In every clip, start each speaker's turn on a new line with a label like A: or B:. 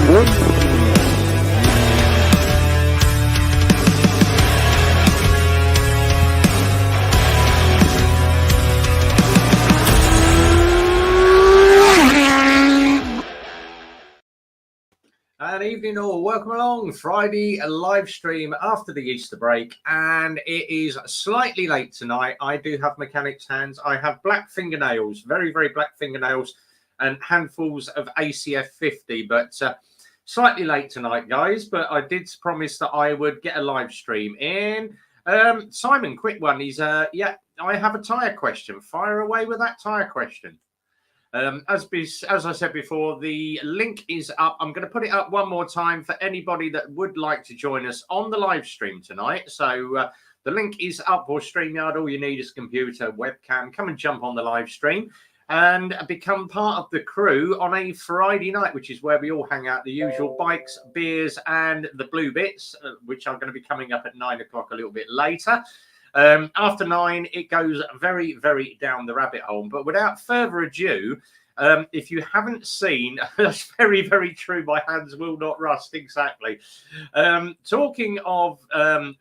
A: Good evening all, welcome along. Friday live stream after the Easter break, and it is slightly late tonight. I do have mechanics hands. I have black fingernails, very, very black fingernails, and handfuls of ACF 50, but slightly late tonight, guys. But I did promise that I would get a live stream in. Simon, quick one. He's yeah, I have a tyre question. Fire away with that tyre question. As I said before, the link is up. I'm going to put it up one more time for anybody that would like to join us on the live stream tonight. So the link is up for StreamYard. All you need is a computer, webcam. Come and jump on the live stream and become part of the crew on a Friday night, which is where we all hang out. The usual bikes, beers, and the blue bits, which are going to be coming up at 9 o'clock a little bit later. After 9, it goes very, very down the rabbit hole. But without further ado, if you haven't seen, that's very, very true. My hands will not rust. Exactly. Talking of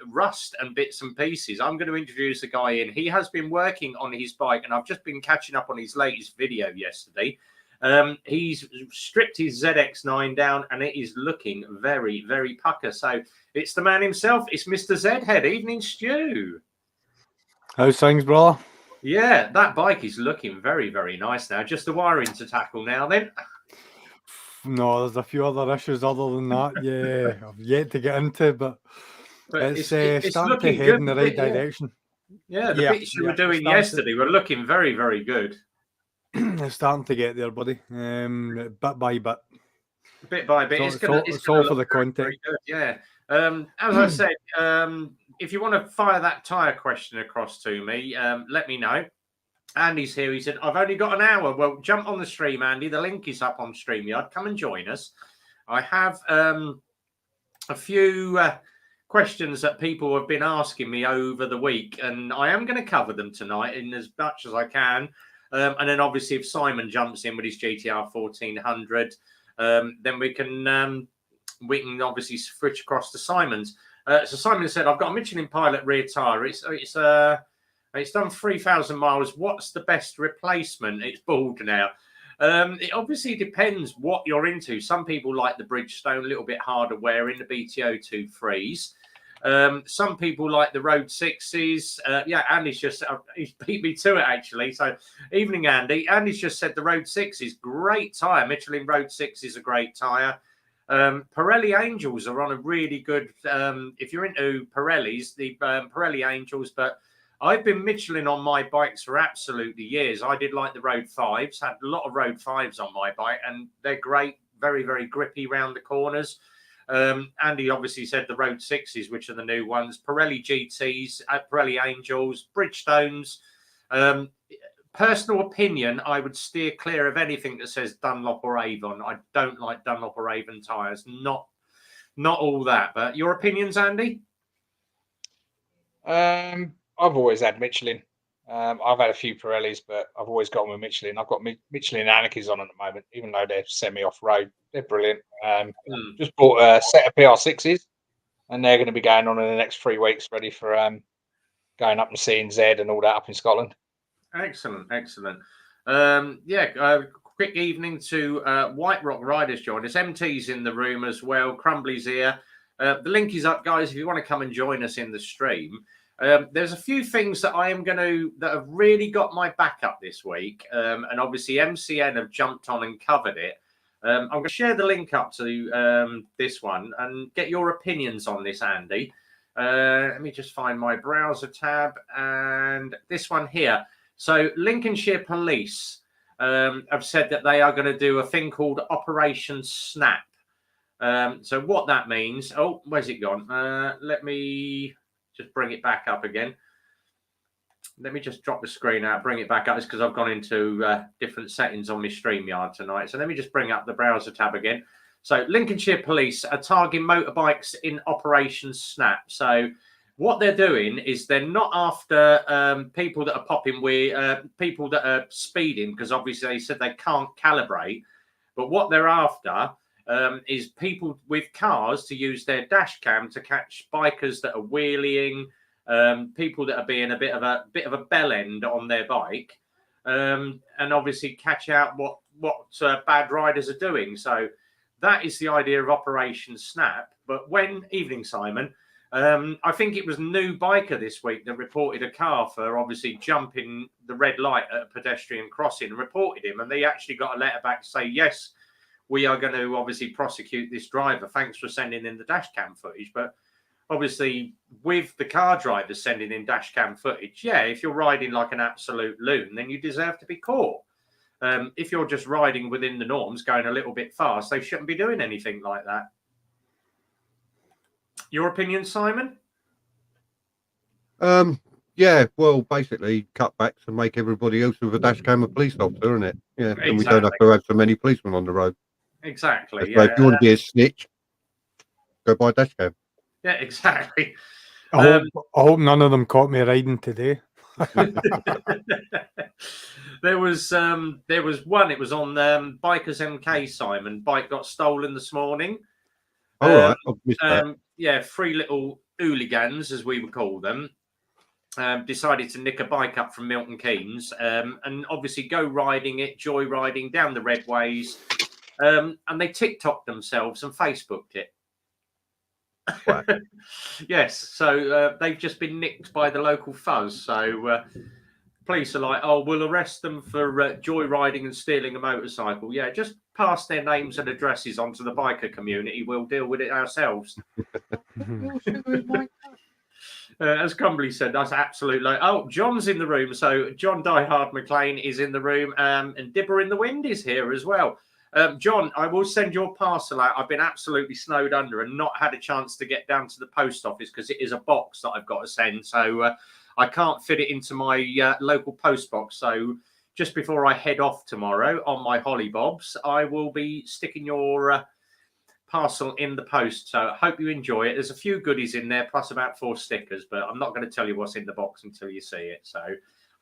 A: rust and bits and pieces, I'm going to introduce a guy in. He has been working on his bike, and I've just been catching up on his latest video yesterday. He's stripped his ZX9 down, and it is looking very, very pucker. So it's the man himself. It's Mr. Z-Head. Evening, Stu.
B: How's things, brother?
A: Yeah, that bike is looking very, very nice now. Just the wiring to tackle now, then.
B: No, there's a few other issues other than that. Yeah, I've yet to get into, but it's starting to head in the right direction.
A: Yeah, the bits you were doing yesterday were looking very, very good.
B: It's starting to get there, buddy. Bit by bit.
A: Bit by bit.
B: It's all for the content.
A: Yeah. As I said, if you want to fire that tyre question across to me, let me know. Andy's here. He said, I've only got an hour. Well, jump on the stream, Andy. The link is up on StreamYard. Come and join us. I have a few questions that people have been asking me over the week, and I am going to cover them tonight in as much as I can. And then obviously if Simon jumps in with his GTR 1400, then we can obviously switch across to Simon's. So Simon said, I've got a Michelin Pilot rear tyre. It's done 3,000 miles. What's the best replacement? It's bald now. It obviously depends what you're into. Some people like the Bridgestone, a little bit harder wearing, the BTO 2.3s. Some people like the Road 6s. Yeah, Andy's just, he's beat me to it, actually. So evening, Andy. Andy's just said the Road 6 is great tyre. Michelin Road 6 is a great tyre. Pirelli Angels are on a really good, if you're into Pirellis, the Pirelli Angels, but I've been Michelin on my bikes for absolutely years. I did like the Road 5s, had a lot of Road 5s on my bike, and they're great, very, very grippy round the corners. Andy obviously said the Road 6s, which are the new ones, Pirelli GTs, Pirelli Angels, Bridgestones. Personal opinion, I would steer clear of anything that says Dunlop or Avon. I don't like Dunlop or Avon tyres. Not all that. But your opinions, Andy?
C: I've always had Michelin. I've had a few Pirellis, but I've always gone with Michelin. I've got Michelin Anarchies on at the moment, even though they're semi-off-road. They're brilliant. Just bought a set of PR6s, and they're going to be going on in the next 3 weeks, ready for going up and seeing Z and all that up in Scotland.
A: Excellent, excellent. Quick evening to White Rock Riders join us. MT's in the room as well. Crumbly's here. The link is up, guys, if you want to come and join us in the stream. There's a few things that that have really got my back up this week. And obviously MCN have jumped on and covered it. I'm going to share the link up to this one and get your opinions on this, Andy. Let me just find my browser tab and this one here. So Lincolnshire Police have said that they are going to do a thing called Operation Snap. So what that means, oh, where's it gone? Let me just bring it back up again. Let me just drop the screen out, bring it back up. It's because I've gone into different settings on my StreamYard tonight. So let me just bring up the browser tab again. So Lincolnshire Police are targeting motorbikes in Operation Snap. So what they're doing is they're not after people that are popping with people that are speeding, because obviously they said they can't calibrate. But what they're after is people with cars to use their dash cam to catch bikers that are wheeling, people that are being a bit of a bell end on their bike, and obviously catch out what bad riders are doing. So that is the idea of Operation Snap. But evening, Simon. I think it was a new biker this week that reported a car for obviously jumping the red light at a pedestrian crossing and reported him. And they actually got a letter back to say, yes, we are going to obviously prosecute this driver. Thanks for sending in the dash cam footage. But obviously with the car driver sending in dash cam footage, yeah, if you're riding like an absolute loon, then you deserve to be caught. If you're just riding within the norms, going a little bit fast, they shouldn't be doing anything like that. Your opinion, Simon?
D: Yeah, well, basically cut back to make everybody else with a dash cam a police officer, isn't it? Yeah, exactly. And we don't have to have so many policemen on the road.
A: Exactly.
D: So if you want to be a snitch, go buy a dash cam.
A: Yeah, exactly.
B: I hope none of them caught me riding today.
A: There was one. It was on Bikers MK. Simon, bike got stolen this morning.
D: All right, I've missed that.
A: Yeah, 3 little hooligans, as we would call them, decided to nick a bike up from Milton Keynes and obviously go riding it, joyriding down the redways, and they TikToked themselves and Facebooked it.
D: Wow.
A: Yes, so they've just been nicked by the local fuzz. So police are like, oh, we'll arrest them for joyriding and stealing a motorcycle. Yeah, just pass their names and addresses onto the biker community. We'll deal with it ourselves. As Crumbly said, that's absolutely. Oh, John's in the room. So John Diehard McLean is in the room, and Dibber in the Wind is here as well. John, I will send your parcel out. I've been absolutely snowed under and not had a chance to get down to the post office because it is a box that I've got to send. So I can't fit it into my local post box. So just before I head off tomorrow on my hollybobs, I will be sticking your parcel in the post. So I hope you enjoy it. There's a few goodies in there, plus about 4 stickers, but I'm not going to tell you what's in the box until you see it. So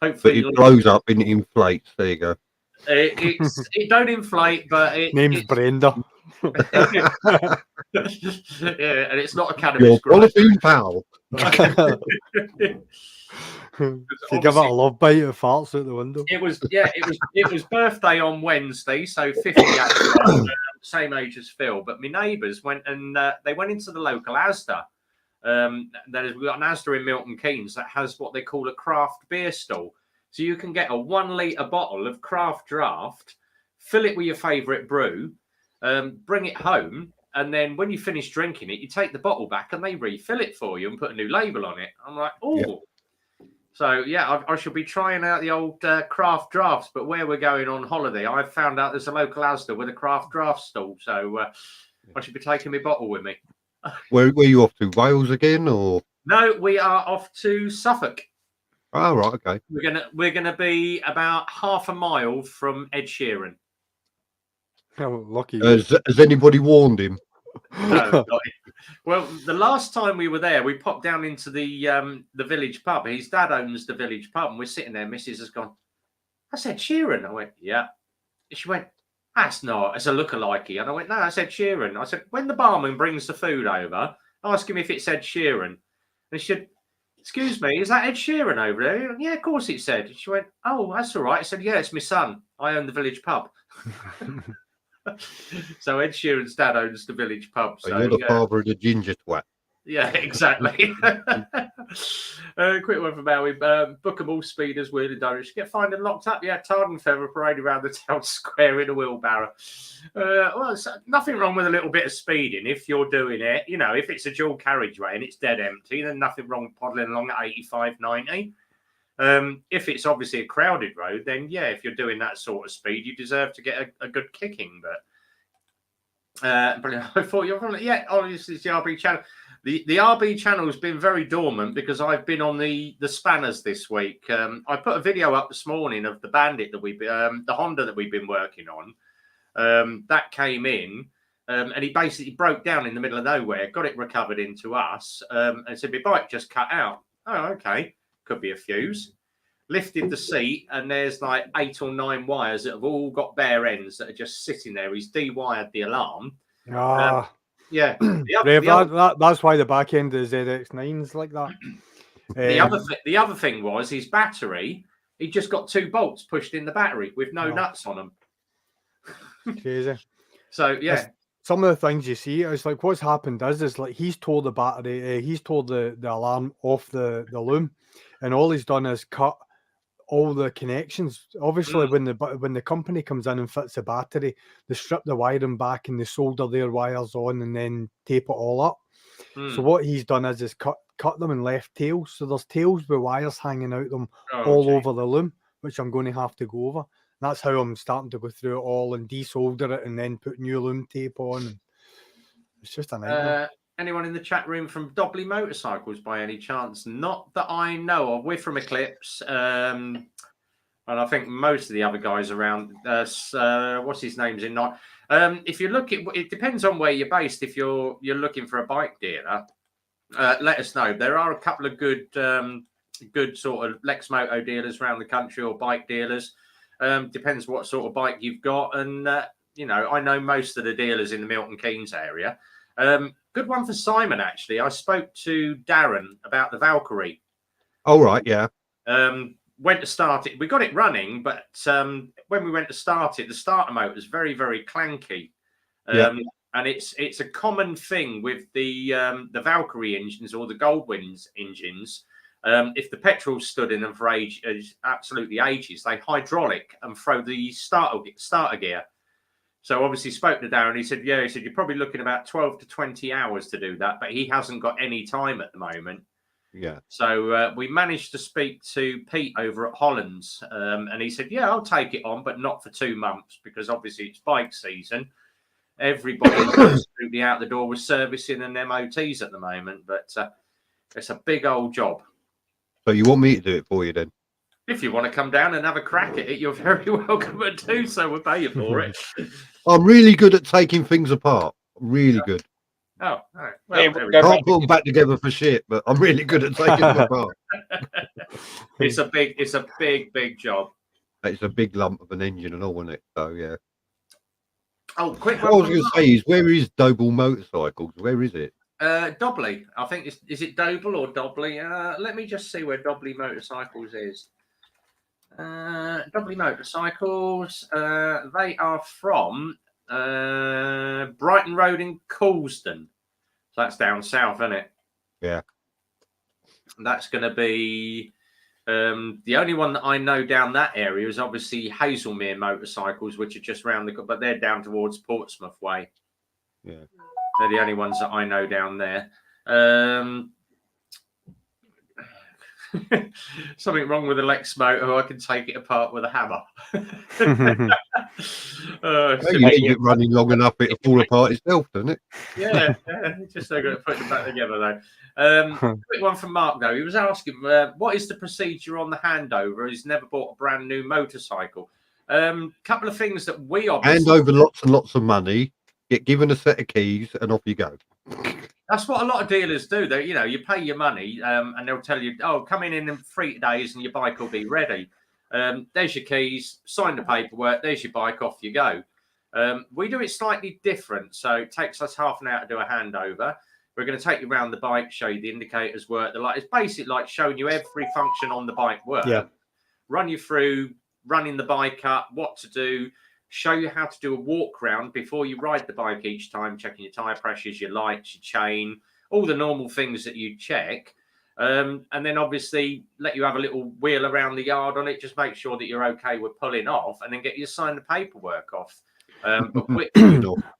A: hopefully
D: but it blows up and it inflates. There you go.
A: It don't inflate, but
B: name's Brenda.
A: Yeah, and it's not a cannabis.
D: Your polythene pal.
B: If you give it a love bite, it farts out the window.
A: It was birthday on Wednesday, so 50 actually, same age as Phil. But my neighbours went and they went into the local Asda. We've got an Asda in Milton Keynes that has what they call a craft beer stall. So you can get a 1 litre bottle of craft draft, fill it with your favourite brew, bring it home, and then when you finish drinking it, you take the bottle back and they refill it for you and put a new label on it. I'm like, oh. Yeah. So, yeah, I should be trying out the old craft drafts, but where we're going on holiday, I've found out there's a local Asda with a craft draft stall, so I should be taking my bottle with me.
D: Where are you off to? Wales again, or?
A: No, we are off to Suffolk.
D: Oh, right, okay.
A: We're gonna be about half a mile from Ed Sheeran.
B: Oh, lucky.
D: Has anybody warned him?
A: No. Well, the last time we were there, we popped down into the village pub. His dad owns the village pub, and we're sitting there. Mrs. has gone, I said Sheeran. I went, yeah. She went, that's not. It's a lookalike. And I went, no, I said Sheeran. I said, when the barman brings the food over, ask him if it's Ed Sheeran. And she said, excuse me, is that Ed Sheeran over there? Went, yeah, of course it said. She went, oh, that's all right. I said, yeah, it's my son. I own the village pub. So Ed Sheeran's dad owns the village pub. So
D: you're the father of the ginger twat.
A: Yeah, exactly. Quick one from Bowie. Book 'em all speeders, wheeling direction. Get fined and locked up. Yeah, tarred and feather paraded around the town square in a wheelbarrow. Well, nothing wrong with a little bit of speeding if you're doing it. You know, if it's a dual carriageway and it's dead empty, then nothing wrong with poddling along at 85, 90. If it's obviously a crowded road, then yeah, if you're doing that sort of speed, you deserve to get a good kicking. But I thought you're from obviously it's the RB channel. The RB channel has been very dormant because I've been on the spanners this week. I put a video up this morning of the Bandit that the Honda that we've been working on. That came in, and he basically broke down in the middle of nowhere, got it recovered into us, and said my bike just cut out. Oh, okay. Could be a fuse. Lifted the seat, and there's like 8 or 9 wires that have all got bare ends that are just sitting there. He's de-wired the alarm. Yeah.
B: That's why the back end of the ZX9's like that.
A: The other thing was his battery. He just got 2 bolts pushed in the battery with no nuts on them.
B: Crazy.
A: So yeah,
B: some of the things you see, it's like what's happened is like he's tore the battery, he's tore the alarm off the loom, and all he's done is cut all the connections. Obviously, when the company comes in and fits the battery, they strip the wiring back and they solder their wires on and then tape it all up. So what he's done is cut them and left tails. So there's tails with wires hanging out them over the loom, which I'm going to have to go over. And that's how I'm starting to go through it all and desolder it and then put new loom tape on. And it's just a nightmare.
A: Anyone in the chat room from Dobley Motorcycles by any chance? Not that I know of. We're from Eclipse. And I think most of the other guys around, what's his name's in night. If you look at, it depends on where you're based. If you're looking for a bike dealer, let us know. There are a couple of good sort of Lex Moto dealers around the country or bike dealers. Depends what sort of bike you've got. And, I know most of the dealers in the Milton Keynes area. Good one for Simon, actually. I spoke to Darren about the Valkyrie.
D: Oh, right, yeah.
A: Went to start it. We got it running, but when we went to start it, the starter motor is very, very clanky. And it's a common thing with the Valkyrie engines or the Goldwings engines. If the petrol stood in them for absolutely ages, they hydraulic and throw the starter gear. So obviously spoke to Darren. He said, you're probably looking about 12 to 20 hours to do that, but he hasn't got any time at the moment.
D: Yeah.
A: So we managed to speak to Pete over at Hollands, and he said, I'll take it on, but not for 2 months because obviously it's bike season. Everybody's absolutely out the door with servicing and MOTs at the moment, but it's a big old job.
D: So you want me to do it for you then?
A: If you want to come down and have a crack at it, you're very welcome to do so. We'll pay you for it.
D: I'm really good at taking things apart. Really good.
A: Oh, all right.
D: Can't put them back together for shit, but I'm really good at taking them apart.
A: It's a big job.
D: It's a big lump of an engine and all, isn't it? So yeah.
A: Oh, quick.
D: What I was going to say is, where is Doble Motorcycles? Where is it?
A: Dobley. I think is it Doble or Dobley? Let me just see where Dobley Motorcycles is. Dobley Motorcycles. They are from Brighton Road in Coulsdon. So that's down south, isn't it?
D: Yeah.
A: That's going to be the only one that I know down that area is obviously Hazelmere Motorcycles, which are just round but they're down towards Portsmouth way.
D: Yeah.
A: They're the only ones that I know down there. Something wrong with the Lex Moto. I can take it apart with a hammer.
D: You leave it running long enough, it'll fall apart itself, doesn't it?
A: Yeah. Just so good at putting it back together, though. Quick one from Mark, though. He was asking, what is the procedure on the handover? He's never bought a brand new motorcycle. Couple of things that we obviously...
D: Hand over lots and lots of money, get given a set of keys, and off you go.
A: That's what a lot of dealers do. They, you pay your money, and they'll tell you, come in 3 days and your bike will be ready. There's your keys, sign the paperwork, there's your bike, off you go. We do it slightly different. So it takes us half an hour to do a handover. We're going to take you around the bike, show you the indicators work. It's basically like showing you every function on the bike work.
B: Yeah.
A: Run you through running the bike up, what to do, show you how to do a walk round before you ride the bike each time, checking your tyre pressures, your lights, your chain, all the normal things that you check. And then obviously let you have a little wheel around the yard on it. Just make sure that you're okay with pulling off and then get you to sign the paperwork off. But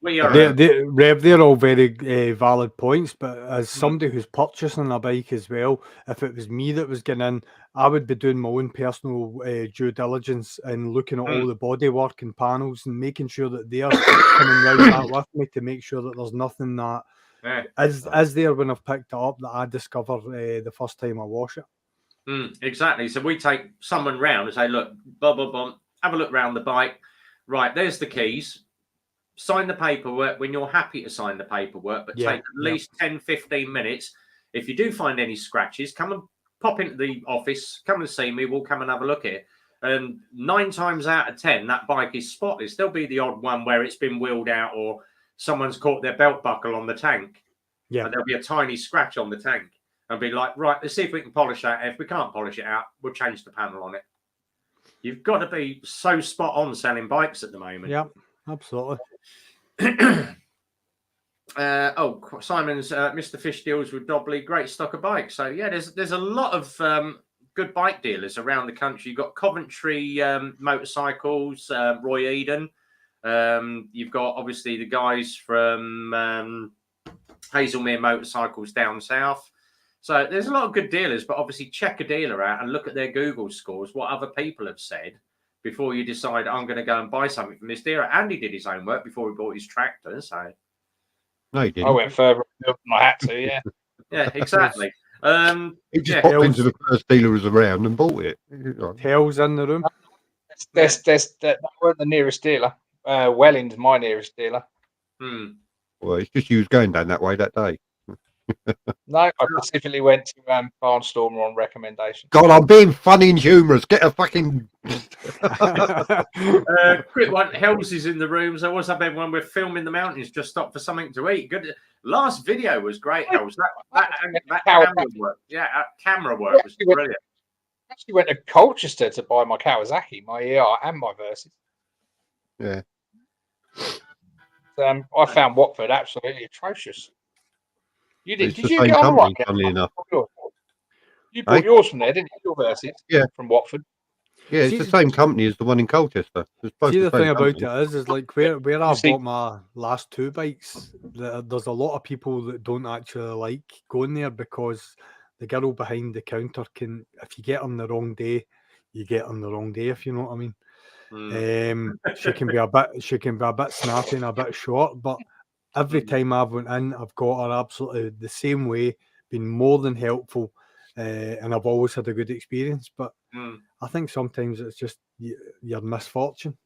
A: we are...
B: They're all very valid points, but as somebody who's purchasing a bike as well, if it was me that was getting in, I would be doing my own personal due diligence and looking at all the bodywork and panels and making sure that they're coming round that with me to make sure that there's nothing that is there when I've picked it up that I discover the first time I wash it.
A: Exactly. So we take someone round and say, look, blah, blah, blah, have a look round the bike. Right, there's the keys. Sign the paperwork when you're happy to sign the paperwork, but take at least 10, 15 minutes. If you do find any scratches, come and pop into the office, come and see me, we'll come and have a look at it. And 9 times out of 10, that bike is spotless. There'll be the odd one where it's been wheeled out or someone's caught their belt buckle on the tank.
B: Yeah.
A: And there'll be a tiny scratch on the tank. And be like, right, let's see if we can polish that. If we can't polish it out, we'll change the panel on it. You've got to be so spot on selling bikes at the moment.
B: Yeah, absolutely.
A: Simon's Mr. Fish deals with Dobley, great stock of bikes. So yeah, there's a lot of good bike dealers around the country. You've got Coventry Motorcycles, Roy Eden. You've got obviously the guys from Hazelmere Motorcycles down south. So there's a lot of good dealers, but obviously check a dealer out and look at their Google scores, what other people have said, before you decide, I'm going to go and buy something from this dealer. Andy did his own work before he bought his tractor. So
D: No, he didn't.
C: I went further than I had to, yeah.
A: yeah, exactly.
D: He just popped into the first dealer was around and bought it.
B: Tails in the room.
C: That weren't the nearest dealer. Welling's my nearest dealer.
D: Well, it's just you was going down that way that day.
C: No, I specifically went to Barnstormer on recommendation.
D: God, I'm being funny and humorous. Get a fucking
A: quick one. Hells is in the room. So what's up, everyone? We're filming the mountains. Just stopped for something to eat. Good. Last video was great, Hells. That camera work. Yeah, camera work was brilliant.
C: I actually went to Colchester to buy my Kawasaki, my ER, and my Versys.
D: Yeah.
C: I found Watford absolutely atrocious. You did?
D: It's
C: Did
D: the
C: you
D: same
C: get on the
D: company,
C: right?
D: funnily enough.
C: You bought yours from there, didn't you? Your Versys?
D: Yeah.
C: From Watford.
D: Yeah, it's the same company as the one in Colchester.
B: See, the thing about it is like where I bought my last two bikes, there's a lot of people that don't actually like going there because the girl behind the counter can, if you get on the wrong day, you get on the wrong day, if you know what I mean. She can be a bit snappy and a bit short, but every time I've went in, I've got her absolutely the same way, been more than helpful, and I've always had a good experience. But I think sometimes it's just your misfortune.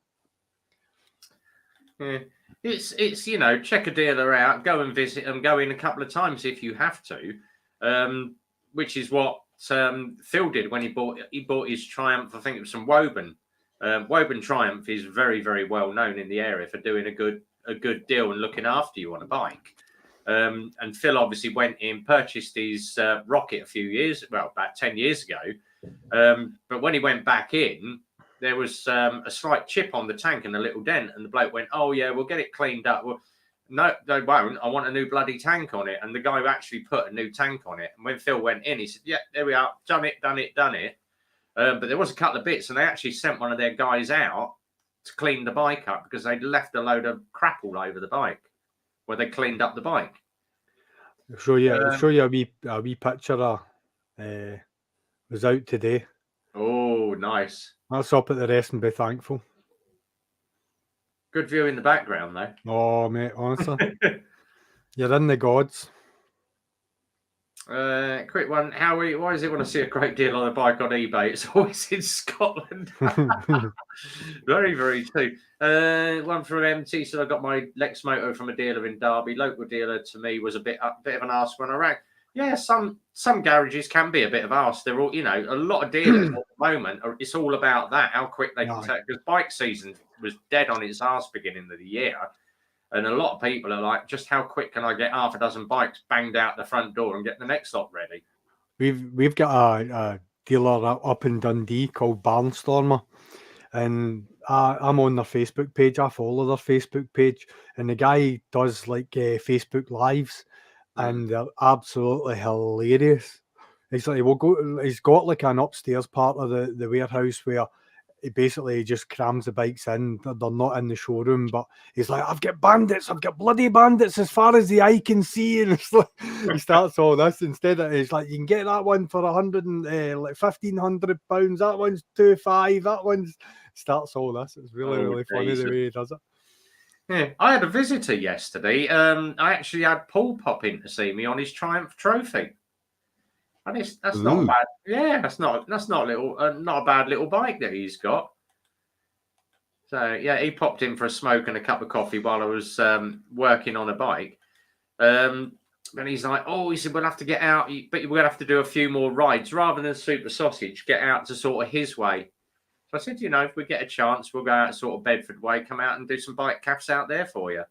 A: Yeah, it's check a dealer out, go and visit them, go in a couple of times if you have to, which is what Phil did when he bought his Triumph. I think it was from Woburn. Woburn Triumph is very, very well known in the area for doing a good deal and looking after you on a bike. And Phil obviously went in, purchased his Rocket about 10 years ago. But when he went back in, there was a slight chip on the tank and a little dent. And the bloke went, "Oh, yeah, we'll get it cleaned up." Well, no, they won't. I want a new bloody tank on it. And the guy actually put a new tank on it. And when Phil went in, he said, "Yeah, there we are. Done it. But there was a couple of bits, and they actually sent one of their guys out to clean the bike up because they'd left a load of crap all over the bike where they cleaned up the bike.
B: I'll show you a wee picture of was out today.
A: Oh, nice.
B: That's up at the rest and be thankful.
A: Good view in the background, though.
B: Oh, mate, honestly. You're in the gods.
A: Quick one. Howie, why does it want to see a great deal on a bike on eBay? It's always in Scotland. Very, very true. One from MT said I got my Lex Moto from a dealer in Derby. Local dealer to me was a bit of an arse when I rang. Yeah, some garages can be a bit of arse. They're all, a lot of dealers at the moment. It's all about that, how quick they can take. Because bike season was dead on its arse beginning of the year. And a lot of people are like, just how quick can I get half a dozen bikes banged out the front door and get the next lot ready?
B: We've got a dealer up in Dundee called Barnstormer, and I'm on their Facebook page. I follow their Facebook page, and the guy does like Facebook lives, and they're absolutely hilarious. It's like he's got like an upstairs part of the warehouse where he basically just crams the bikes in. They're not in the showroom, but he's like, I've got bloody bandits as far as the eye can see. And it's like, he starts all this instead of, it's like, you can get that one for £1,500. That one's £2,500. That one's starts all this. It's really funny the way he does it.
A: Yeah, I had a visitor yesterday. I actually had Paul pop in to see me on his Triumph Trophy. And that's not bad. Yeah, that's not a bad little bike that he's got. So yeah, he popped in for a smoke and a cup of coffee while I was working on a bike. And he's like, "Oh," he said, "we'll have to get out, but we're gonna have to do a few more rides rather than Super Sausage. Get out to sort of his way." So I said, if we get a chance, we'll go out sort of Bedford way, come out and do some bike caps out there for you.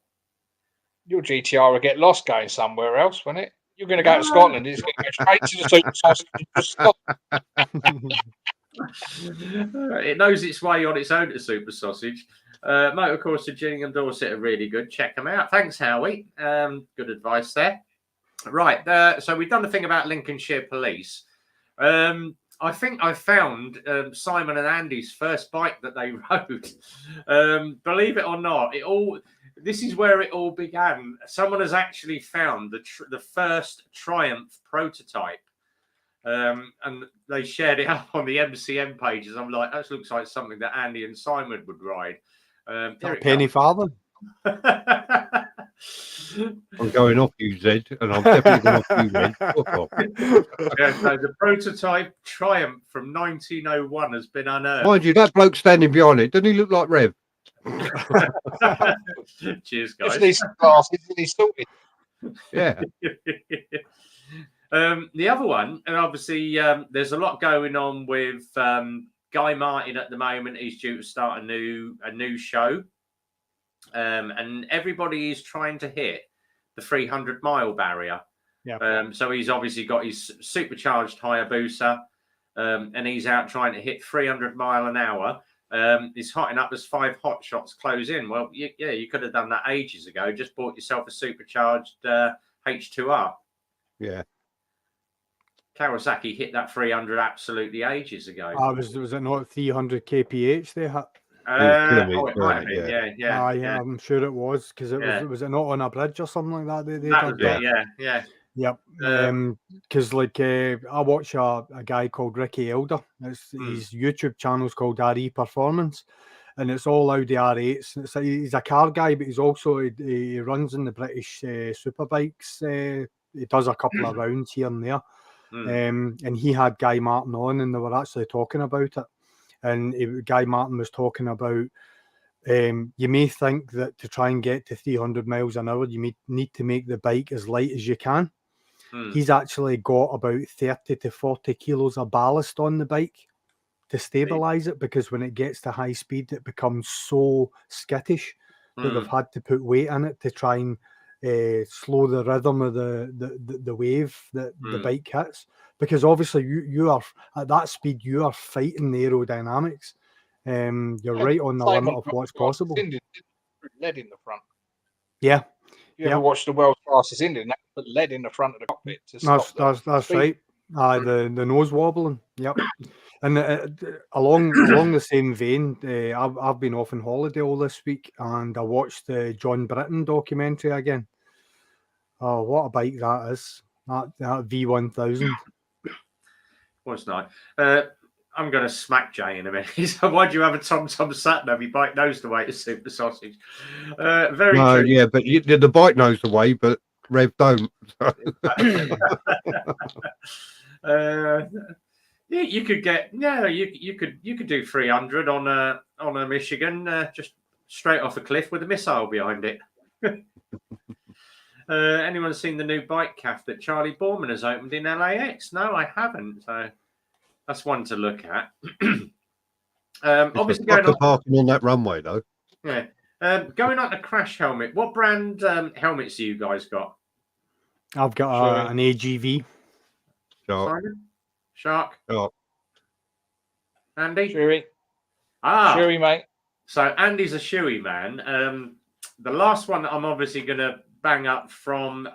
C: your GTR will get lost going somewhere else, won't it? You're going to go to Scotland. It's going to go straight to the super sausage and just stop.
A: It knows its way on its own to Super Sausage. Motorcourse of Gillingham Dorset are really good. Check them out. Thanks, Howie. Good advice there. Right. So we've done the thing about Lincolnshire Police. I think I found Simon and Andy's first bike that they rode. Believe it or not, this is where it all began. Someone has actually found the first Triumph prototype. And they shared it up on the MCM pages. I'm like, that looks like something that Andy and Simon would ride.
B: Penny farthing.
D: I'm going off you, Zed, and I'm definitely going off you, Zed.
A: So the prototype Triumph from 1901 has been unearthed.
D: Mind you, that bloke standing behind it, doesn't he look like Rev?
A: Cheers, guys.
C: These glasses, isn't he sorted?
D: Yeah.
A: The other one, and obviously there's a lot going on with Guy Martin at the moment. He's due to start a new show, and everybody is trying to hit the 300-mile barrier.
B: Yeah.
A: So he's obviously got his supercharged Hayabusa, and he's out trying to hit 300 mile an hour. He's hotting up as 5 hot shots close in. Well, you could have done that ages ago. Just bought yourself a supercharged H2R.
D: Yeah.
A: Kawasaki hit that 300 absolutely ages ago.
B: Was it not 300 kph they had?
A: It might have been, yeah.
B: I'm sure it was, because was it not on a bridge or something like that?
A: That was it, yeah.
B: Yep. Because I watch a guy called Ricky Elder. His YouTube channel's called RE Performance, and it's all Audi R8s. He's a car guy, but he runs in the British superbikes. He does a couple of rounds here and there. And he had Guy Martin on, and they were actually talking about it. And Guy Martin was talking about you may think that to try and get to 300 miles an hour, you need to make the bike as light as you can. He's actually got about 30 to 40 kilos of ballast on the bike to stabilize it, because when it gets to high speed, it becomes so skittish that they've had to put weight in it to try and slow the rhythm of the wave that the bike hits, because obviously you are at that speed, you are fighting the aerodynamics. You're right on the limit of what's possible.
C: Lead in the front.
B: Yeah.
C: You ever watched the world's fastest Indian? They put lead in the front of the cockpit to stop
B: that's right. The nose wobbling. Yep. And along the same vein, I've been off on holiday all this week, and I watched the John Britton documentary again. Oh, what a bike that is! That V1000.
A: Was nice. I'm going to smack Jay in a minute. So why do you have a Tom Sat nav? Your bike knows the way to Super Sausage. Very true.
D: Yeah, but the bike knows the way, but Rev don't.
A: You could get you could do 300 on a Michigan, just straight off a cliff with a missile behind it. Anyone seen the new bike cafe that Charlie Borman has opened in LAX? No, I haven't. So that's one to look at. Obviously, going on
D: parking on that runway though.
A: Yeah, going on the crash helmet. What brand helmets do you guys got?
B: I've got an AGV.
A: Shark.
D: Oh.
A: Andy?
C: Shoey.
A: Shoey,
C: mate.
A: So Andy's a shoey man. The last one that I'm obviously going to bang up from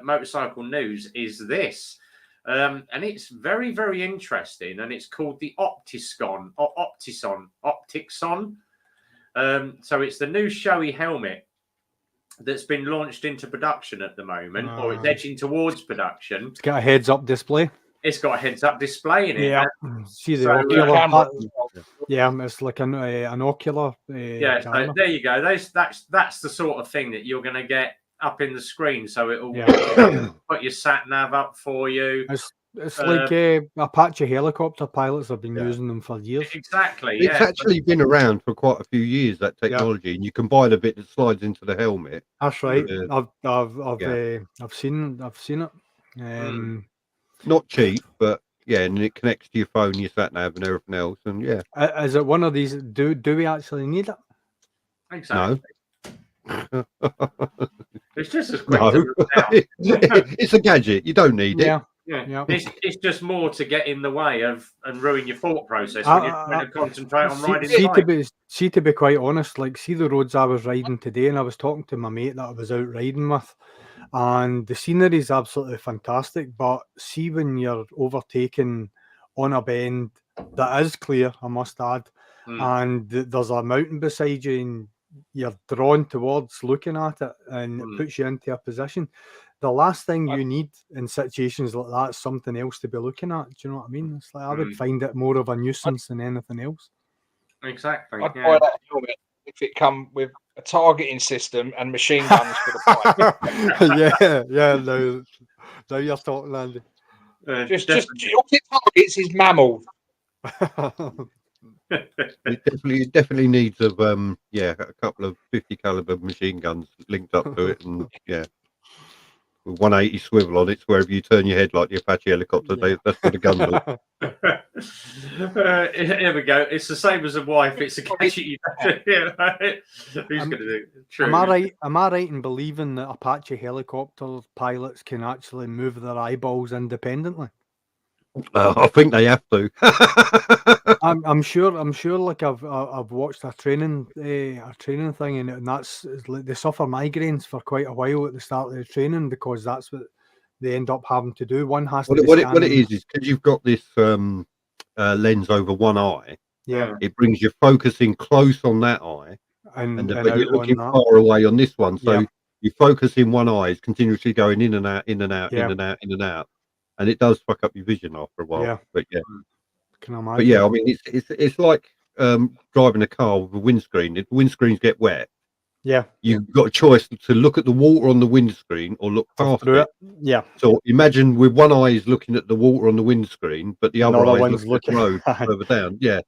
A: Motorcycle News is this. And it's very, very interesting. And it's called the Optixon. So it's the new showy helmet that's been launched into production at the moment, or it's edging towards production.
B: It's got a heads-up display.
A: It's got a heads-up display in it.
B: Yeah, see the ocular. Yeah, it's like an ocular.
A: So there you go. That's the sort of thing that you're going to get up in the screen, so it'll put your sat nav up for you.
B: It's like Apache helicopter pilots have been using them for years.
A: Exactly.
D: It's actually been around for quite a few years, that technology, and you can buy the bit that slides into the helmet.
B: That's right. I've seen it.
D: Not cheap, but and it connects to your phone, your sat nav, and everything else. And
B: is it one of these? Do we actually need it?
A: Exactly. It's just as quick
D: No,
A: to run
D: it's a gadget. You don't need it.
A: Yeah. It's just more to get in the way of and ruin your thought process when you're trying to concentrate on riding the bike.
B: To be quite honest, like, see the roads I was riding today, and I was talking to my mate that I was out riding with, and the scenery is absolutely fantastic. But see, when you're overtaking on a bend that is clear, I must add, and there's a mountain beside you, and you're drawn towards looking at it, and it puts you into a position. The last thing you need in situations like that is something else to be looking at. Do you know what I mean? It's like I would find it more of a nuisance than anything else.
A: Exactly.
C: I'd buy that helmet if it come with a targeting system and machine guns for the bike.
B: Now you're talking, Andy.
C: Just all it targets is mammals.
D: It definitely needs a couple of 50 caliber machine guns linked up to it, and with 180 swivel on it, so wherever you turn your head like the Apache helicopter, that's where the guns are.
A: Here we go. It's the same as a wife. It's a gadget. Who's going to do it? True.
B: Am I right in believing that Apache helicopter pilots can actually move their eyeballs independently?
D: I think they have to.
B: I'm sure. Like I've watched a training thing, and that's like they suffer migraines for quite a while at the start of the training because that's what they end up having to do. One has to.
D: What it is because you've got this lens over one eye.
B: Yeah,
D: it brings your focusing close on that eye, but you're looking far away on this one. So you focus in one eye is continuously going in and out, in and out, in and out, in and out, and it does fuck up your vision after a while.
B: Yeah,
D: but
B: can I imagine?
D: But I mean, it's like driving a car with a windscreen. If the windscreens get wet, you've got a choice to look at the water on the windscreen or look past it.
B: Yeah.
D: So imagine with one eye is looking at the water on the windscreen, but the other eye is looking at the road further down. Yeah.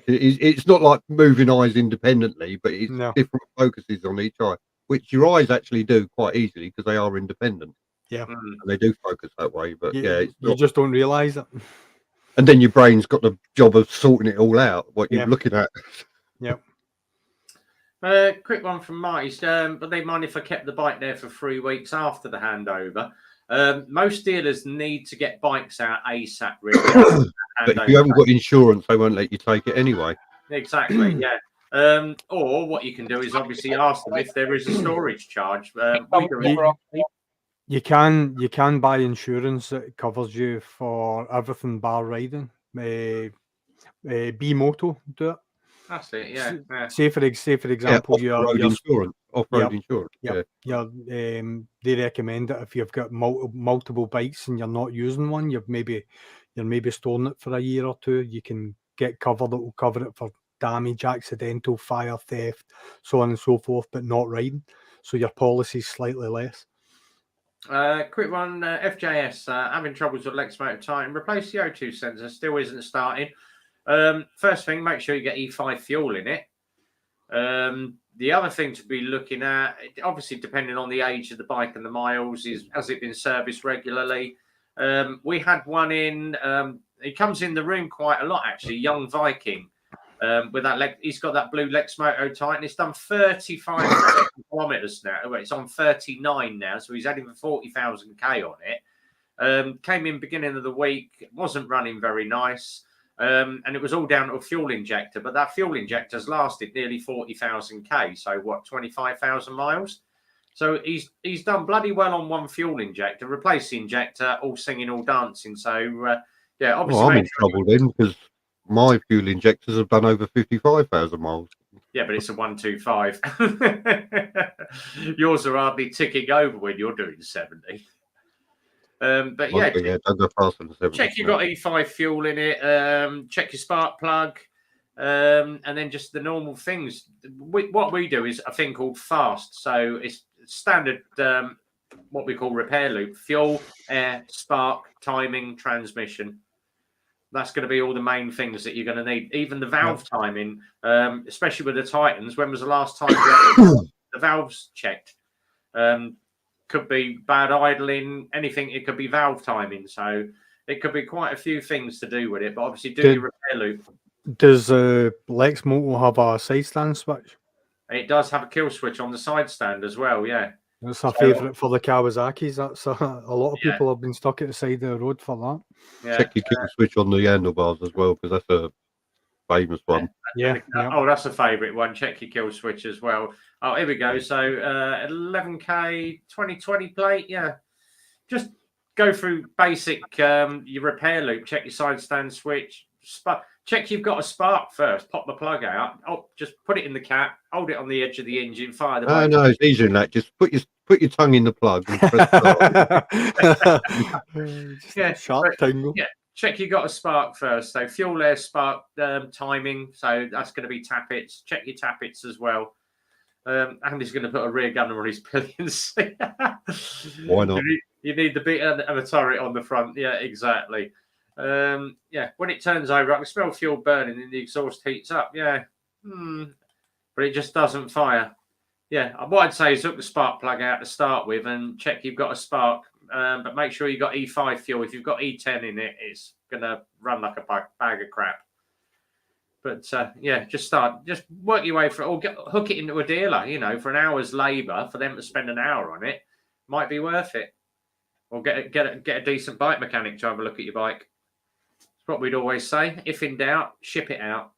D: It's not like moving eyes independently, but it's different focuses on each eye, which your eyes actually do quite easily because they are independent.
B: Yeah.
D: And they do focus that way, but it's
B: you just don't realise it.
D: And then your brain's got the job of sorting it all out, what you're looking at.
B: Yep.
A: Quick one from Marty. But they mind if I kept the bike there for 3 weeks after the handover? Most dealers need to get bikes out ASAP, really.
D: But if you haven't got insurance, they won't let you take it anyway.
A: Exactly, or what you can do is obviously ask them if there is a storage charge.
B: You can buy insurance that covers you for everything bar riding. B-Moto do it.
A: That's it. Yeah.
B: Say for example,
D: off-road insurance.
B: They recommend it if you've got multiple bikes and you're not using one. You're maybe storing it for a year or two. You can get cover that will cover it for damage, accidental, fire, theft, so on and so forth, but not riding. So your policy is slightly less.
A: Quick one, FJS, having troubles with Lexmotor Titan. Replace the O2 sensor, still isn't starting. First thing, make sure you get E5 fuel in it. The other thing to be looking at, obviously depending on the age of the bike and the miles, is has it been serviced regularly? We had one in, he comes in the room quite a lot actually, Young Viking. With that, he's got that blue Lexmoto Titan. It's done 35 kilometers now. Oh, it's on 39 now, so he's adding 40,000 K on it. Came in beginning of the week, wasn't running very nice, and it was all down to a fuel injector. But that fuel injector's lasted nearly 40,000 K, so what, 25,000 miles? So he's done bloody well on one fuel injector. Replace the injector, all singing, all dancing. So obviously,
D: I'm in trouble then because my fuel injectors have done over 55,000 miles.
A: Yeah, but it's a 125. Yours are hardly ticking over when you're doing 70. But
D: don't go faster than 70.
A: Check you've got E5 fuel in it. Check your spark plug, and then just the normal things. What we do is a thing called FAST. So it's standard, what we call repair loop: fuel, air, spark, timing, transmission. That's going to be all the main things that you're going to need. Even the valve timing, especially with the Titans. When was the last time the valves checked? Could be bad idling, anything. It could be valve timing. So it could be quite a few things to do with it. But obviously, do your repair loop.
B: Does Lexmoto have a side stand switch?
A: And it does have a kill switch on the side stand as well. Yeah,
B: that's a favourite for the Kawasaki's. That's a lot of people have been stuck at the side of the road for that.
A: Yeah.
D: Check your kill switch on the handlebars as well, because that's a famous one.
B: Yeah.
A: Oh, that's a favourite one. Check your kill switch as well. Oh, here we go. So 11K 2020 plate. Yeah, just go through basic your repair loop. Check your side stand switch. Check you've got a spark first. Pop the plug out. Oh, just put it in the cap. Hold it on the edge of the engine. Fire the bike.
D: No, it's easier than that. Just put your tongue in the plug and press start.
B: Sharp tingle.
A: Yeah. Check you got a spark first. So fuel air spark timing. So that's going to be tappets. Check your tappets as well. Andy's going to put a rear gunner on his pillions.
D: Why not?
A: You need the bit and a turret on the front. Yeah, exactly. When it turns over, I can smell fuel burning and the exhaust heats up. Yeah. But it just doesn't fire. Yeah. What I'd say is hook the spark plug out to start with and check you've got a spark. But make sure you've got E5 fuel. If you've got E10 in it, it's going to run like a bag of crap. But just work your way through, or hook it into a dealer, for an hour's labour, for them to spend an hour on it, might be worth it. Or get a decent bike mechanic to have a look at your bike. It's what we'd always say. If in doubt, ship it out.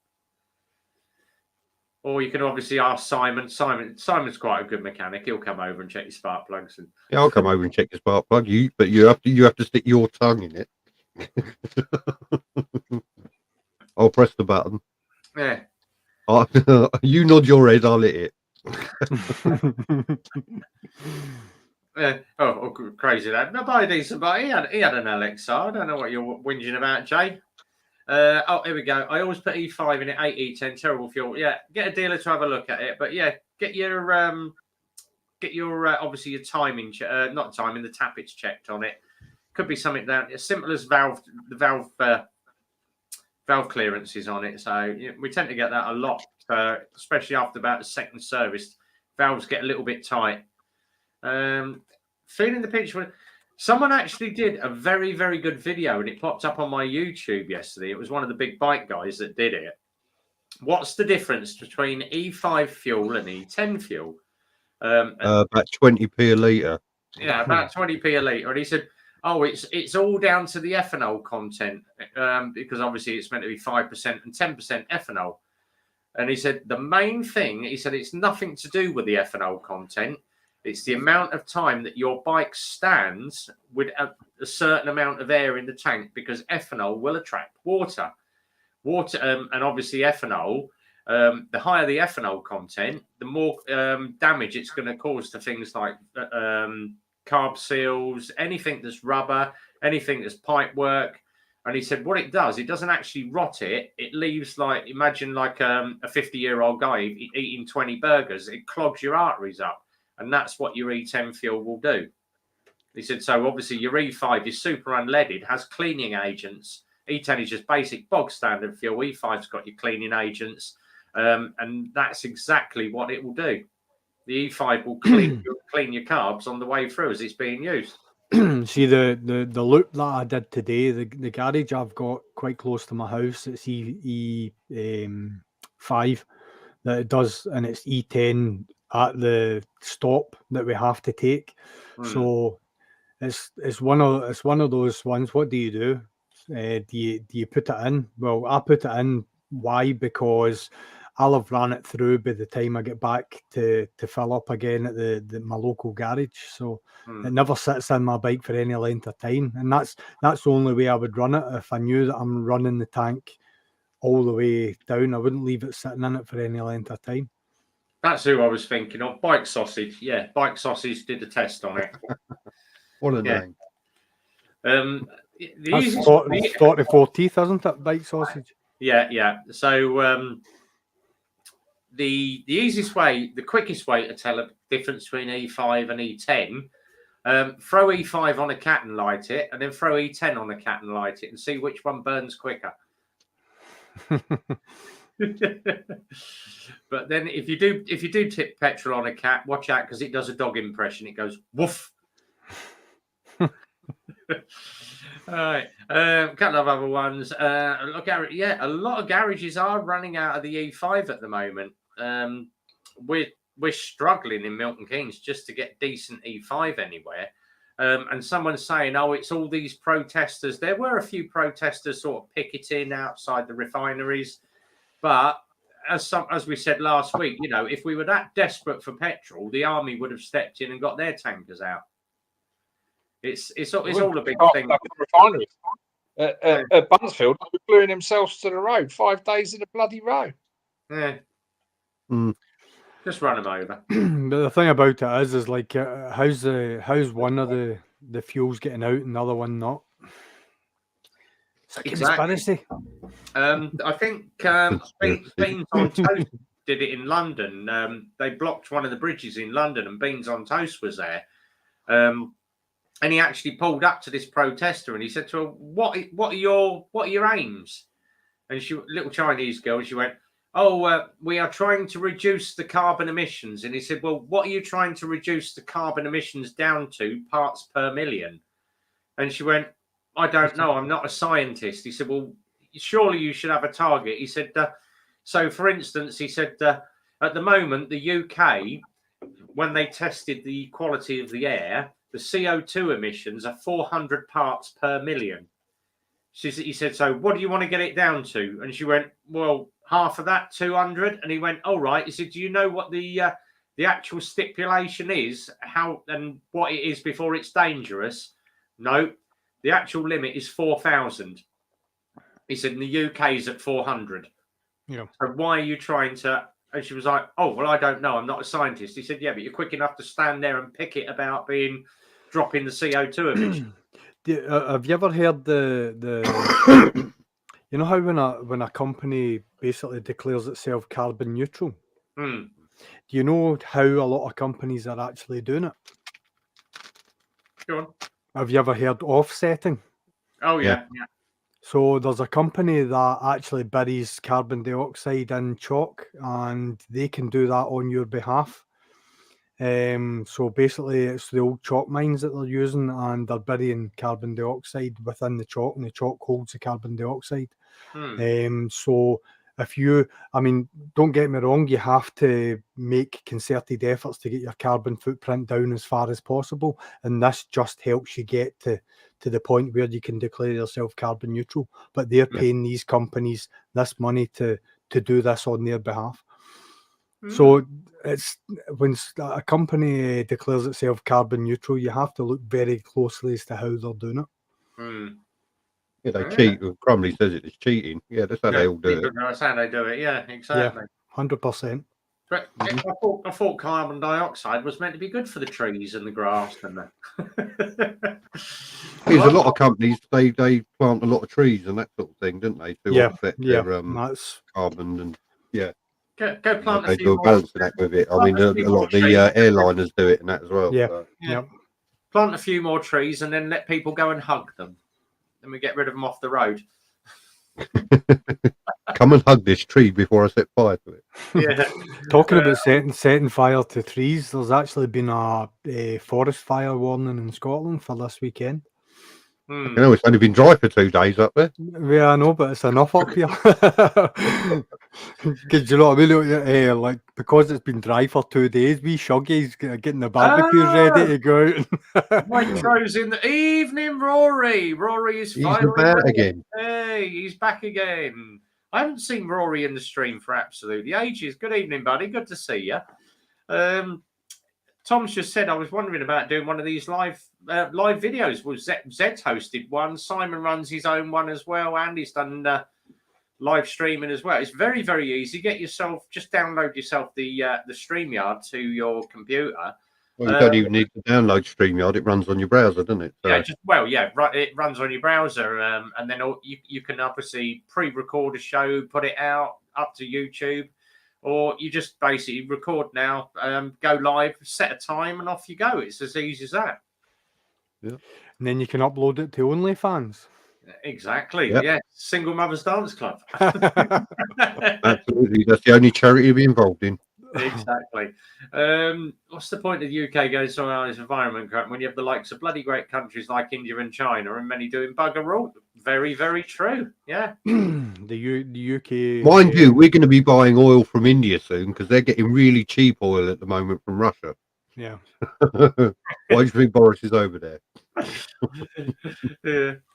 A: Or you can obviously ask Simon. Simon's quite a good mechanic. He'll come over and check your spark plugs.
D: Yeah, I'll come over and check your spark plug. But you have to stick your tongue in it. I'll press the button.
A: Yeah.
D: You nod your head, I'll hit it.
A: Oh, crazy that. No, buy a decent bike. He had an LXR. I don't know what you're whinging about, Jay. Here we go. I always put E5 in it, 8 E10, terrible fuel. Yeah, get a dealer to have a look at it. But yeah, get your obviously your timing, not timing, the tappets checked on it. Could be something down as simple as valve clearances on it. So we tend to get that a lot, especially after about the second service. Valves get a little bit tight. Feeling the pinch. Someone actually did a very, very good video and it popped up on my YouTube yesterday. It was one of the big bike guys that did it. What's the difference between E5 fuel and E10 fuel?
D: About 20p a litre.
A: Yeah, about 20p a litre. And he said, oh, it's all down to the ethanol content because obviously it's meant to be 5% and 10% ethanol. And he said the main thing, it's nothing to do with the ethanol content. It's the amount of time that your bike stands with a certain amount of air in the tank, because ethanol will attract water. And obviously ethanol, the higher the ethanol content, the more damage it's going to cause to things like carb seals, anything that's rubber, anything that's pipe work. And he said what it does, it doesn't actually rot it. It leaves imagine a 50-year-old guy eating 20 burgers. It clogs your arteries up. And that's what your E10 fuel will do. He said, so obviously your E5 is super unleaded, has cleaning agents. E10 is just basic bog standard fuel. E5's got your cleaning agents. And that's exactly what it will do. The E5 will clean your carbs on the way through as it's being used.
B: See, the loop that I did today, the garage I've got quite close to my house, it's E5 that it does, and it's E10 at the stop that we have to take. So it's one of those ones. What do you do? Do you put it in? Well, I put it in. Why? Because I'll have ran it through by the time I get back to fill up again at my local garage. So it never sits in my bike for any length of time, and that's the only way I would run it. If I knew that I'm running the tank all the way down, I wouldn't leave it sitting in it for any length of time.
A: That's who I was thinking of. Bike Sausage. Yeah, Bike Sausage did a test on it.
D: What a name.
B: That's 44 teeth, isn't it? Bike Sausage.
A: Yeah. So the easiest way, the quickest way to tell a difference between E5 and E10, throw E5 on a cat and light it, and then throw E10 on a cat and light it, and see which one burns quicker. But then if you do tip petrol on a cat, watch out, because it does a dog impression. It goes woof. All right, a couple of other ones. A lot of garages are running out of the E5 at the moment. we're struggling in Milton Keynes just to get decent E5 anywhere. And someone's saying, oh, it's all these protesters. There were a few protesters sort of picketing outside the refineries. But as we said last week, you know, if we were that desperate for petrol, the army would have stepped in and got their tankers out. It's all a big thing.
C: Refineries. At Buncefield, they were gluing themselves to the road 5 days in a bloody row.
A: Yeah. Just run them over.
B: But the thing about it is like, how's one of the fuels getting out and the other one not? It's a conspiracy.
A: I think Beans on Toast did it in London. They blocked one of the bridges in London, and Beans on Toast was there. And he actually pulled up to this protester, and he said to her, "What are your aims?" And she, little Chinese girl, she went, "Oh, we are trying to reduce the carbon emissions." And he said, "Well, what are you trying to reduce the carbon emissions down to, parts per million?" And she went, "I don't know. I'm not a scientist." He said, "Well, surely you should have a target." He said, so for instance, he said, at the moment, the UK, when they tested the quality of the air, the CO2 emissions are 400 parts per million. He said, "So what do you want to get it down to?" And she went, "Well, half of that, 200. And he went, "All right." He said, "Do you know what the actual stipulation is, how and what it is before it's dangerous?" "No, the actual limit is 4,000. He said, "In the UK is at 400.
B: Yeah.
A: So why are you trying to?" And she was like, "Oh, well, I don't know. I'm not a scientist." He said, "Yeah, but you're quick enough to stand there and pick it about dropping the CO2 emission."
B: Have you ever heard the you know how when a company basically declares itself carbon neutral? Do you know how a lot of companies are actually doing it?
A: Go on.
B: Have you ever heard offsetting?
A: Oh, yeah.
B: So there's a company that actually buries carbon dioxide in chalk, and they can do that on your behalf. So basically it's the old chalk mines that they're using, and they're burying carbon dioxide within the chalk, and the chalk holds the carbon dioxide. So don't get me wrong, you have to make concerted efforts to get your carbon footprint down as far as possible, and this just helps you get to the point where you can declare yourself carbon neutral. But they're paying these companies this money to do this on their behalf. So it's when a company declares itself carbon neutral, you have to look very closely as to how they're doing it.
D: Yeah, they cheat. Crumley says it is cheating. Yeah, that's how they all do it.
A: That's how they do it. Yeah, exactly.
B: 100%.
A: But I thought carbon dioxide was meant to be good for the trees and the grass and that.
D: There's a lot of companies, they plant a lot of trees and that sort of thing, don't they? To offset their carbon and
A: Go plant
D: they
A: a few
D: do a
A: more.
D: balance of that with it. I mean, a lot of the airliners do it and that as well.
B: Yeah.
A: Plant a few more trees and then let people go and hug them. Then we get rid of them off the road.
D: Come and hug this tree before I set fire to it.
A: Yeah.
B: Talking about setting fire to trees, there's actually been a forest fire warning in Scotland for this weekend.
D: You know, it's only been dry for 2 days up there.
B: Yeah, I know, but it's enough up here. Because you know what I mean? Like, because it's been dry for 2 days, we shuggies getting the barbecues ready to go out.
A: Micro's in the evening, Rory. Rory is
D: back again.
A: Hey, he's back again. I haven't seen Rory in the stream for absolutely ages. Good evening, buddy. Good to see you. Tom's just said, I was wondering about doing one of these live videos. Well, Zed's hosted one. Simon runs his own one as well. Andy's done live streaming as well. It's very, very easy. Just download yourself the StreamYard to your computer.
D: Well, you don't even need to download StreamYard. It runs on your browser, doesn't it? So.
A: It runs on your browser. And then you can obviously pre-record a show, put it out up to YouTube. Or you just basically record now, go live, set a time, and off you go. It's as easy as that.
B: Yeah. And then you can upload it to OnlyFans.
A: Exactly. Yep. Yeah. Single Mothers Dance Club.
D: Absolutely. That's the only charity to be involved in.
A: Exactly. What's the point of the UK going somewhere on this environment crap when you have the likes of bloody great countries like India and China and many doing bugger all? Very, very true. Yeah.
B: the UK.
D: Mind you, we're going to be buying oil from India soon because they're getting really cheap oil at the moment from Russia.
B: Yeah.
D: Why do you think Boris is over there?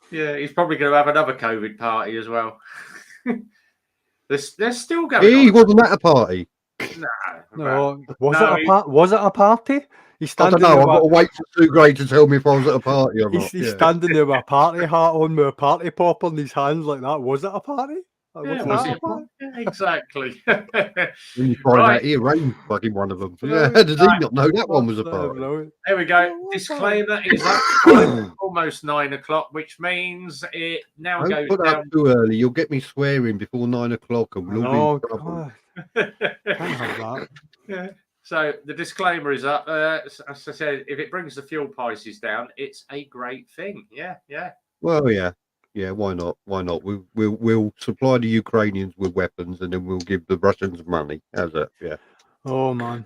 A: Yeah, he's probably going to have another COVID party as well. They're still going.
D: He wasn't at a party.
B: No. Was it a party? He's standing
D: I don't know. I've got to wait for Sue Gray to tell me if I was at a party or not.
B: He's standing there with a party hat on, with a party popper in his hands like that. Was it a party?
A: Exactly.
D: When you find out he arranged fucking one of them. Yeah, how does he not know that one was a party?
A: There we go. Disclaimer is up almost 9 o'clock, which means it now
D: Don't
A: goes
D: put
A: down.
D: that too early. You'll get me swearing before 9 o'clock and we'll be in trouble.
B: Can't have that.
A: Yeah. So the disclaimer is up. As I said, if it brings the fuel prices down, it's a great thing. Yeah.
D: Well, yeah. Yeah, why not? Why not? We'll supply the Ukrainians with weapons and then we'll give the Russians money. How's that? Yeah.
B: Oh man,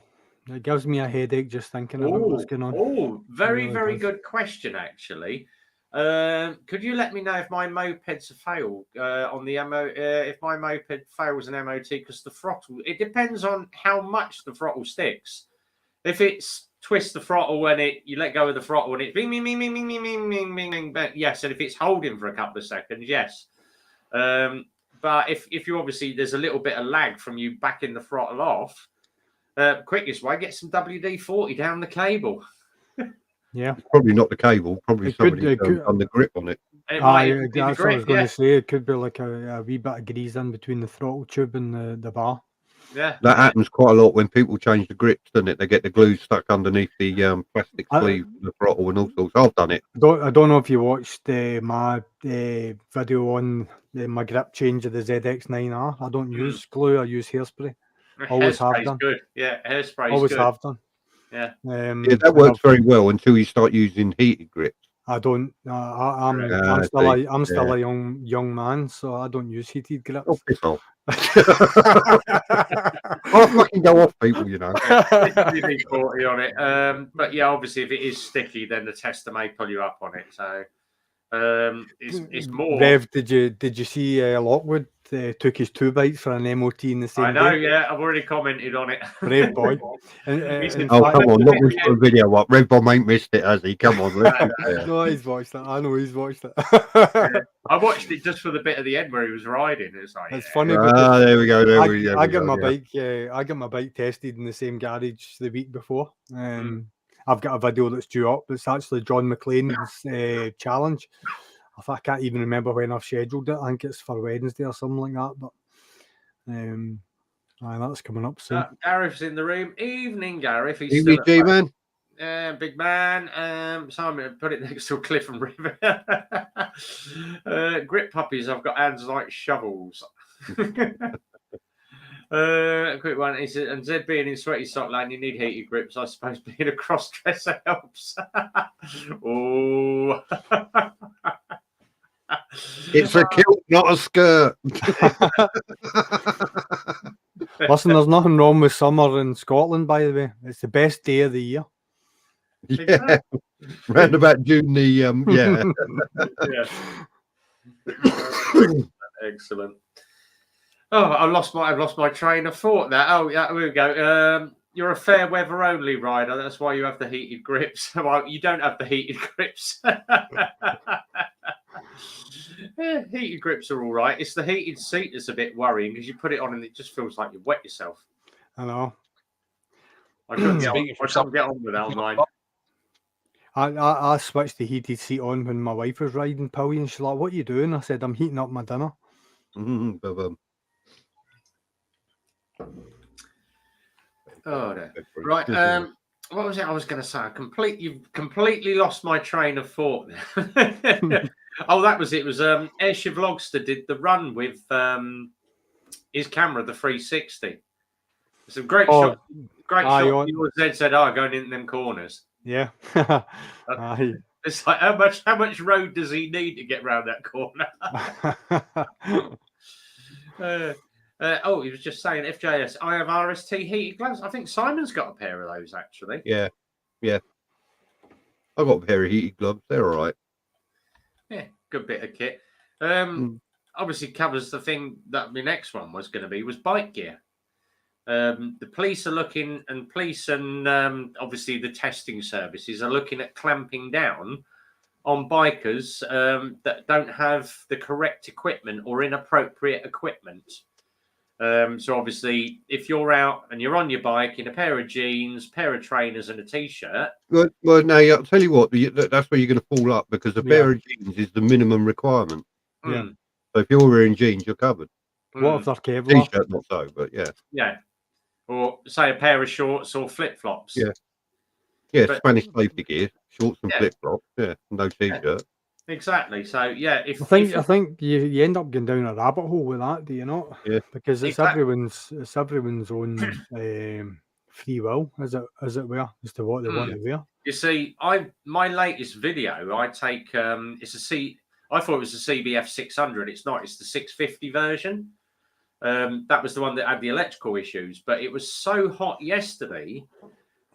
B: it gives me a headache just thinking about what's going on.
A: Oh, very good question actually. Could you let me know if my mopeds fail on the if my moped fails an MOT because the throttle? It depends on how much the throttle sticks. If it's twist the throttle when you let go of the throttle and it bing, bing, bing, bing, bing, bing, bing, bing, bing, bing, bing, yes. And if it's holding for a couple of seconds, yes. But if you obviously there's a little bit of lag from you backing the throttle off, quickest way, get some WD-40 down the cable.
B: Yeah,
D: probably not the cable. Probably somebody on the grip on it.
B: That's what I was going to say. It could be like a wee bit of grease in between the throttle tube and the bar.
A: Yeah,
D: that happens quite a lot when people change the grips, doesn't it? They get the glue stuck underneath the plastic sleeve, the throttle, and all sorts. I've done it.
B: I don't know if you watched my video on my grip change of the ZX9R. I don't use glue. I use hairspray. Always have done.
A: Good. Yeah, hairspray.
B: Always have done.
A: Yeah.
D: Yeah, that works very well until you start using heated grips.
B: I don't. I'm still a young man, so I don't use heated grips.
D: Oh, piss off. I'll fucking go off people, you know.
A: WD-40 on it. But yeah, obviously, if it is sticky, then the tester may pull you up on it. So it's more.
B: Rev, did you see Lockwood took his 2 bites for an MOT in the same
A: I know,
B: day?
A: yeah, I've already commented on it.
B: Brave boy.
D: Come on, not with a video up. Red Bomb ain't missed it, has he? Come on.
B: No, he's watched it. I know he's watched it.
A: I watched it just for the bit at the end where he was riding. It's like,
B: it's funny.
D: There we go.
B: I got my bike tested in the same garage the week before. I've got a video that's due up. It's actually John McLean's challenge. I can't even remember when I've scheduled it. I think it's for Wednesday or something like that. But that's coming up soon.
A: Gareth's in the room. Evening, Gareth. He's
D: still
A: man. Big man. So I'm going to put it next to a cliff and river. Grip puppies. I've got hands like shovels. A quick one. He said, and Zed being in sweaty Sockland, you need heated grips. I suppose being a cross-dresser helps. Oh.
D: It's a kilt, not a skirt.
B: Listen, there's nothing wrong with summer in Scotland, by the way. It's the best day of the year.
D: Yeah, round about June. Yeah.
A: Excellent. Oh, I've lost my train of thought there. Oh, yeah, here we go. You're a fair weather only rider. That's why you have the heated grips. Well, you don't have the heated grips. Yeah, heated grips are all right. It's the heated seat that's a bit worrying because you put it on and it just feels like you wet yourself.
B: I know.
A: I couldn't get on with that online.
B: I switched the heated seat on when my wife was riding Pilly, and she's like, "What are you doing?" I said, "I'm heating up my dinner."
A: Oh, no. Right. What was it I was going to say? You've completely lost my train of thought there. Oh, that was it. It was Airship Vlogster did the run with his camera, the 360. It's a great shot. Great shot. Zed said, going in them corners.
B: Yeah.
A: It's like how much road does he need to get around that corner? Oh, he was just saying FJS. I have RST heated gloves. I think Simon's got a pair of those actually.
D: Yeah. I've got a pair of heated gloves. They're all right.
A: Yeah, good bit of kit. Obviously covers the thing that my next one was going to be was bike gear. The police are looking, and police and obviously the testing services are looking at clamping down on bikers that don't have the correct equipment or inappropriate equipment. So obviously, if you're out and you're on your bike in a pair of jeans, pair of trainers, and a t-shirt.
D: Well, no, I'll tell you what. That's where you're going to fall up, because a pair of jeans is the minimum requirement.
B: Yeah.
D: So if you're wearing jeans, you're covered.
B: What if they're Kevlar?
D: T-shirt, not so, but yeah.
A: Yeah. Or say a pair of shorts or flip-flops.
D: Yeah, Spanish safety gear, shorts and flip-flops. Yeah, no t-shirt.
A: Exactly. So yeah,
B: I think you end up going down a rabbit hole with that, do you not?
D: Yeah.
B: Because it's everyone's own free will, as it were, as to what they want to wear.
A: You see, my latest video, I take I thought it was the CBF 600. It's not. It's the 650 version. That was the one that had the electrical issues. But it was so hot yesterday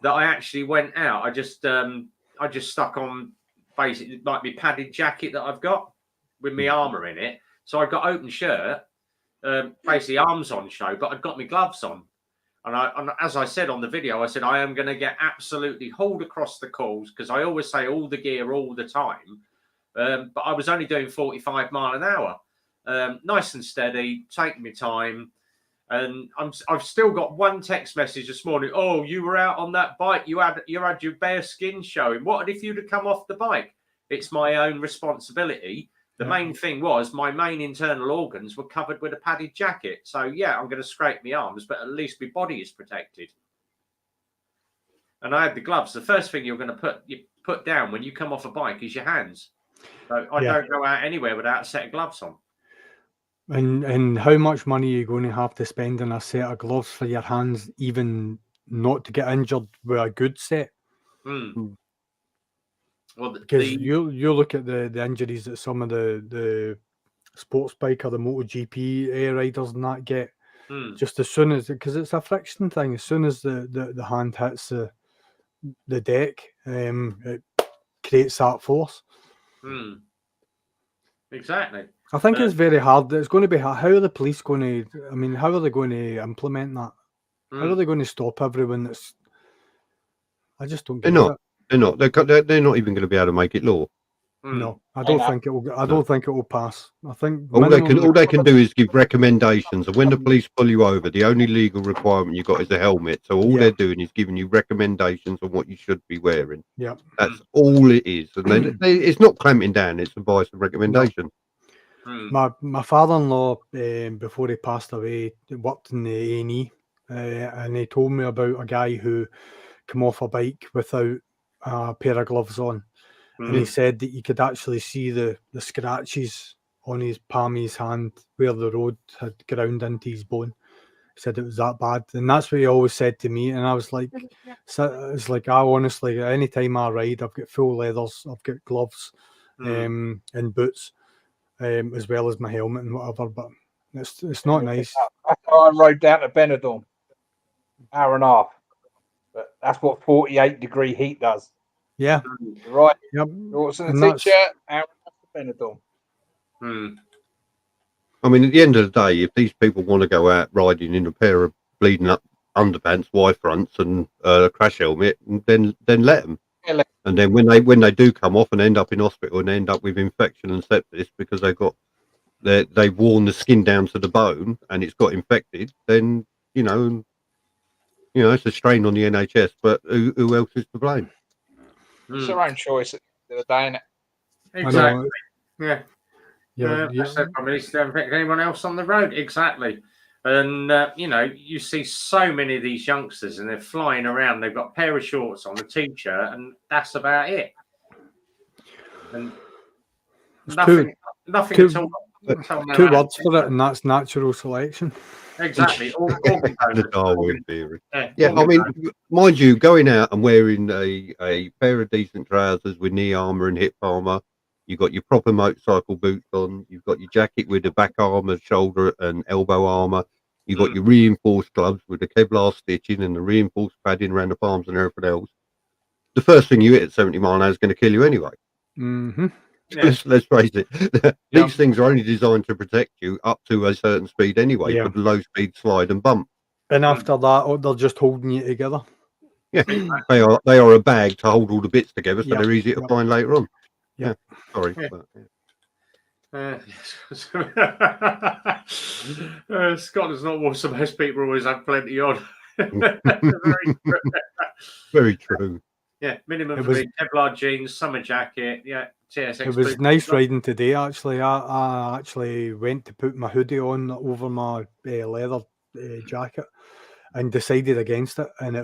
A: that I actually went out. I just stuck on basically like my padded jacket that I've got with my armour in it. So I got open shirt, basically arms on show, but I've got my gloves on. And as I said on the video, I said I am going to get absolutely hauled across the coals, because I always say all the gear all the time. But I was only doing 45 mile an hour, nice and steady, taking my time. And I've still got one text message this morning. Oh, you were out on that bike. You had your bare skin showing. What if you'd have come off the bike? It's my own responsibility. The main thing was my main internal organs were covered with a padded jacket. So yeah, I'm going to scrape my arms, but at least my body is protected. And I had the gloves. The first thing you're going to put down when you come off a bike is your hands. So I don't go out anywhere without a set of gloves on.
B: And how much money are you going to have to spend on a set of gloves for your hands, even not to get injured with a good set?
A: Well,
B: because you look at the injuries that some of the sports bike or the MotoGP riders and that get, just as soon as, because it's a friction thing, as soon as the hand hits the deck, it creates that force.
A: Exactly.
B: I think it's very hard. It's going to be hard. How are the police going to? I mean, how are they going to implement that? How are they going to stop everyone that's? I just don't get it.
D: They're not. They're not even going to be able to make it law.
B: No, I don't think it will. I don't think it will pass. I think
D: all they can do is give recommendations. And when the police pull you over, the only legal requirement you got is a helmet. So all they're doing is giving you recommendations on what you should be wearing.
B: Yeah,
D: that's all it is. And it's not clamping down. It's advice and recommendation.
B: My father-in-law, before he passed away, worked in the A&E, and he told me about a guy who came off a bike without a pair of gloves on. And he said that you could actually see the scratches on his palm of his hand where the road had ground into his bone. He said it was that bad. And that's what he always said to me. And I was like, it's like, I honestly, any time I ride, I've got full leathers, I've got gloves and boots, as well as my helmet and whatever. But it's not nice.
C: That's how I rode down to Benidorm. Hour and a half. But that's what 48-degree heat does.
B: Yeah.
C: Right.
B: Yep.
C: Shorts and a t-shirt, out to Benidorm.
D: I mean, at the end of the day, if these people want to go out riding in a pair of bleeding up underpants, wide fronts, and a crash helmet, then let them. Yeah, and then when they do come off and end up in hospital and end up with infection and sepsis because they've worn the skin down to the bone and it's got infected, then you know it's a strain on the NHS. But who else is to blame?
C: It's their own choice at the end of the day, isn't it?
A: Exactly. That's I mean, to affect anyone else on the road. Exactly. And you see so many of these youngsters, and they're flying around. They've got a pair of shorts on, a t-shirt, and that's about it. And nothing at all.
B: Two words for it, and that's natural selection.
A: Exactly.
D: The Darwin theory. Yeah, I mean, mind you, going out and wearing a pair of decent trousers with knee armour and hip armour, you've got your proper motorcycle boots on, you've got your jacket with the back armour, shoulder and elbow armour, You got your reinforced gloves with the Kevlar stitching and the reinforced padding around the palms and everything else. The first thing you hit at 70 mile an hour is going to kill you anyway.
B: Mm-hmm.
A: Yeah.
D: Let's face it. These things are only designed to protect you up to a certain speed anyway, for the low speed slide and bump.
B: And after that, they're just holding you together.
D: Yeah, they are a bag to hold all the bits together, so they're easy to find later on. Yeah, sorry.
A: Yeah. Scott does not watch the most people always have plenty on.
D: Very true.
A: Yeah, minimum for me, Kevlar jeans, summer jacket. Yeah, TSX.
B: It was nice riding today. Actually, I actually went to put my hoodie on over my leather jacket, and decided against it. And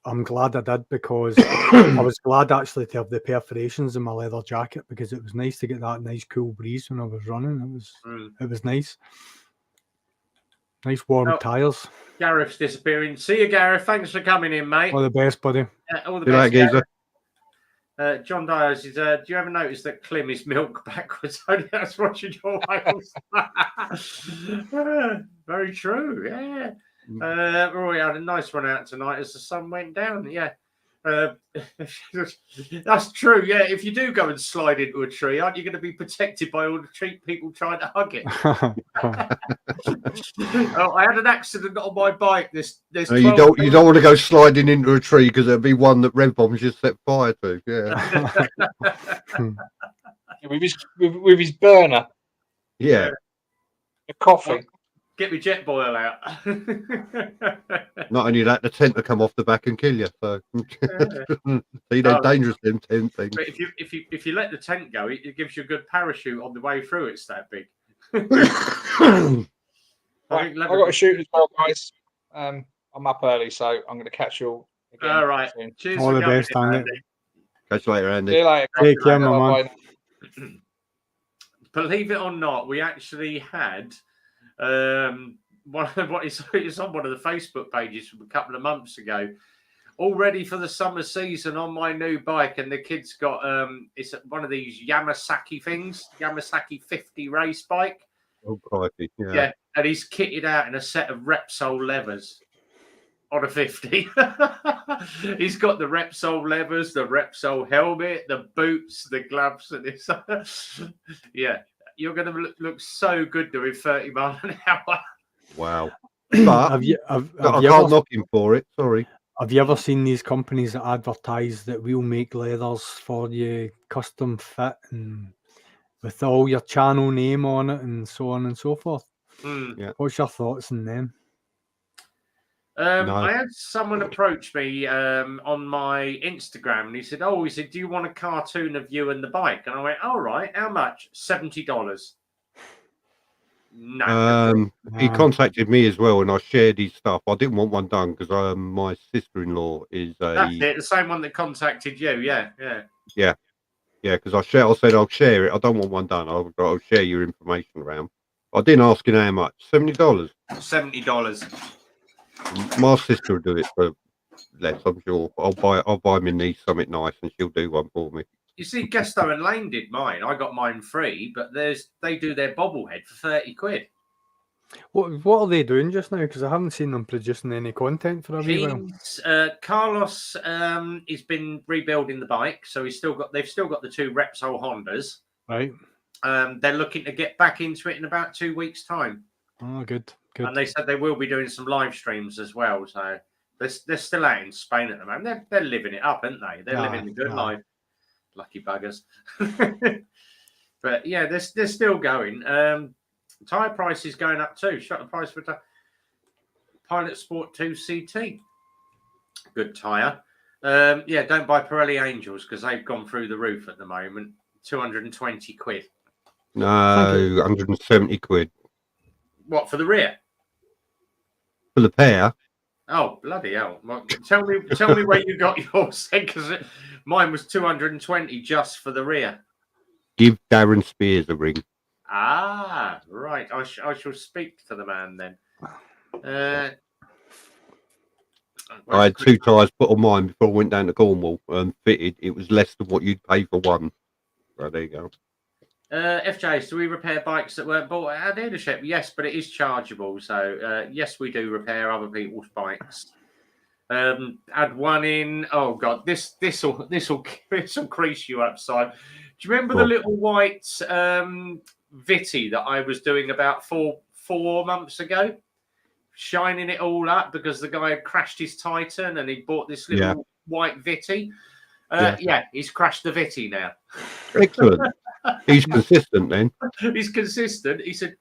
B: I'm glad I did, because I was glad actually to have the perforations in my leather jacket, because it was nice to get that nice cool breeze when I was running. It was nice. Nice warm tires.
A: Gareth's disappearing. See you, Gareth. Thanks for coming in, mate.
B: All the best, buddy.
A: All the
D: best,
A: geezer. John Dyers is. Do you ever notice that Clem is milk backwards? Only that's watching your Wales. Very true. Yeah. We had a nice run out tonight as the sun went down. Yeah. That's true. Yeah. If you do go and slide into a tree, aren't you going to be protected by all the tree people trying to hug it? I had an accident on my bike.
D: No, you don't want to go sliding into a tree, because there'll be one that Red Bomb's just set fire to. Yeah.
C: with his burner.
D: Yeah.
C: The coffee.
A: Get me jet boil out.
D: Not only that, the tent will come off the back and kill you. So see, they're dangerous, them tent things.
A: But if you let the tent go, it gives you a good parachute on the way through. It's that big.
C: Right, I've got to shoot as well, guys. I'm up early, so I'm going to catch you all again.
A: All right.
C: Soon.
A: Cheers.
B: All the best, Andy.
D: Catch you later, Andy.
C: See you later.
B: Take care, my man.
A: Believe it or not, we actually had it's on one of the Facebook pages from a couple of months ago. All ready for the summer season on my new bike, and the kid's got it's one of these Yamasaki things, Yamasaki 50 race bike.
D: Oh, crikey.
A: Yeah, and he's kitted out in a set of Repsol levers on a 50. He's got the Repsol levers, the Repsol helmet, the boots, the gloves, and this. Yeah, you're going to look so good doing 30 miles an hour.
D: Wow. But I can't knock him for it. Sorry.
B: Have you ever seen these companies that advertise that we'll make leathers for you, custom fit, and with all your channel name on it, and so on and so forth?
D: Yeah.
B: What's your thoughts on them?
D: No.
A: I had someone approach me on my Instagram, and he said, do you want a cartoon of you and the bike? And I went, all right, how much? $70. No.
D: He contacted me as well, and I shared his stuff. I didn't want one done because my sister-in-law is
A: That's it, the same one that contacted you. Yeah.
D: Because I said I'll share it. I don't want one done. I'll share your information around. I didn't ask him how much. $70.
A: $70.
D: My sister will do it for less, I'm sure. I'll buy my niece something nice, and she'll do one for me.
A: You see, Gusto and Lane did mine. I got mine free, but they do their bobblehead for 30 quid.
B: What are they doing just now? Because I haven't seen them producing any content for a wee while.
A: Carlos has been rebuilding the bike, so they've still got the two Repsol Hondas.
B: Right.
A: They're looking to get back into it in about 2 weeks' time.
B: Oh, good.
A: And they said they will be doing some live streams as well. So they're still out in Spain at the moment. They're living it up, aren't they? They're living the good life. Lucky buggers. But yeah, they're still going. Tyre price is going up too. Shut the price for Pilot Sport 2 CT. Good tyre. Don't buy Pirelli Angels because they've gone through the roof at the moment. 220 quid.
D: No, 170 quid.
A: What, for the rear?
D: For the pair?
A: Oh, bloody hell. Well, tell me where you got yours, because mine was 220 just for the rear.
D: Give Darren Spears a ring.
A: Ah, right. I shall speak to the man then.
D: I had 2 tyres put on mine before I went down to Cornwall and fitted. It was less than what you'd pay for one. So there you go.
A: FJ, do we repair bikes that weren't bought at our dealership? Yes, but it is chargeable. So yes, we do repair other people's bikes. Had one in. Oh god, this will crease you upside. Do you remember the little white Vitty that I was doing about four months ago, shining it all up because the guy had crashed his Titan and he bought this little white Vitty. Yeah, he's crashed the Vitty now.
D: Excellent. He's consistent then.
A: He's consistent. He said,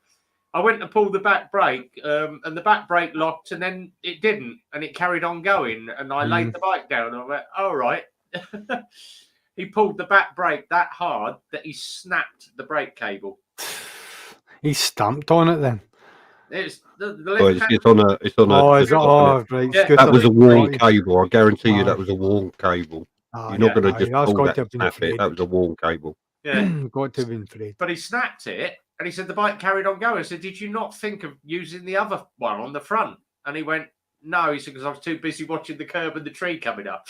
A: I went to pull the back brake and the back brake locked and then it didn't and it carried on going and I laid the bike down and I went, all right. He pulled the back brake that hard that he snapped the brake cable.
B: He stamped on it then.
A: It's the
D: it's on a.
B: Right.
A: Yeah.
D: That was a worn cable. I guarantee you that was a worn cable. You're not going to just pull that and snap it. That was a worn cable.
A: Yeah,
B: got to have been afraid.
A: But he snapped it, and he said the bike carried on going. I said, "Did you not think of using the other one on the front?" And he went, "No." He said, "Because I was too busy watching the curb and the tree coming up."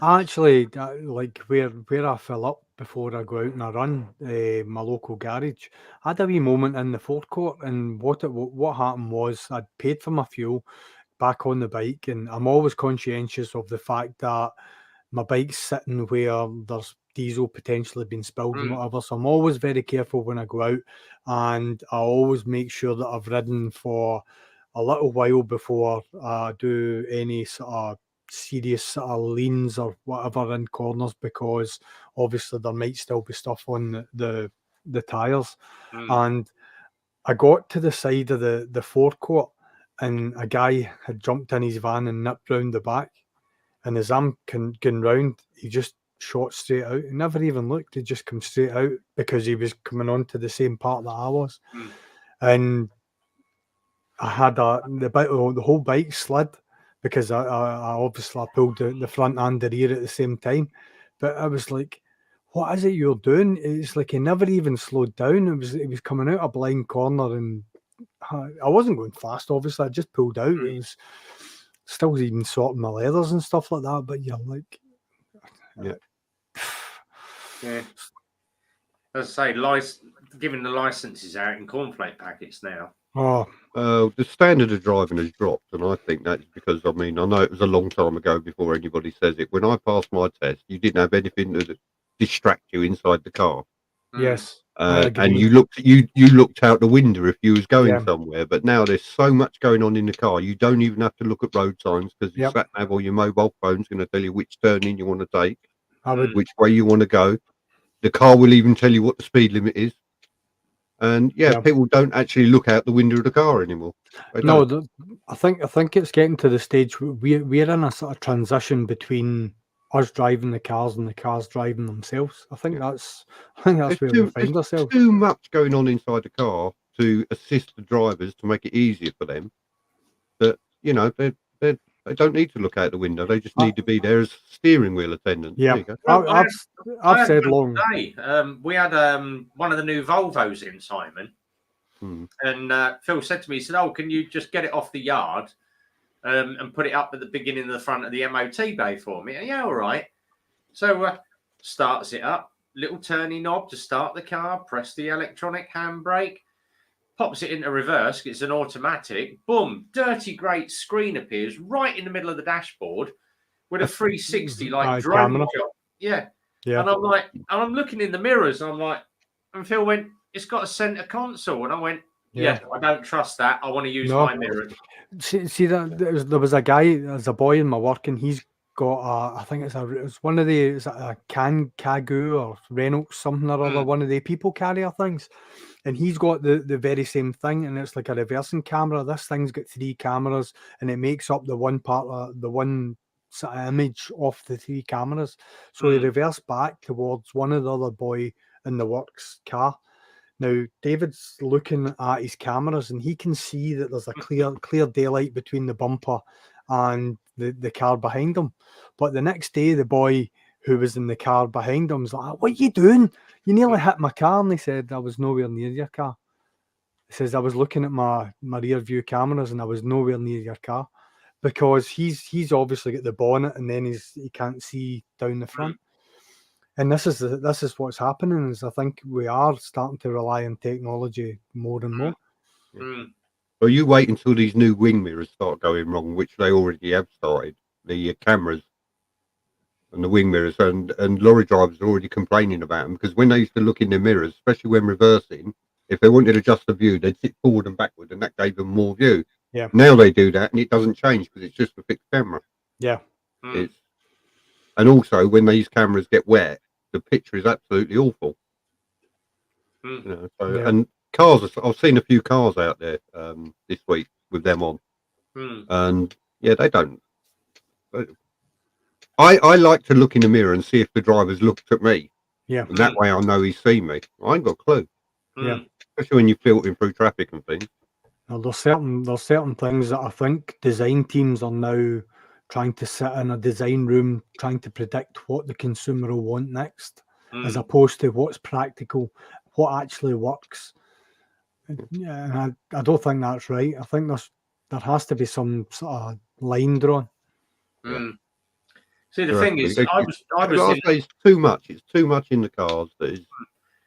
B: Actually, like where I fill up before I go out and I run, my local garage, I had a wee moment in the forecourt, and what happened was I'd paid for my fuel back on the bike, and I'm always conscientious of the fact that my bike's sitting where there's diesel potentially been spilled and whatever, so I'm always very careful when I go out, and I always make sure that I've ridden for a little while before I do any sort of serious sort of leans or whatever in corners, because obviously there might still be stuff on the tires. And I got to the side of the forecourt and a guy had jumped in his van and nipped round the back, and as I'm going round, he just shot straight out. He never even looked. He just come straight out because he was coming on to the same part that I was. And I had the whole bike slid because I obviously pulled the front and the rear at the same time. But I was like, what is it you're doing? It's like he never even slowed down. It was coming out a blind corner, and I wasn't going fast, obviously. I just pulled out. It was still even sorting my leathers and stuff like that. But you're like,
A: yeah. As I say, giving the licenses out in cornflake packets now.
D: The standard of driving has dropped, and I think that's because, I know it was a long time ago before anybody says it. When I passed my test, you didn't have anything to distract you inside the car.
B: Yes.
D: And you looked out the window if you was going somewhere. But now there's so much going on in the car, you don't even have to look at road signs, because your sat nav or your mobile phone's going to tell you which turning you want to take, which way you want to go. The car will even tell you what the speed limit is. And people don't actually look out the window of the car anymore.
B: No, I think it's getting to the stage we're in a sort of transition between us driving the cars and the cars driving themselves. I think that's where we find ourselves.
D: Too much going on inside the car to assist the drivers to make it easier for them. That they don't need to look out the window. They just need to be there as steering wheel attendants.
B: Yeah, I've said long.
A: We had one of the new Volvos in, Simon, and Phil said to me, he said, "Oh, can you just get it off the yard and put it up at the beginning of the front of the MOT bay for me?" Yeah, all right. So starts it up, little turning knob to start the car, press the electronic handbrake, pops it into reverse. It's an automatic. Boom! Dirty great screen appears right in the middle of the dashboard with a 360 like drone shot. Yeah. And I'm looking in the mirrors. And I'm like, and Phil went, "It's got a center console," and I went, "Yeah, I don't trust that. I want to use my mirrors."
B: See that there was a guy, there's a boy in my work, and he's got I think it's one of the a Kagoo or Reynolds something or other, one of the people carrier things. And he's got the very same thing, and it's like a reversing camera. This thing's got 3 cameras, and it makes up the one part of the one sort of image of the 3 cameras. So he reversed back towards one of the other boy in the works car. Now David's looking at his cameras, and he can see that there's a clear daylight between the bumper and the car behind him. But the next day, the boy who was in the car behind him was like, "What are you doing? You nearly hit my car." And he said, "I was nowhere near your car." He says, "I was looking at my rear view cameras and I was nowhere near your car," because he's obviously got the bonnet and then he can't see down the front. And this is what's happening. Is I think we are starting to rely on technology more and more.
D: Well, you wait until these new wing mirrors start going wrong, which they already have started. The cameras and the wing mirrors, and lorry drivers are already complaining about them, because when they used to look in their mirrors, especially when reversing, if they wanted to adjust the view, they'd sit forward and backward, and that gave them more view.
B: Yeah.
D: Now they do that, and it doesn't change because it's just a fixed camera.
B: Yeah.
D: And also, when these cameras get wet, the picture is absolutely awful. You know, so, and cars, I've seen a few cars out there this week with them on, and yeah, they don't. I like to look in the mirror and see if the driver's looked at me.
B: Yeah.
D: And that way I know he's seen me. I ain't got a clue.
B: Yeah.
D: Especially when you're filtering through traffic and things.
B: Now, there's certain things that I think design teams are now trying to sit in a design room, trying to predict what the consumer will want next, as opposed to what's practical, what actually works. Yeah, I don't think that's right. I think there has to be some sort of line drawn.
A: See, the thing is, I was
D: it's too much. It's too much in the cars that is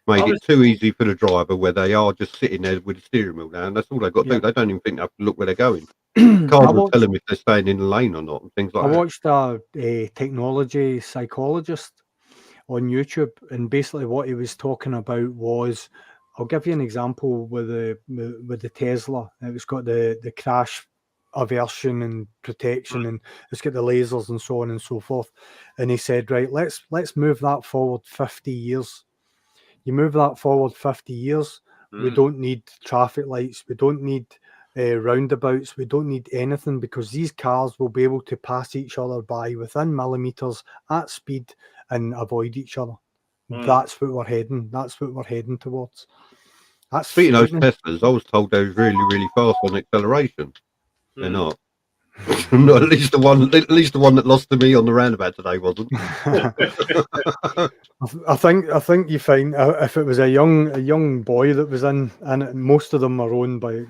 D: made it too easy for the driver, where they are just sitting there with the steering wheel down. That's all they've got to do. They don't even think they have to look where they're going. Cars will tell them if they're staying in the lane or not, and things like that.
B: I watched a technology psychologist on YouTube, and basically what he was talking about was, I'll give you an example with the Tesla. It's got the crash aversion and protection, and it's got the lasers and so on and so forth. And he said, right, let's move that forward 50 years. You move that forward 50 years, we don't need traffic lights, we don't need roundabouts, we don't need anything, because these cars will be able to pass each other by within millimeters at speed and avoid each other. That's what we're heading. That's what we're heading towards.
D: Speaking of those Teslas, I was told they was really, really fast on acceleration. They're not. Not at least the one that lost to me on the roundabout today wasn't.
B: I think you find if it was a young boy that was in, and most of them are owned by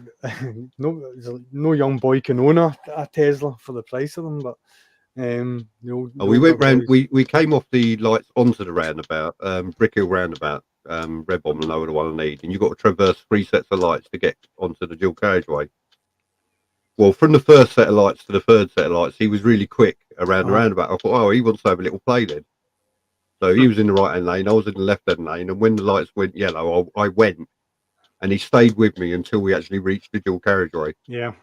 B: no young boy can own a Tesla for the price of them, but
D: we went round. We came off the lights onto the roundabout, Brick Hill roundabout, Red Bomb and Lower the one I need, and you've got to traverse 3 sets of lights to get onto the dual carriageway. Well, from the first set of lights to the third set of lights, he was really quick around the roundabout. I thought, oh, he wants to have a little play then. So he was in the right-hand lane, I was in the left-hand lane, and when the lights went yellow, I went, and he stayed with me until we actually reached the dual carriageway.
B: Yeah.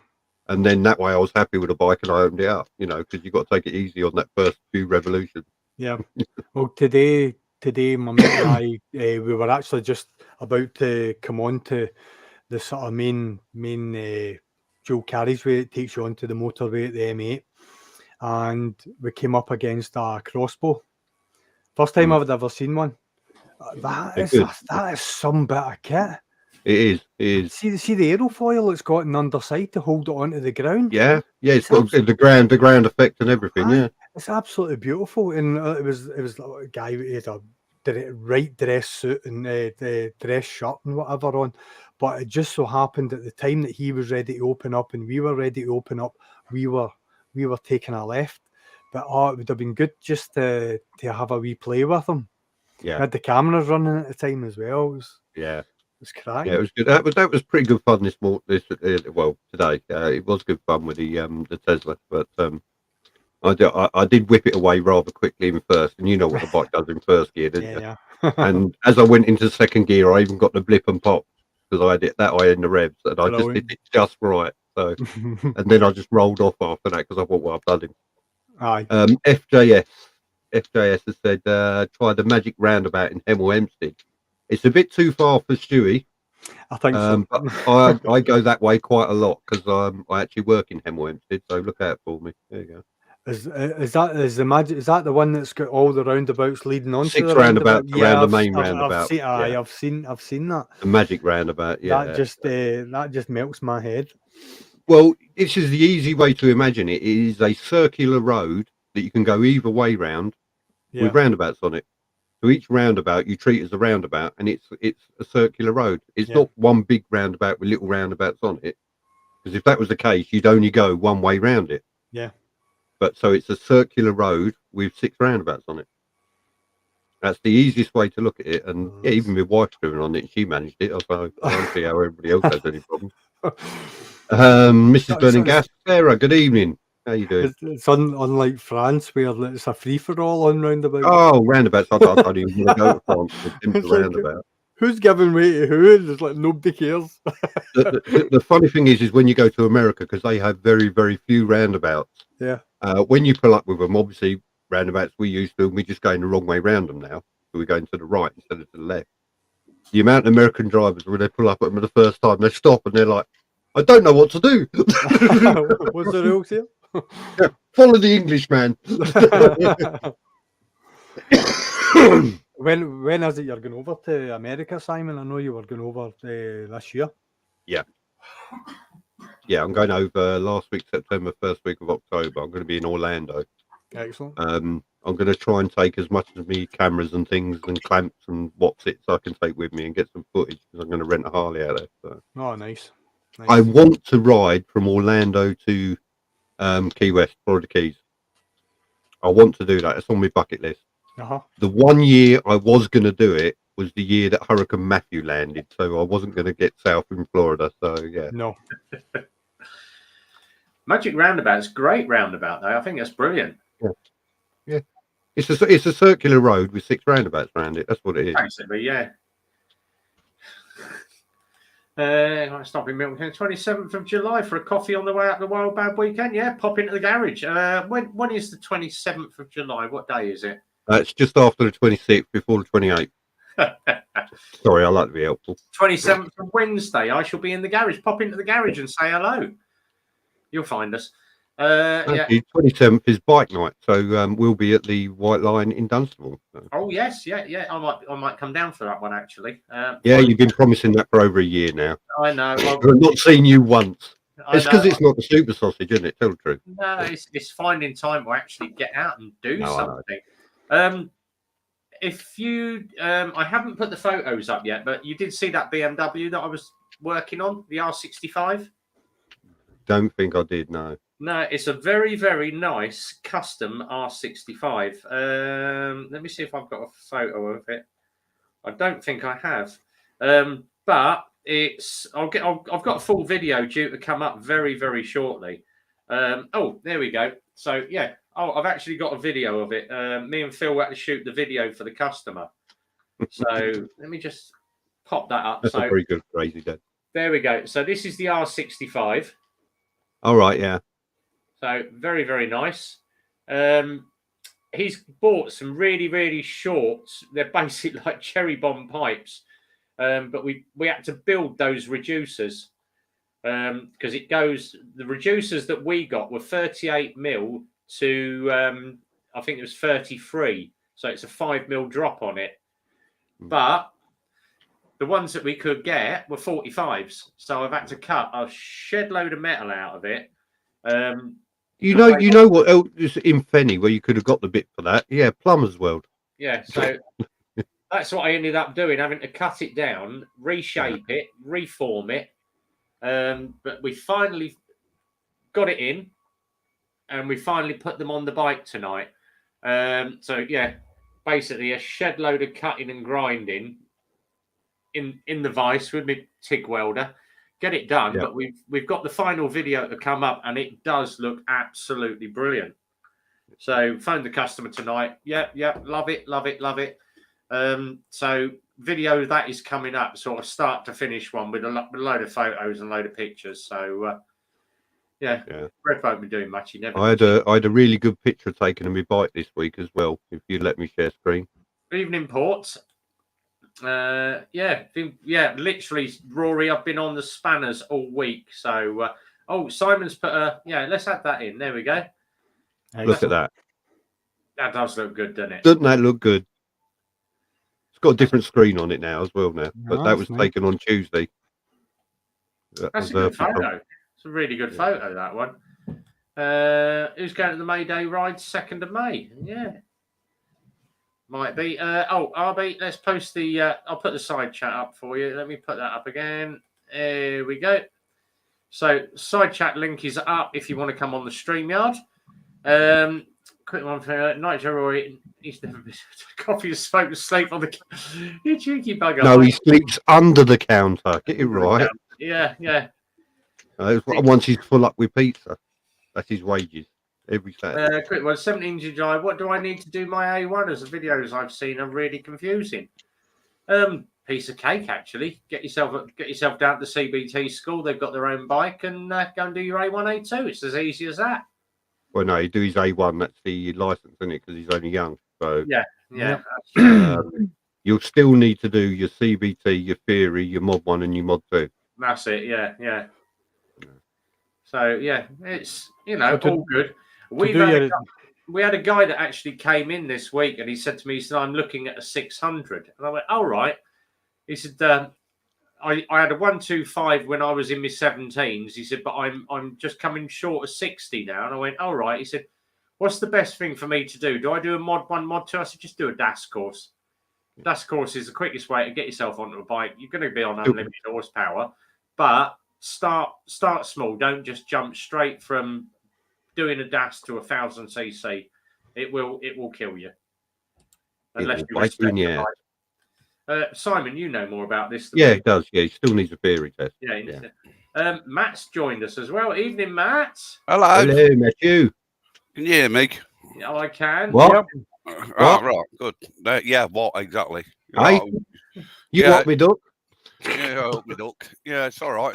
D: And then that way I was happy with the bike, and I opened it up, because you've got to take it easy on that first few revolutions.
B: Yeah. Well, today, my mate and I, we were actually just about to come on to the sort of main dual carriageway that takes you onto the motorway at the M8, and we came up against a crossbow. First time I've ever seen one. That is some bit of kit.
D: It is.
B: See the aerofoil it's got on the underside to hold it onto the ground.
D: Yeah. It's got the ground effect and everything. Yeah,
B: it's absolutely beautiful. And it was a guy who had a right dress suit and the dress shirt and whatever on. But it just so happened at the time that he was ready to open up and we were ready to open up, we were taking a left. But it would have been good just to have a wee play with him.
D: Yeah,
B: I had the cameras running at the time as well. It was cracking.
D: Yeah, it was good. That was pretty good fun today. It was good fun with the Tesla, but I did whip it away rather quickly in first, and you know what the bike does in first gear, didn't you?
B: Yeah.
D: And as I went into second gear, I even got the blip and pop because I had it that way in the revs, and I just did it just right. So, and then I just rolled off after that because I thought, well, I've done it.
B: Aye.
D: FJS has said try the magic roundabout in Hemel Hempstead. It's a bit too far for Stewie.
B: I think so.
D: But I go that way quite a lot because I actually work in Hemel Hempstead, so look out for me. There you go.
B: Is that the one that's got all the roundabouts leading on?
D: 6 roundabouts around the main roundabout.
B: I've seen that.
D: The magic roundabout. Yeah.
B: That just melts my head.
D: Well, this is the easy way to imagine it. It is a circular road that you can go either way round with roundabouts on it. So each roundabout you treat as a roundabout, and it's a circular road. It's not one big roundabout with little roundabouts on it. Because if that was the case, you'd only go one way round it.
B: Yeah.
D: But so it's a circular road with 6 roundabouts on it. That's the easiest way to look at it. And yeah, even my wife's driven on it. She managed it. So I don't see how everybody else has any problem. Mrs. Burning Gas, Sarah, good evening. How you doing?
B: It's unlike France, where it's a free-for-all on roundabouts.
D: Oh, roundabouts. I don't even want to go to France. It's
B: like,
D: roundabout.
B: Who's giving way to who? It's like nobody cares.
D: The funny thing is when you go to America, because they have very, very few roundabouts.
B: Yeah.
D: When you pull up with them, obviously roundabouts we used to, and we're just going the wrong way round them now. So we're going to the right instead of to the left. The amount of American drivers, when they pull up at them the first time, they stop and they're like, I don't know what to do.
B: What's the rules here?
D: Yeah, follow the English man.
B: When is it you're going over to America, Simon? I know you were going over this year.
D: Yeah, I'm going over last week, September, first week of October. I'm going to be in Orlando.
B: Excellent.
D: I'm going to try and take as much of me cameras and things and clamps and what's it so I can take with me and get some footage because I'm going to rent a Harley out there. So.
B: Oh, nice.
D: I want to ride from Orlando to Key West, Florida Keys. I want to do that. It's on my bucket list. The 1 year I was going to do it was the year that Hurricane Matthew landed, so I wasn't going to get south in Florida. So yeah,
B: no.
A: Magic Roundabout's great roundabout though. I think that's brilliant.
D: Yeah. It's a circular road with 6 roundabouts around it. That's what it is.
A: Basically, yeah. Stop in Milton, 27th of July for a coffee on the way up the Wild Bad Weekend. Yeah, pop into the garage. When is the 27th of July? What day is it?
D: It's just after the 26th, before the 28th. Sorry, I like to be helpful.
A: 27th of Wednesday. I shall be in the garage. Pop into the garage and say hello. You'll find us.
D: Actually, 27th is bike night, so we'll be at the White Line in Dunstable. So.
A: Oh yes, yeah. I might come down for that one actually.
D: Yeah, you've been promising that for over a year now.
A: I know.
D: I've not seen you once. It's because it's not the super sausage, isn't it? Tell the truth.
A: No, it's finding time to actually get out and do something. If you, I haven't put the photos up yet, but you did see that BMW that I was working on, the R65.
D: Don't think I did. No.
A: No, it's a very, very nice custom R65. Let me see if I've got a photo of it. I don't think I have, but it's. I've got a full video due to come up very, very shortly. Oh, there we go. So yeah. Oh, I've actually got a video of it. Me and Phil had to shoot the video for the customer. So let me just pop that up.
D: That's a very good crazy dad.
A: There we go. So this is the R65.
D: All right, yeah.
A: So very, very nice. He's bought some really, really short. They're basically like cherry bomb pipes. But we had to build those reducers because it goes. The reducers that we got were 38 mil to I think it was 33. So it's a 5 mil drop on it. But the ones that we could get were 45s. So I've had to cut a shed load of metal out of it.
D: You know what else is in Fenny where you could have got the bit for that? Yeah, Plumber's World.
A: Yeah, so that's what I ended up doing, having to cut it down, reshape it, reform it. But we finally got it in, and we finally put them on the bike tonight. So yeah, basically a shed load of cutting and grinding in the vise with my TIG welder. Get it done, but we've got the final video to come up, and it does look absolutely brilliant. So phoned the customer tonight. Yeah, love it. So video that is coming up, sort of start to finish one with a load of photos and a load of pictures. So Red won't be doing much. He never.
D: I had a really good picture taken of my bike this week as well. If you let me share screen.
A: Evening Port. Literally, Rory, I've been on the spanners all week. So, Simon's put let's add that in. There we go.
D: Look at that.
A: That does look good, doesn't it?
D: Doesn't that look good? It's got a different screen on it now as well but that was taken on Tuesday.
A: That's a good photo. It's a really good photo, that one. Who's going to the May Day ride? 2nd of May. Yeah. Might be. RB, let's post the. I'll put the side chat up for you. Let me put that up again. There we go. So, side chat link is up if you want to come on the StreamYard. quick one for Nitro Roy. He's never been coffee and smoke and sleep on the. You cheeky bugger.
D: No, he sleeps under the counter. Get it right.
A: Yeah.
D: Once he's full up with pizza, that's his wages every Saturday.
A: Quick one, 17 July. What do I need to do my A1? As the videos I've seen are really confusing. Piece of cake, actually. Get yourself down to the CBT school. They've got their own bike, and go and do your A1, A2. It's as easy as that.
D: Well, no, he do his A1. That's the license, isn't it? Because he's only young. So
A: yeah.
D: You'll still need to do your CBT, your theory, your mod 1, and your mod 2.
A: That's it. Yeah. So yeah, it's all good. We had a guy that actually came in this week, and he said to me, he said, "I'm looking at a 600," and I went, "All right." He said, I had a 125 when I was in my 17s. He said, but I'm just coming short of 60 now. And I went, all right. He said, what's the best thing for me to do? Do I do a mod 1, mod 2? I said, just do a DAS course. DAS course is the quickest way to get yourself onto a bike. You're going to be on unlimited horsepower, but start small. Don't just jump straight from doing a DAS to 1,000cc. It will kill you. Unless you respect the bike. Simon, you know more about this than me.
D: It does. Yeah, he still needs a theory test.
A: Yeah. Matt's joined us as well. Evening, Matt.
D: Hello, Matthew.
E: Can you hear me?
A: Yeah, I can.
D: What?
E: Yep. Right, good. What exactly?
D: Hey, you want me duck?
E: Yeah, I hope me duck. Yeah, it's all right.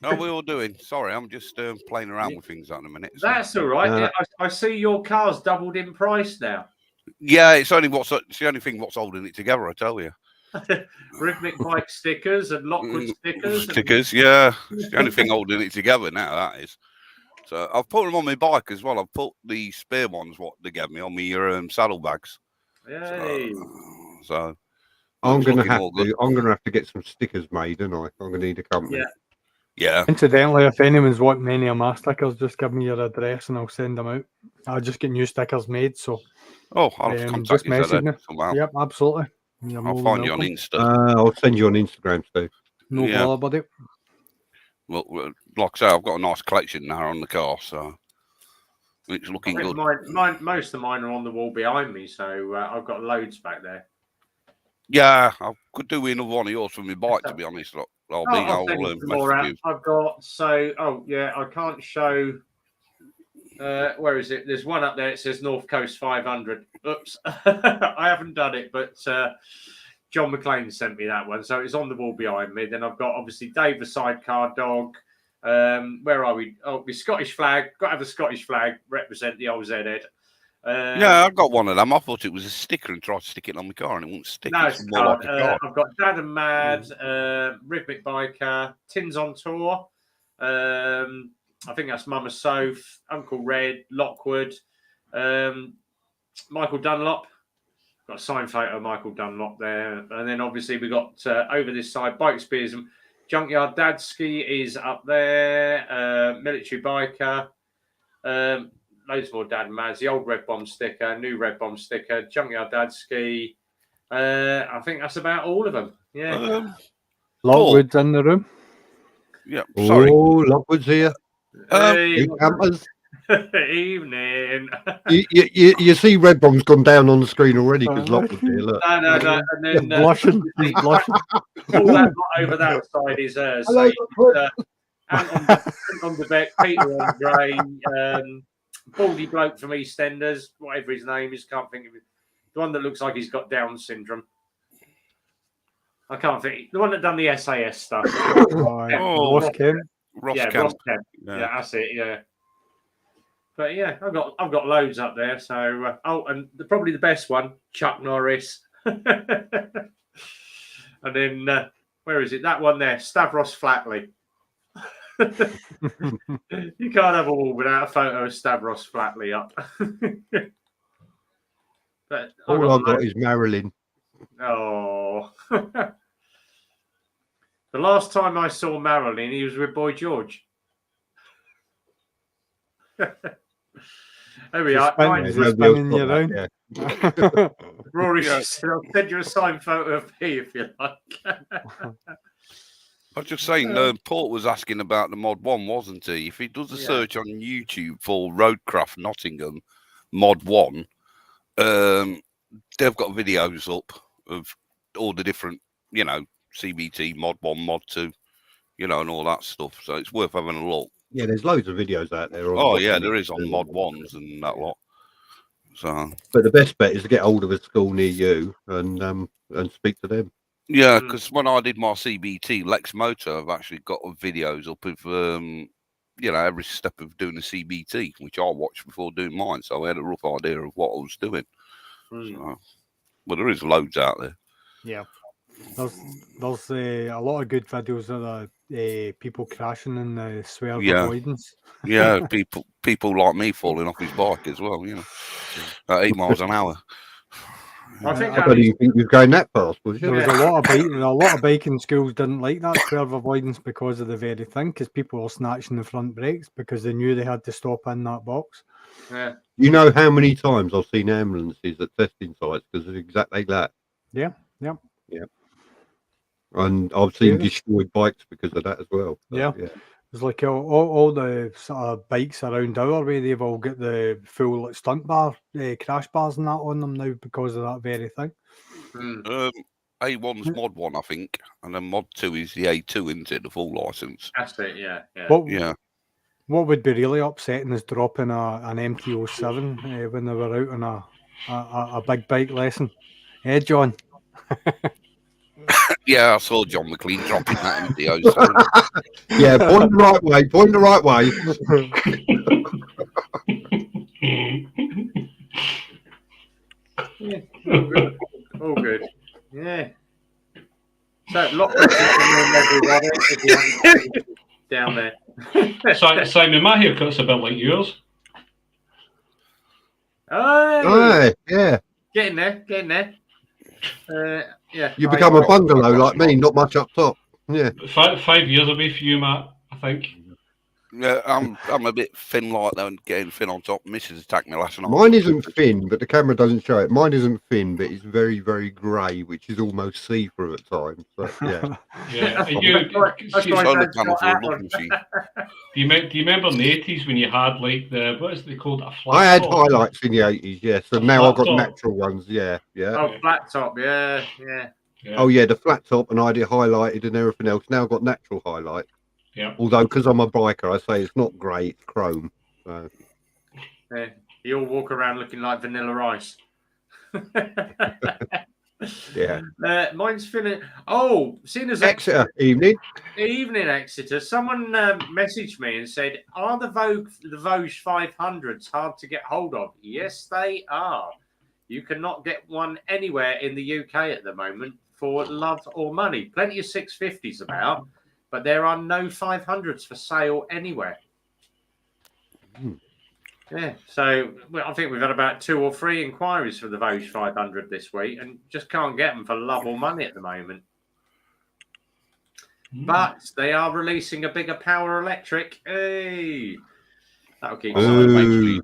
E: How are we all doing? Sorry, I'm just playing around with things at the minute. So.
A: That's all right. I see your car's doubled in price now.
E: Yeah, it's the only thing what's holding it together, I tell you.
A: Rhythmic bike stickers and Lockwood stickers.
E: Yeah. It's the only thing holding it together now, that is. So I've put them on my bike as well. I've put the spare ones, what they gave me, on my saddlebags.
A: Yay.
E: So
D: I'm gonna have to get some stickers made, and I'm gonna need a company.
E: Yeah.
B: Incidentally, if anyone's wanting any of my stickers, just give me your address and I'll send them out. I'll just get new stickers made. So
E: I'll just
B: message me. Yep, absolutely.
E: I'll find you on Insta.
D: I'll send you on Instagram too.
B: No bother, buddy.
E: Well, like I say, I've got a nice collection now on the car, so it's looking good.
A: Most of mine are on the wall behind me, so I've got loads back there.
E: Yeah, I could do another one of yours for my bike, to be honest. I'll
A: I've got I can't show. Where is it? There's one up there. It says North Coast 500. Oops, I haven't done it, but John McLean sent me that one, so it's on the wall behind me. Then I've got obviously Dave the sidecar dog. Where are we? Oh, the Scottish flag. Got to have the Scottish flag represent the old Z-head.
E: Yeah, I've got one of them. I thought it was a sticker and tried to stick it on my car and it won't stick.
A: No, it's a card. I've got Dad and Mad, Rhythmic Biker, Tins on Tour. I think that's Mama Soph, Uncle Red, Lockwood, Michael Dunlop. Got a signed photo of Michael Dunlop there. And then obviously we got over this side, Bike Spears and Junkyard Dadski is up there. Military Biker. Loads more Dad and Mads. The old Red Bomb sticker, new Red Bomb sticker, Junkyard Dadski. I think that's about all of them. Yeah.
B: Lockwood's in the room.
E: Yeah. Sorry.
D: Oh, Lockwood's here.
A: Hey,
D: campers.
A: Evening.
D: You see Red Bomb's gone down on the screen already because Lockwood's here. Look.
A: No. And then
B: blushing. He's blushing.
A: All that over that side is
D: Hello,
A: on the back, Peter Andre, baldy bloke from EastEnders, whatever his name is, can't think of it. The one that looks like he's got Down syndrome. I can't think. The one that done the SAS stuff.
B: Ross Kemp.
E: Ross
A: Kemp.
E: Yeah,
A: that's it. Yeah. But yeah, I've got loads up there. So and probably the best one, Chuck Norris. And then where is it? That one there, Stavros Flatley. You can't have a wall without a photo of Stavros Flatley up. But
D: all I've got is Marilyn.
A: Oh. The last time I saw Marilyn, he was with Boy George. There we are. Rory said, I'll send you a signed photo of me if you like.
E: I was just saying, Port was asking about the Mod 1, wasn't he? If he does a search on YouTube for Roadcraft Nottingham, Mod 1, they've got videos up of all the different, you know, CBT, Mod 1, Mod 2, you know, and all that stuff. So it's worth having a look.
D: Yeah, there's loads of videos out there.
E: Oh, yeah, there is on Mod 1s and that lot. So,
D: but the best bet is to get hold of a school near you and speak to them.
E: Yeah, because when I did my CBT, Lex Motor, I've actually got videos up of, you know, every step of doing the CBT, which I watched before doing mine. So I had a rough idea of what I was doing. So, but there is loads out there.
B: Yeah. There's a lot of good videos of people crashing in the swerve avoidance.
E: Yeah, people like me falling off his bike as well, you know, at 8 miles an hour.
D: I don't even think you're going that fast, was you?
B: There was a lot of biking schools didn't like that swerve avoidance because of the very thing, because people were snatching the front brakes because they knew they had to stop in that box.
A: Yeah.
D: You know how many times I've seen ambulances at testing sites because of exactly that.
B: Yeah.
D: And I've seen destroyed bikes because of that as well. So, yeah.
B: It's like all the sort of bikes around our way, they've all got the full stunt bar, crash bars and that on them now because of that very thing.
E: A1's Mod 1, I think, and then Mod 2 is the A2, isn't it? The full license.
A: That's it, yeah.
B: What would be really upsetting is dropping an MT-07 when they were out on a big bike lesson. John?
E: Yeah, I saw John McLean dropping that MT-07.
D: Yeah, point the right way. Point the right way.
A: Yeah, all good. Yeah. So, lots of down there.
F: Simon, my haircut's a bit like yours.
A: Oh,
D: yeah.
A: Getting there. Yeah.
D: You become a bungalow like me, not much up top. Yeah.
F: 5 years away for you, Matt, I think.
E: Yeah, I'm a bit thin like that and getting thin on top. Mrs. attacked me last night.
D: Mine isn't thin, but the camera doesn't show it. Mine isn't thin, but it's very, very grey, which is almost see-through at times. So, yeah.
F: Yeah. Do you remember in the 80s when you had like what is they called, a flat
D: I had
F: top?
D: highlights in the 80s, yes, and now I've got natural ones. Yeah.
A: Oh, flat top, yeah.
D: Oh yeah, the flat top, and I had it highlighted and everything else. Now I've got natural highlight.
F: Yeah.
D: Although, because I'm a biker, I say it's not grey, it's chrome. So.
A: Yeah. You all walk around looking like Vanilla Ice.
D: Yeah.
A: Mine's feeling. Oh, seeing as
D: Exeter evening.
A: Evening, Exeter. Someone messaged me and said, "Are the Vosges 500s hard to get hold of?" Yes, they are. You cannot get one anywhere in the UK at the moment for love or money. Plenty of 650s about. But there are no 500s for sale anywhere. Yeah, so I think we've had about 2 or 3 inquiries for the Vosges 500 this week and just can't get them for love or money at the moment. But they are releasing a bigger power electric. Hey, that'll keep going.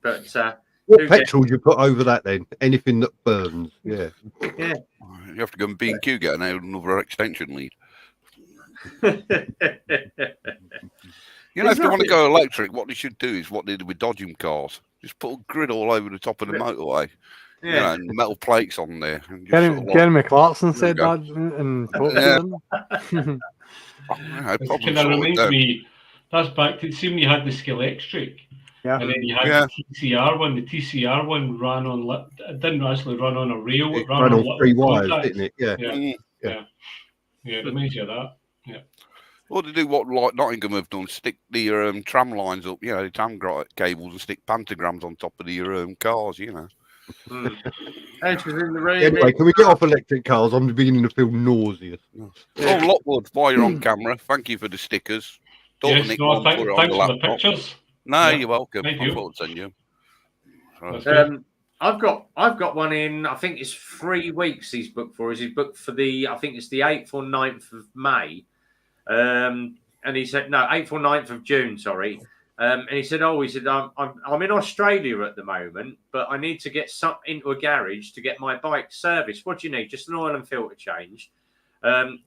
A: But
D: what petrol do you put over that then? Anything that burns. Yeah.
A: Yeah.
E: You have to go and B&Q get another extension lead. You know, if they want to go electric, what they should do is what they did with Dodgem cars. Just put a grid all over the top of the motorway. Yeah. You know, and metal plates on there.
B: Gary McClarkson said that and
F: that reminds me, that's back to, see when you had the Skeletric.
B: Yeah.
F: And then you had the TCR one. The TCR one ran on, it didn't actually run on a rail.
D: It ran on 3 wires, didn't it? Yeah.
F: Yeah, it reminds you of that. Yeah.
E: Or to do what like Nottingham have done, stick the tram lines up, you know, the tram cables, and stick pentagrams on top of the cars, you know.
D: Anyway, can we get off electric cars? I'm beginning to feel nauseous.
E: Oh, Lockwood, while you're on camera, thank you for the stickers.
F: Thanks for the pictures.
E: No, you're welcome. I thought I'd send you.
A: I've got one in. I think it's 3 weeks. He's booked for. He's booked for I think it's the 8th or 9th of May. And he said no, 8th or 9th of June. Sorry. And he said, I'm in Australia at the moment, but I need to get into a garage to get my bike serviced. What do you need? Just an oil and filter change.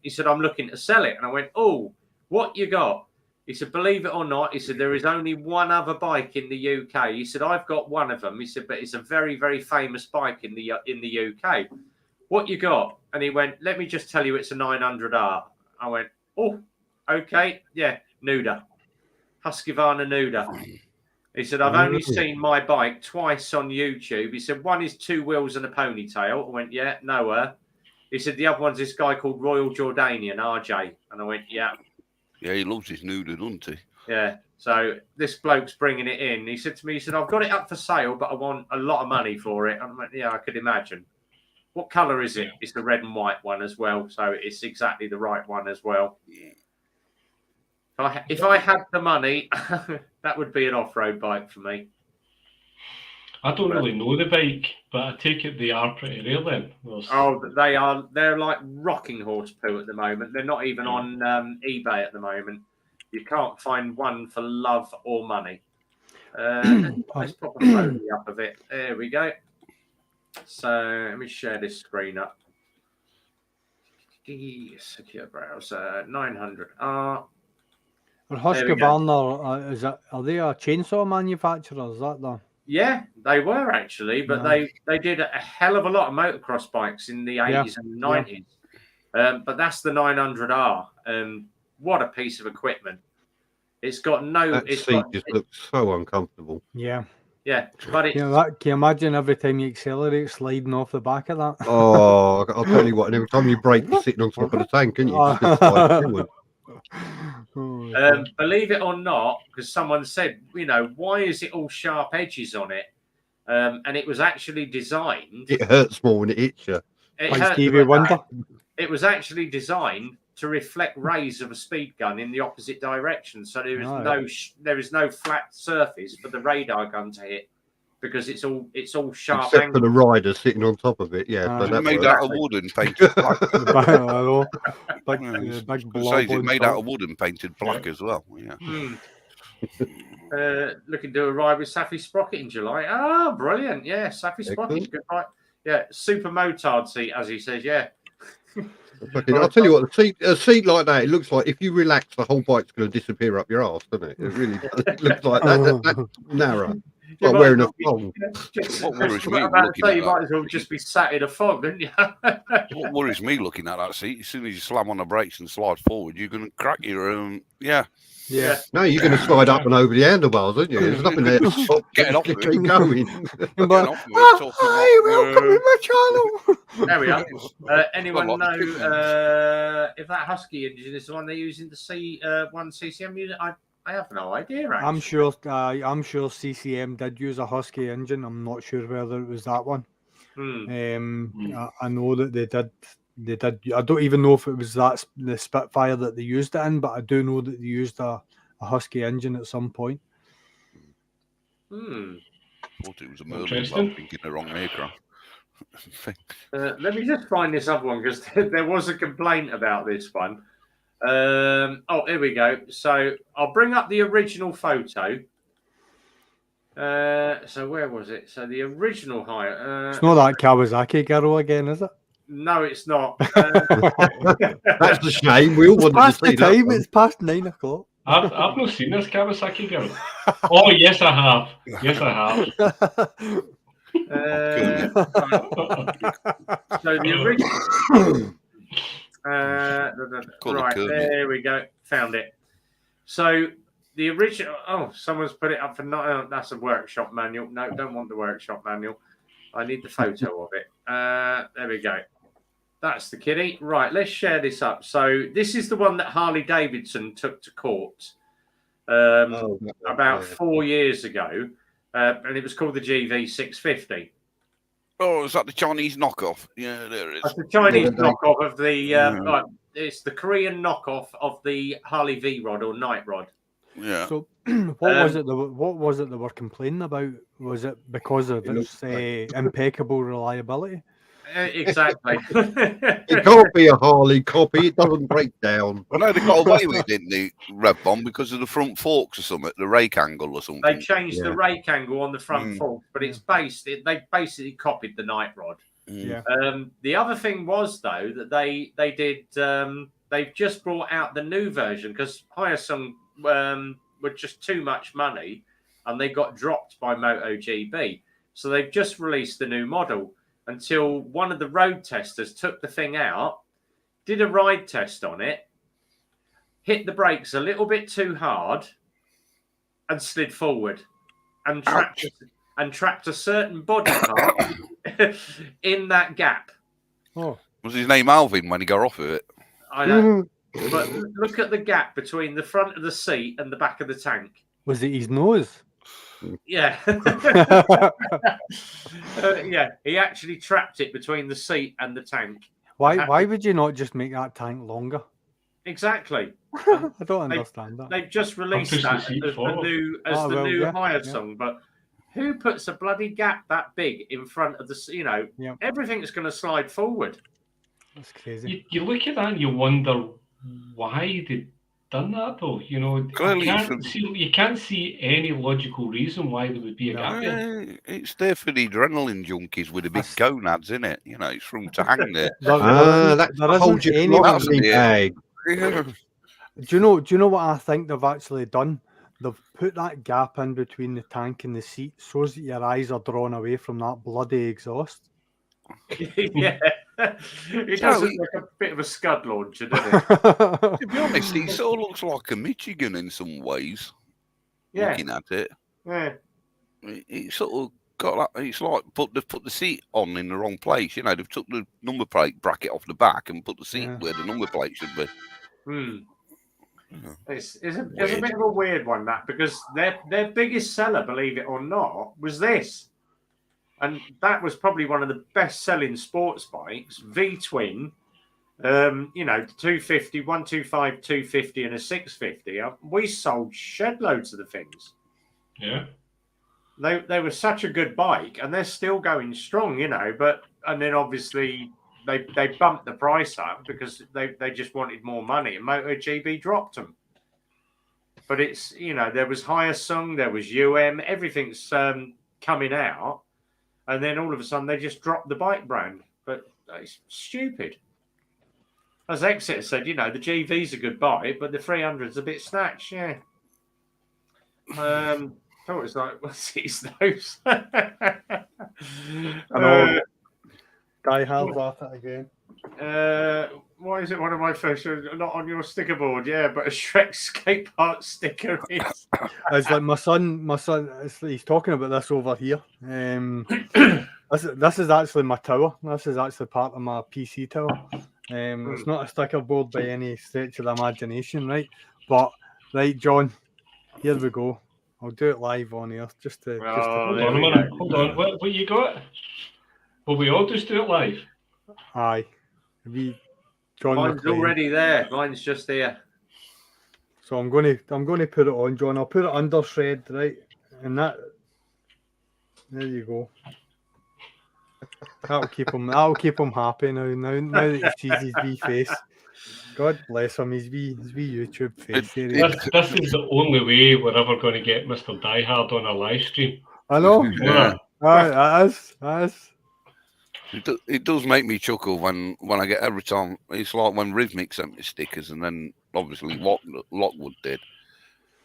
A: He said, I'm looking to sell it, and I went, oh, what you got? He said, believe it or not, he said, there is only one other bike in the UK. He said, I've got one of them. He said, but it's a very, very famous bike in the UK. What you got? And he went, let me just tell you, it's a 900R. I went, oh, okay. Yeah, Nuda. Husqvarna Nuda. He said, I've only seen my bike twice on YouTube. He said, one is 2 wheels and a ponytail. I went, yeah, nowhere. He said, the other one's this guy called Royal Jordanian, RJ. And I went, yeah.
E: Yeah, he loves his Nuda, doesn't he?
A: Yeah. So this bloke's bringing it in. He said to me, he said, I've got it up for sale, but I want a lot of money for it. I went, yeah, I could imagine. What colour is it? It's the red and white one as well. So it's exactly the right one as well. If I had the money, that would be an off-road bike for me.
F: I don't really know the bike, but I take it they are pretty rare then.
A: Oh, they are. They're like rocking horse poo at the moment. They're not even on eBay at the moment. You can't find one for love or money. Let's pop a photo up of it. There we go. So let me share this screen up. Secure browser 900R.
B: Husqvarna, are they a chainsaw manufacturer? Is that the?
A: Yeah, they were actually, but they did a hell of a lot of motocross bikes in the 80s and 90s. But that's the 900R. What a piece of equipment! It's got no.
D: That seat just looks so uncomfortable.
B: Yeah.
A: Yeah, but it's...
B: Can you imagine every time you accelerate sliding off the back of that?
D: Oh, I'll tell you what. And every time you brake, you're sitting on top of the tank, can you?
A: Believe it or not, because someone said, why is it all sharp edges on it? And it was actually designed.
D: It hurts more when it hits you.
A: It was actually designed to reflect rays of a speed gun in the opposite direction, so there is no flat surface for the radar gun to hit, because it's all sharp.
D: Except for the rider sitting on top of it, yeah.
E: It's made out of wood and painted black. It's made out of wood and painted black as well. Yeah.
A: Looking to arrive with Safi Sprocket in July. Ah, brilliant! Yeah, Safi Sprocket's good. Right. Yeah, super motard seat, as he says. Yeah.
D: I'll tell you what, a seat like that, it looks like if you relax, the whole bike's going to disappear up your arse, doesn't it? It really does. It looks like that's narrow. Like wearing a thong.
E: What worries me
A: you might as well just be sat in a fog, don't you?
E: What worries me looking at that seat, as soon as you slam on the brakes and slide forward, you're going to crack your
B: Yeah.
D: No, you're going to slide up and over the handlebars, aren't you? There's nothing there to stop
E: getting off
D: it. Keep going.
B: Hi, welcome to my channel.
A: There we are. Anyone know if that Husky engine is the one they're using the C1 CCM unit? I have no idea. Actually.
B: I'm sure CCM did use a Husky engine. I'm not sure whether it was that one. I know that they did. I don't even know if it was the Spitfire that they used it in, but I do know that they used a Husky engine at some point.
E: Thought it was a Merlin, I'm thinking the wrong aircraft.
A: Let me just find this other one, because there was a complaint about this one. Here we go. So I'll bring up the original photo. So where was it? So the original hire.
B: It's not that Kawasaki girl again, is it?
A: No, it's not.
D: That's a shame. We all wanted to see that.
B: It's past 9 o'clock.
F: I've not seen this Kawasaki girl. Oh, yes, I have. Yes, I have.
A: So the original. Right, there we go. Found it. So the original. Oh, someone's put it up for not. That's a workshop manual. No, don't want the workshop manual. I need the photo of it. There we go. That's the kitty. Right, let's share this up. So this is the one that Harley Davidson took to court about 4 years ago, and it was called the GV650.
E: Oh, is that the Chinese knockoff? Yeah, there it is.
A: That's the Chinese knockoff of the. It's the Korean knockoff of the Harley V-Rod or Night Rod.
E: Yeah.
B: So what was it they were complaining about? Was it because of its impeccable reliability?
A: Exactly.
D: It can't be a Harley copy. It doesn't break down.
E: Well, no, they got away with it, didn't they, Red Bomb, because of the front forks or something, the rake angle or something.
A: They changed the rake angle on the front fork, but it's they basically copied the Night Rod.
B: Yeah.
A: The other thing was, though, that they did. They've just brought out the new version, because Hyosung were just too much money, and they got dropped by MotoGP. So they've just released the new model until one of the road testers took the thing out, did a ride test on it, hit the brakes a little bit too hard, and slid forward and trapped a certain body part in that gap.
B: Oh,
E: was his name Alvin when he got off of it?
A: I know. But look at the gap between the front of the seat and the back of the tank.
B: Was it his nose?
A: Yeah. Yeah, he actually trapped it between the seat and the tank.
B: Why would you not just make that tank longer?
A: Exactly.
B: I don't understand that.
A: They've just released that as the new hire song, but who puts a bloody gap that big in front of the, everything's going to slide forward.
B: That's crazy.
F: You look at that and you wonder why they've done that, though. You can't see any logical reason why there would be a gap there.
E: It's there for the adrenaline junkies with the big gonads, isn't it? It's for them to hang there.
B: There holds you
D: bag.
B: Do you know what I think they've actually done? They've put that gap in between the tank and the seat so that your eyes are drawn away from that bloody exhaust.
A: Yeah. It does look like a bit of a scud launcher, doesn't it?
E: To be honest, it sort of looks like a Michigan in some ways.
A: Yeah.
E: Looking at it.
A: Yeah.
E: It sort of got that. It's like they've put the seat on in the wrong place. They've took the number plate bracket off the back and put the seat where the number plate should be.
A: It's a bit of a weird one, that, because their biggest seller, believe it or not, was this. And that was probably one of the best-selling sports bikes, V-twin, 250, 125, 250, and a 650. We sold shed loads of the things.
F: Yeah.
A: They were such a good bike, and they're still going strong, and then obviously they bumped the price up because they just wanted more money, and MotoGP dropped them. But it's, there was Hyosung, there was everything's coming out. And then all of a sudden, they just dropped the bike brand. But it's stupid. As Exeter said, the GV's a good bike, but the 300's a bit snatched, yeah. Thought it was like, what's his nose?
B: I know. Die Hard at it again.
A: Why is it one of my first not on your sticker board? Yeah, but a Shrek skate park sticker is.
B: It's like my son. He's talking about this over here. This is actually my tower. This is actually part of my PC tower. It's not a sticker board by any stretch of the imagination, right? But right, John, here we go. I'll do it live on here just to.
F: Hold on a minute. Hold on. What you got? Will we all just do it live?
B: Aye. John
A: Mine's
B: McLean.
A: already there. Mine's just here.
B: So I'm going to put it on, John. I'll put it under shred, right? And that. There you go. That'll keep him happy now. Now that he sees his wee face. God bless him. His wee YouTube face.
F: This is the only way we're ever going to get Mr. Diehard on a live stream.
B: I know.
E: Yeah.
B: That is.
E: It does make me chuckle when I get every time. It's like when Rhythmic sent me stickers, and then obviously what Lockwood did.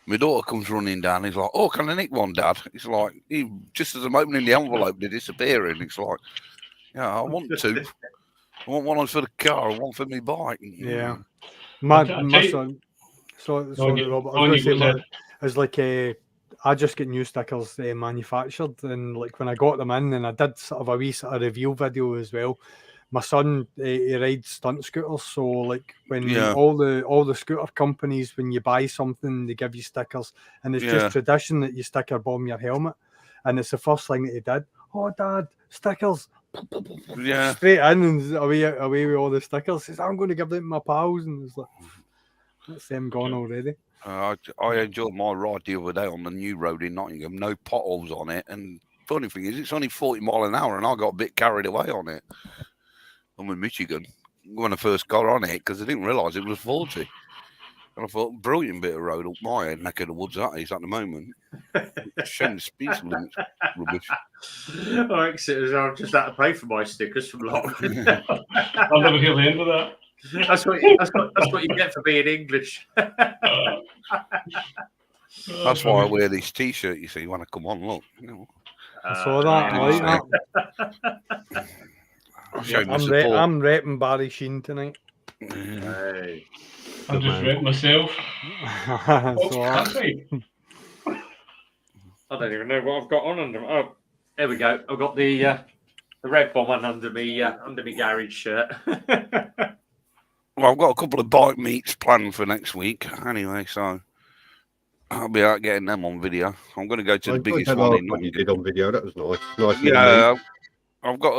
E: My daughter comes running down. He's like, "Oh, can I nick one, Dad?" It's like, just as I'm opening the envelope, they're disappearing. It's like, yeah, I want to. I want one for the car, one for my bike.
B: Yeah, my son. Sorry, Robert. I was going to say, it's like I just get new stickers manufactured, and like when I got them in, and I did sort of a wee sort of review video as well. My son, he rides stunt scooters, so like when all the scooter companies, when you buy something, they give you stickers, and it's just tradition that you sticker bomb your helmet, and it's the first thing that he did. Oh, Dad, stickers!
E: Yeah,
B: straight in and away with all the stickers. He says, I'm going to give them to my pals, and it's like that's them gone already.
E: I enjoyed my ride the other day on the new road in Nottingham. No potholes on it, and funny thing is, it's only 40 miles an hour, and I got a bit carried away on it. I'm in Michigan when I first got on it because I didn't realise it was 40. And I thought, brilliant bit of road up my neck of the woods that is at the moment. Showing the speed limits rubbish.
A: I've just had to pay for my stickers from Lock.
F: I'll never hear the end of that.
A: That's what you get for being English.
E: That's why I wear this T-shirt. You see, when I come on, look.
B: I saw that. I like that. I'm repping Barry Sheen tonight.
A: Hey.
F: I'm just repping myself.
A: That's right. I don't even know what I've got on under. Oh, there we go. I've got the red bomb on under me garage shirt.
E: Well, I've got a couple of bike meets planned for next week anyway, so I'll be out getting them on video. I'm going to go to the biggest one in
D: Nottingham. You did on video. That was nice.
E: Yeah, I've got.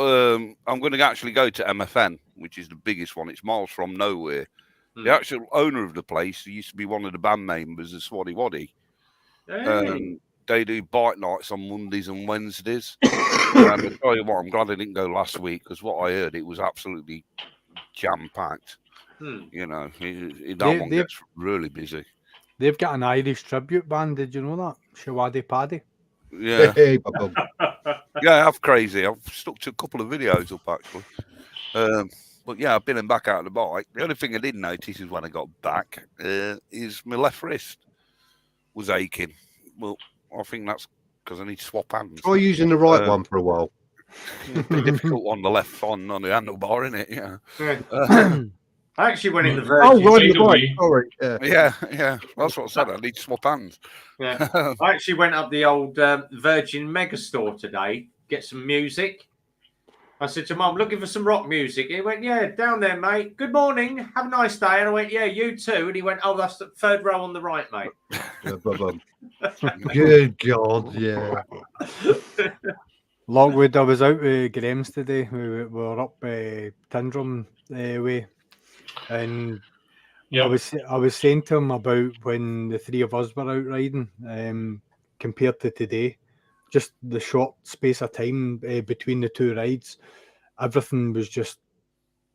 E: I'm going to actually go to MFN, which is the biggest one. It's miles from nowhere. The actual owner of the place used to be one of the band members of Swaddy Waddy.
A: Hey.
E: They do bike nights on Mondays and Wednesdays. And I'll tell you what, I'm glad I didn't go last week because what I heard, it was absolutely jam-packed. You know, that one gets really busy.
B: They've got an Irish tribute band. Did you know that? Shawaddy Paddy.
E: Yeah. Yeah, that's crazy. I've stuck to a couple of videos up, actually. But yeah, I've been and back out of the bike. The only thing I didn't notice is when I got back is my left wrist was aching. Well, I think that's because I need to swap hands.
D: Try using the right one for a while.
E: It's a difficult on the left on the handlebar, isn't it? Yeah.
A: I actually went in the Virgin.
D: Oh, right, the bike. Sorry.
E: Yeah. That's what I said. I need to swap hands.
A: Yeah. I actually went up the old Virgin Megastore today, get some music. I said to Mum, looking for some rock music. He went, yeah, down there, mate. Good morning. Have a nice day. And I went, yeah, you too. And he went, oh, that's the third row on the right, mate.
D: Good God, yeah.
B: Lockwood, I was out with Graham's today. We were up Tyndrum way. And I was saying to him about when the three of us were out riding compared to today. Just the short space of time between the two rides, everything was just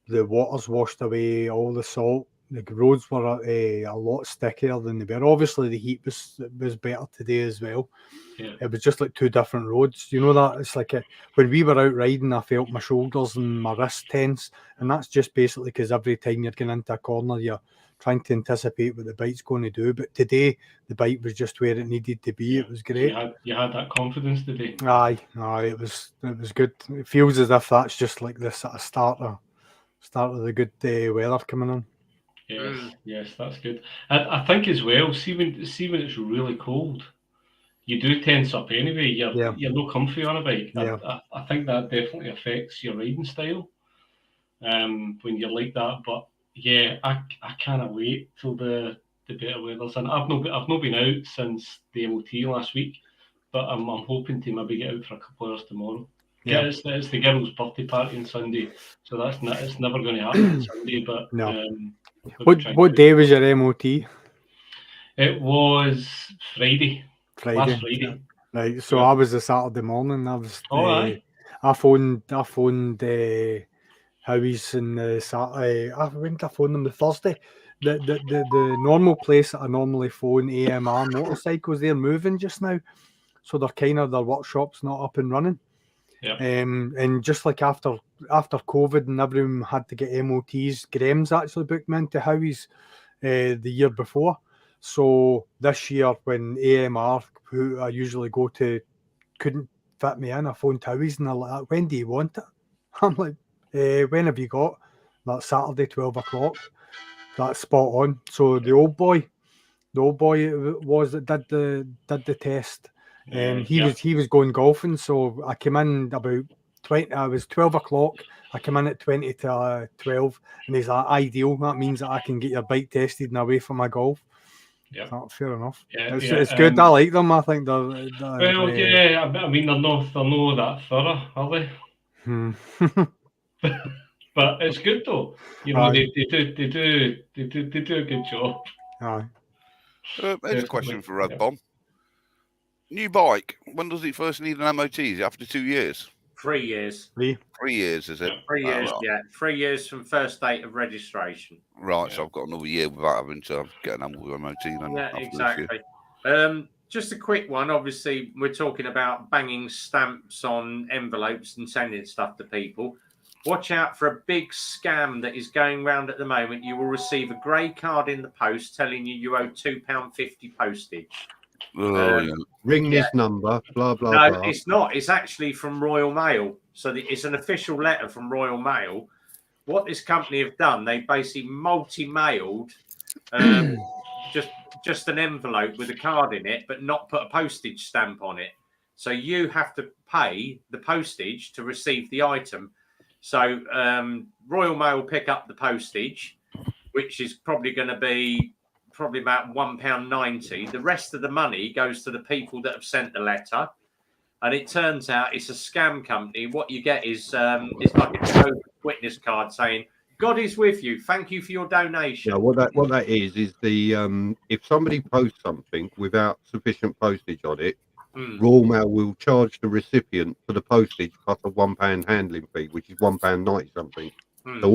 B: the water's washed away, all the salt. The roads were a lot stickier than they were. Obviously, the heat was better today as well.
F: Yeah.
B: It was just like two different roads. You know that it's like when we were out riding, I felt my shoulders and my wrists tense, and that's just basically because every time you're getting into a corner, you're trying to anticipate what the bike's going to do. But today, the bike was just where it needed to be.
F: Yeah.
B: It was great.
F: You had that confidence today.
B: Aye, it was good. It feels as if that's just like the sort of start of the good weather coming on.
F: Yes, that's good. I think as well, see when it's really cold, you do tense up anyway. You're not comfy on a bike.
B: Yeah.
F: I think that definitely affects your riding style when you're like that. But yeah, I cannot wait till the better weather's in. I've not been out since the MOT last week, but I'm hoping to maybe get out for a couple of hours tomorrow. Yeah, it's the girls' birthday party on Sunday, so it's never going to happen on Sunday. But
B: no. What day was your MOT?
F: It was Friday. Last Friday.
B: Yeah. Right. So I was the Saturday morning. I was. I phoned Howie's and the Saturday. When did I phone them? The Thursday. The normal place that I normally phone AMR motorcycles, they're moving just now, so their workshop's not up and running.
F: Yeah.
B: And just like after COVID and everyone had to get MOTs, Graham's actually booked me into Howie's the year before. So this year when AMR, who I usually go to, couldn't fit me in, I phoned Howie's and they're like, when do you want it? I'm like, when have you got? That Saturday, 12 o'clock. That's spot on. So the old boy was that did the test. He was going golfing, so I came in about 20. I was 12 o'clock. I came in at 20 to 12, and he's like, ideal. That means that I can get your bike tested and away from my golf.
F: Yeah,
B: fair enough.
F: Yeah,
B: it's good. I like them. I think they're
F: yeah. I mean, they're not that thorough, are they? But it's good though. You know, they do a good job.
B: Aye.
E: Here's a question for Red Bomb. New bike, when does it first need an MOT? Is it after 2 years?
A: 3 years.
B: 3
E: years, is it?
A: 3 years, yeah. 3 years from first date of registration.
E: Right, so I've got another year without having to get an MOT. Then
A: yeah, exactly. Just a quick one. Obviously, we're talking about banging stamps on envelopes and sending stuff to people. watch out for a big scam that is going round at the moment. You will receive a grey card in the post telling you owe £2.50 postage.
D: Ring this number, blah, blah,
A: No,
D: blah.
A: it's not. It's actually from Royal Mail. So it's an official letter from Royal Mail. What this company have done, they basically multi-mailed just an envelope with a card in it, but not put a postage stamp on it. So you have to pay the postage to receive the item. So Royal Mail pick up the postage, which is probably going to be about £1.90. The rest of the money goes to the people that have sent the letter. And it turns out it's a scam company. What you get is it's like a witness card saying, God is with you. Thank you for your donation.
D: Yeah, what that is the if somebody posts something without sufficient postage on it, Royal Mail will charge the recipient for the postage plus a £1 handling fee, which is £1.90 something. So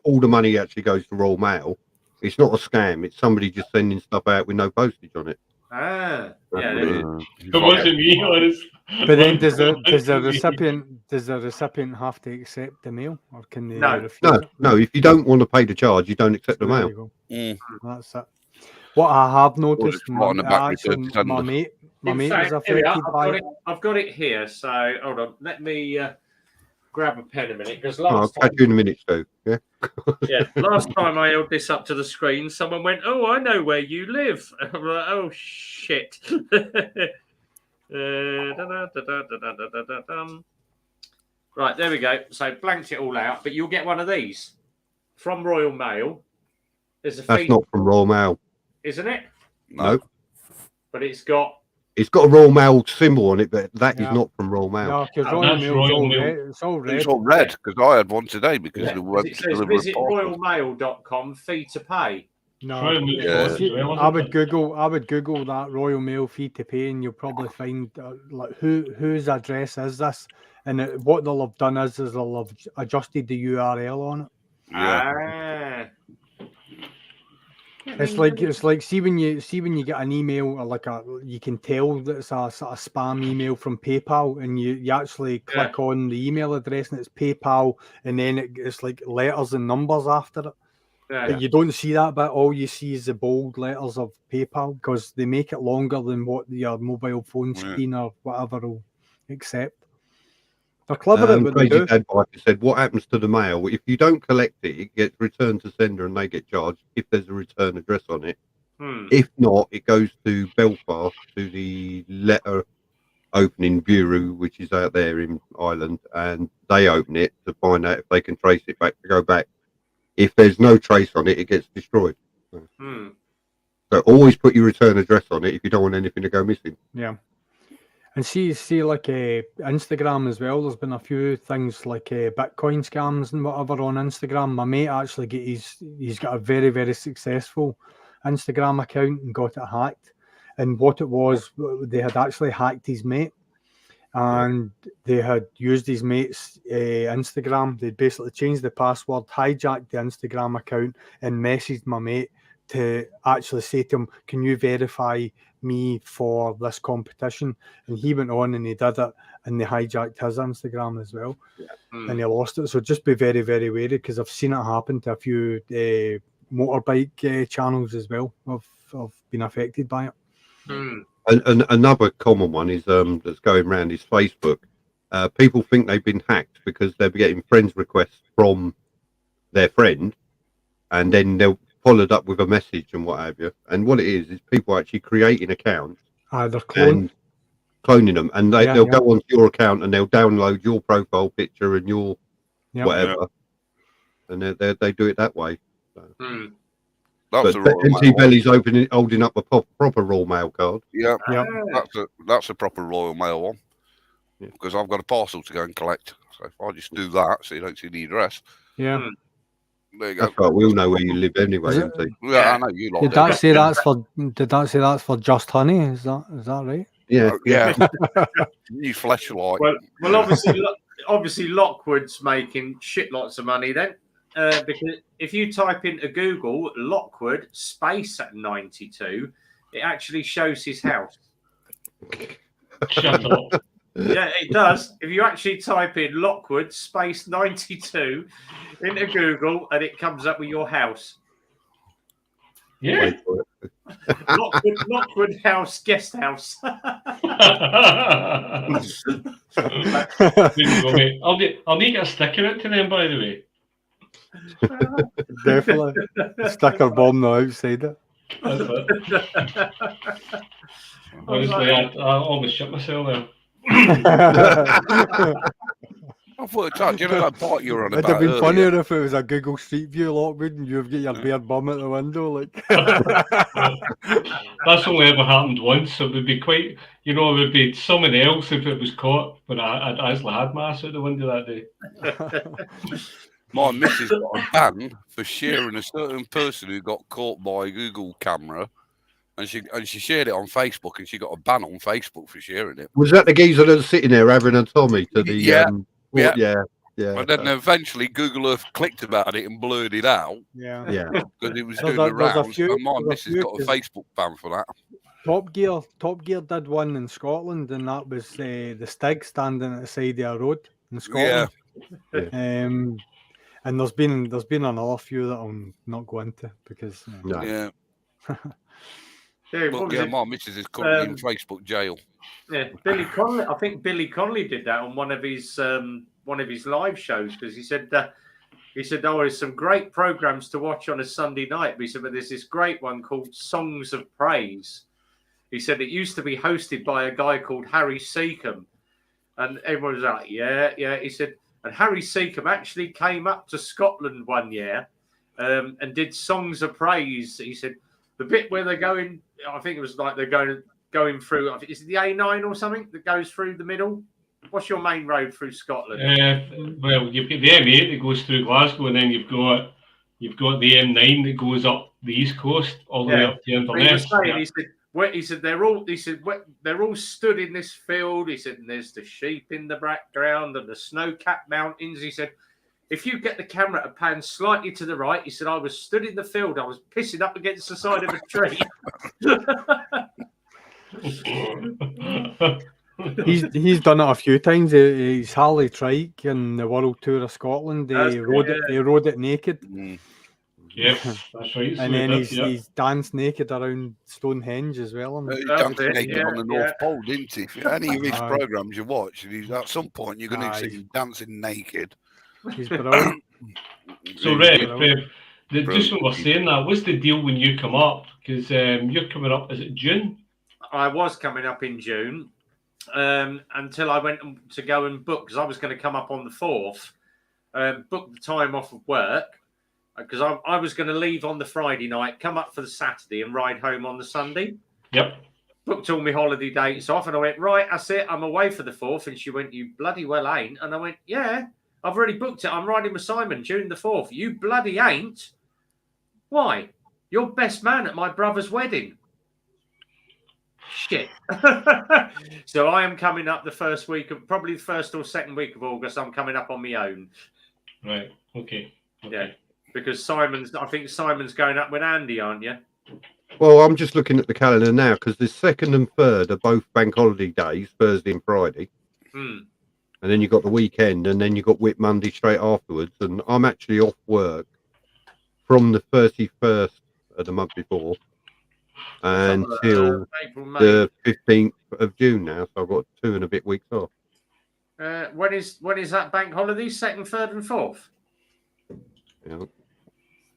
D: all the money actually goes to Royal Mail. It's not a scam. It's somebody just sending stuff out with no postage on it.
A: Yeah.
F: It wasn't me, honest.
B: But then does the recipient have to accept the mail, or can they refuse it?
D: No. If you don't want to pay the charge, you don't accept the mail.
B: That's it. What I have noticed, my mate was affected by it.
A: I've got it here. So hold on, let me grab a pen a minute, because
D: I'll catch you in a minute, Stu. Yeah.
A: Yeah. Last time I held this up to the screen, someone went, "Oh, I know where you live." I'm like, "Oh shit." Right, there we go. So blanked it all out, but you'll get one of these from Royal Mail.
D: That's not from Royal Mail,
A: isn't it?
D: No.
A: But it's got
D: a Royal Mail symbol on it, but that is not from Royal Mail.
B: No, because Royal Mail, it's all red.
E: It's all red, because I had one today because
A: it says visit royalmail.com, fee to pay.
B: No, I would Google that Royal Mail fee to pay, and you'll probably find like whose address is this, and what they'll have done is they'll have adjusted the URL on it.
E: Yeah.
B: It's like see when you get an email, or you can tell that it's a sort of spam email from PayPal, and you actually click on the email address and it's PayPal, and then it's like letters and numbers after it. But you don't see that bit. All you see is the bold letters of PayPal, because they make it longer than what your mobile phone screen or whatever will accept. They're clever at what they do.
D: Crazy Dad Biker said, what happens to the mail? If you don't collect it, it gets returned to sender and they get charged if there's a return address on it. If not, it goes to Belfast, to the letter opening bureau, which is out there in Ireland, and they open it to find out if they can trace it back, to go back. If there's no trace on it, it gets destroyed. So always put your return address on it if you don't want anything to go missing.
B: Yeah. And see, like Instagram as well. There's been a few things like Bitcoin scams and whatever on Instagram. My mate actually he's got a very, very successful Instagram account and got it hacked. And what it was, they had actually hacked his mate, and they had used his mate's Instagram. They basically changed the password, hijacked the Instagram account, and messaged my mate to actually say to him, "Can you verify me for this competition?" And he went on and he did it, and they hijacked his Instagram as well, and he lost it. So just be very, very wary, because I've seen it happen to a few motorbike channels as well. I've been affected by it.
D: And another common one is that's going around is Facebook. People think they've been hacked because they're getting friends requests from their friend, and then they'll followed up with a message and what have you. And what it is people actually creating accounts,
B: they're
D: cloning them, and they'll go onto your account and they'll download your profile picture and your whatever, and they do it that way. So. But empty belly's holding up a proper Royal Mail card.
E: Yeah. That's a proper Royal Mail one, because I've got a parcel to go and collect. So if I just do that, so you don't see the address.
B: Yeah.
E: There you go.
D: That's right. We all know where you live anyway, don't we?
E: Yeah, I know you lot.
B: Did that say that's for Just Honey? Is that right?
D: Yeah.
E: New fleshlight.
A: Well, obviously, Lockwood's making shit lots of money then, because if you type into Google Lockwood space at 92, it actually shows his house.
F: Shut up.
A: Yeah, it does. If you actually type in Lockwood space 92 into Google, and it comes up with your house.
F: Yeah.
A: Lockwood House Guest House.
F: I'll make a sticker out to them, by the way.
B: Definitely. Sticker bomb now outside it.
F: That's it. Honestly, I almost shit myself there.
E: I thought, do you know that part you were on
B: It'd
E: about
B: have been
E: earlier?
B: funnier if it was a Google Street View, Lockwood, and you've got your bare bum at the window. Like
F: That's only ever happened once. So it would be quite, it would be someone else if it was caught. But I'd actually had my ass out the window that day.
E: My missus got a ban for sharing a certain person who got caught by a Google camera. And she shared it on Facebook, and she got a ban on Facebook for sharing it.
D: Was that the geezer that was sitting there having a Tommy to the
E: yeah.
D: And
E: then eventually Google Earth clicked about it and blurred it out.
B: Yeah.
E: Because it was doing the rounds. And my missus got a Facebook ban for that. Top
B: Gear did one in Scotland, and that was the Stig standing at the side of a road in Scotland.
E: Yeah.
B: And there's been another few that I'm not going to because
E: Yeah. My missus is currently in Facebook jail.
A: Yeah, Billy Connolly. I think Billy Connolly did that on one of his live shows because he said, "Oh, there's some great programs to watch on a Sunday night." But he said, "But there's this great one called Songs of Praise." He said it used to be hosted by a guy called Harry Seacombe, and everyone was like, "Yeah." He said, and Harry Seacombe actually came up to Scotland one year and did Songs of Praise. He said the bit where they're going. I think it was like they're going through. Is it the A9 or something that goes through the middle? What's your main road through Scotland?
F: Well, you've got the M8 that goes through Glasgow, and then you've got the M9 that goes up the east coast all the way up to Inverness.
A: He said they're all stood in this field. He said, and there's the sheep in the background and the snow-capped mountains. He said, if you get the camera to pan slightly to the right, he said, I was stood in the field. I was pissing up against the side of a tree.
B: He's done it a few times. He's Harley Trike in the World Tour of Scotland. He rode it naked.
F: Yes, that's right.
B: And then he's danced naked around Stonehenge as well.
E: He danced naked on the North Pole, didn't he? Any of his programs you watch, at some point you're going to see him dancing naked.
B: He's brilliant.
F: So, Rev, just when we're saying that, what's the deal when you come up? Because you're coming up, is it June?
A: I was coming up in June until I went to go and book, because I was going to come up on the 4th, book the time off of work, because I was going to leave on the Friday night, come up for the Saturday and ride home on the Sunday.
F: Yep.
A: Booked all my holiday dates off, and I went, right, that's it, I'm away for the 4th. And she went, you bloody well ain't. And I went, yeah, I've already booked it. I'm riding with Simon June the 4th. You bloody ain't. Why? You're best man at my brother's wedding. Shit. So I am coming up the first week of, probably the first or second week of August. I'm coming up on my own.
F: Right. Okay.
A: Yeah. Because I think Simon's going up with Andy, aren't you?
D: Well, I'm just looking at the calendar now because the 2nd and 3rd are both bank holiday days, Thursday and Friday. And then you've got the weekend, and then you've got Whit Monday straight afterwards. And I'm actually off work from the 31st of the month before until the 15th of June now. So I've got 2 and a bit weeks off.
A: When is that bank holiday? 2nd, 3rd and 4th?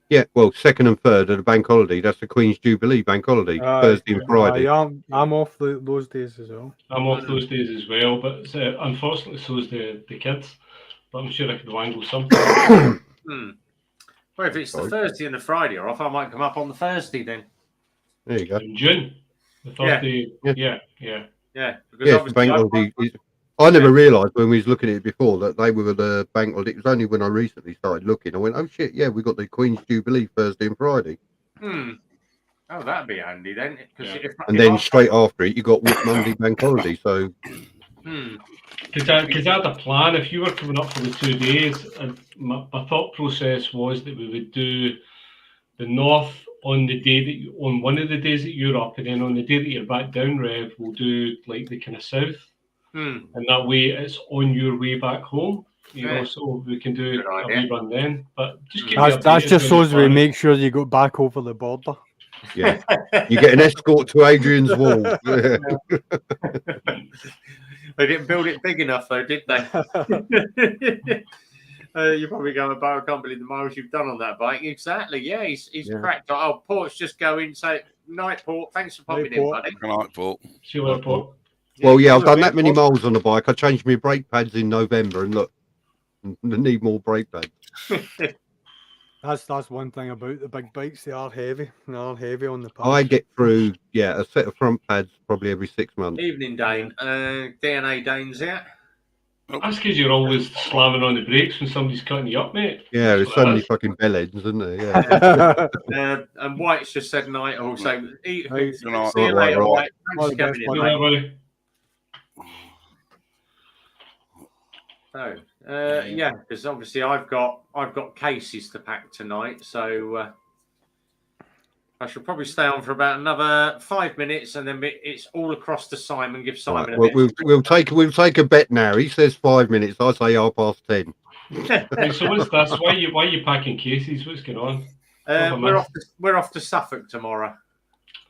D: Yeah, well, 2nd and 3rd are the bank holiday. That's the Queen's Jubilee bank holiday, Thursday and Friday.
B: I'm off those days as well.
F: I'm off those days as well, but unfortunately, so is the kids. But I'm sure I could wangle something.
A: Well, if it's the Thursday and the Friday are off, I might come up on the Thursday then.
D: There you go.
F: In June. The Thursday. Yeah.
A: Because
D: the bank holiday. I never realised when we was looking at it before that they were the bank holiday. It was only when I recently started looking. I went, oh shit, yeah, we got the Queen's Jubilee Thursday and Friday.
A: Oh, that'd be handy then.
D: Then straight after it, you got Whit Monday bank holiday. So,
F: because I had a plan. If you were coming up for the 2 days, my thought process was that we would do the north on the day on one of the days that you're up, and then on the day that you're back down, Rev, we'll do like the kind of south. and that way it's on your way back home. You know, so we can do a wee run then. But just keep
B: that's just so as we make sure you go back over the border.
D: Yeah, you get an escort to Adrian's Wall.
A: They didn't build it big enough, though, did they? You're probably going, I can't believe the miles you've done on that bike. Exactly. Yeah, he's cracked. Oh, Port's just going. Say, night, Port. Thanks for popping in, buddy.
E: Good night, Port.
F: See you later, Port.
D: Well, yeah, I've done that many miles on the bike. I changed my brake pads in November, and look, I need more brake pads.
B: That's one thing about the big bikes. They are heavy. They are heavy on the pads.
D: I get through, a set of front pads probably every 6 months.
A: Evening, Dane. DNA Dane's out.
F: That's because you're always slamming on the brakes when somebody's cutting you up, mate.
D: Yeah, there's so many fucking bell ends, isn't there? Yeah.
A: And White's just said night also. See you
D: Right,
A: later,
D: right.
A: White. Thanks for coming in, mate. So, yeah, because obviously I've got cases to pack tonight, so I should probably stay on for about another 5 minutes, and then it's all across to Simon. Give Simon
D: Right,
A: a bit.
D: we'll take a bet now. He says 5 minutes. I say 10:30.
F: Hey, so what's that? Why are you packing cases? What's going on?
A: We're off to Suffolk tomorrow.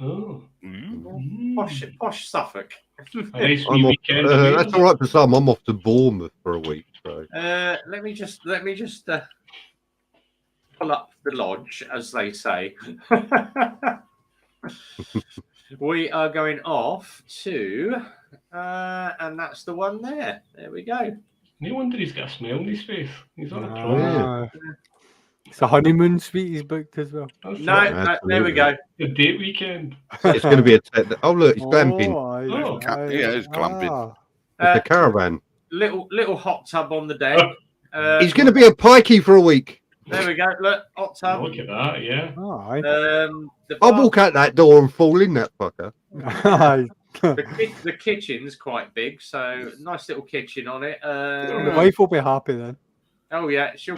F: Oh,
A: Posh Suffolk.
F: A nice wee weekend.
D: That's all right for some. I'm off to Bournemouth for a week. So.
A: Let me just pull up the lodge, as they say. We are going off to, and that's the one there. There we go.
F: No wonder he's got a smile on his face. He's on a trolley.
B: It's a honeymoon suite he's booked as well.
A: No, there we go.
F: The date weekend.
D: It's going to be oh look, it's glamping.
E: It's glamping.
D: It's a caravan.
A: Little hot tub on the deck.
D: He's going to be a pikey for a week.
A: There we go. Look, hot tub.
F: Look at that, yeah.
D: I'll walk out that door and fall in that fucker.
A: The kitchen's quite big, so nice little kitchen on it.
B: The wife will be happy then.
A: Oh yeah, she's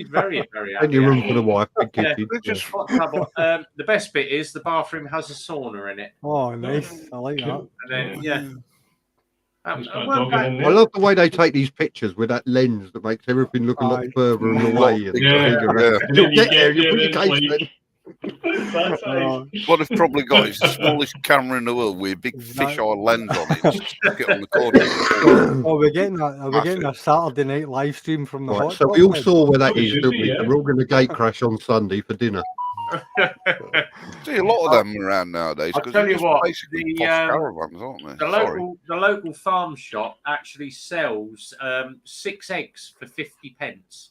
A: very, very happy.
D: And your room for the wife, big kitchen.
A: Hot tub. The best bit is the bathroom has a sauna in it.
B: Oh, nice! I like that.
A: And then
F: I
D: I love the way they take these pictures with that lens that makes everything look a lot further and away. You'll get there. You'll put your case then.
E: What they've probably got is the smallest camera in the world with a big fisheye lens on it. Just stick it on the corner.
B: Oh, we're getting a Saturday night live stream from the hot.
D: So we all saw where that is, didn't we? We're all going to gate crash on Sunday for dinner.
E: See a lot of them around nowadays.
A: I'll tell you what,
E: basically caravans, aren't they?
A: The local farm shop actually sells 6 eggs for 50 pence.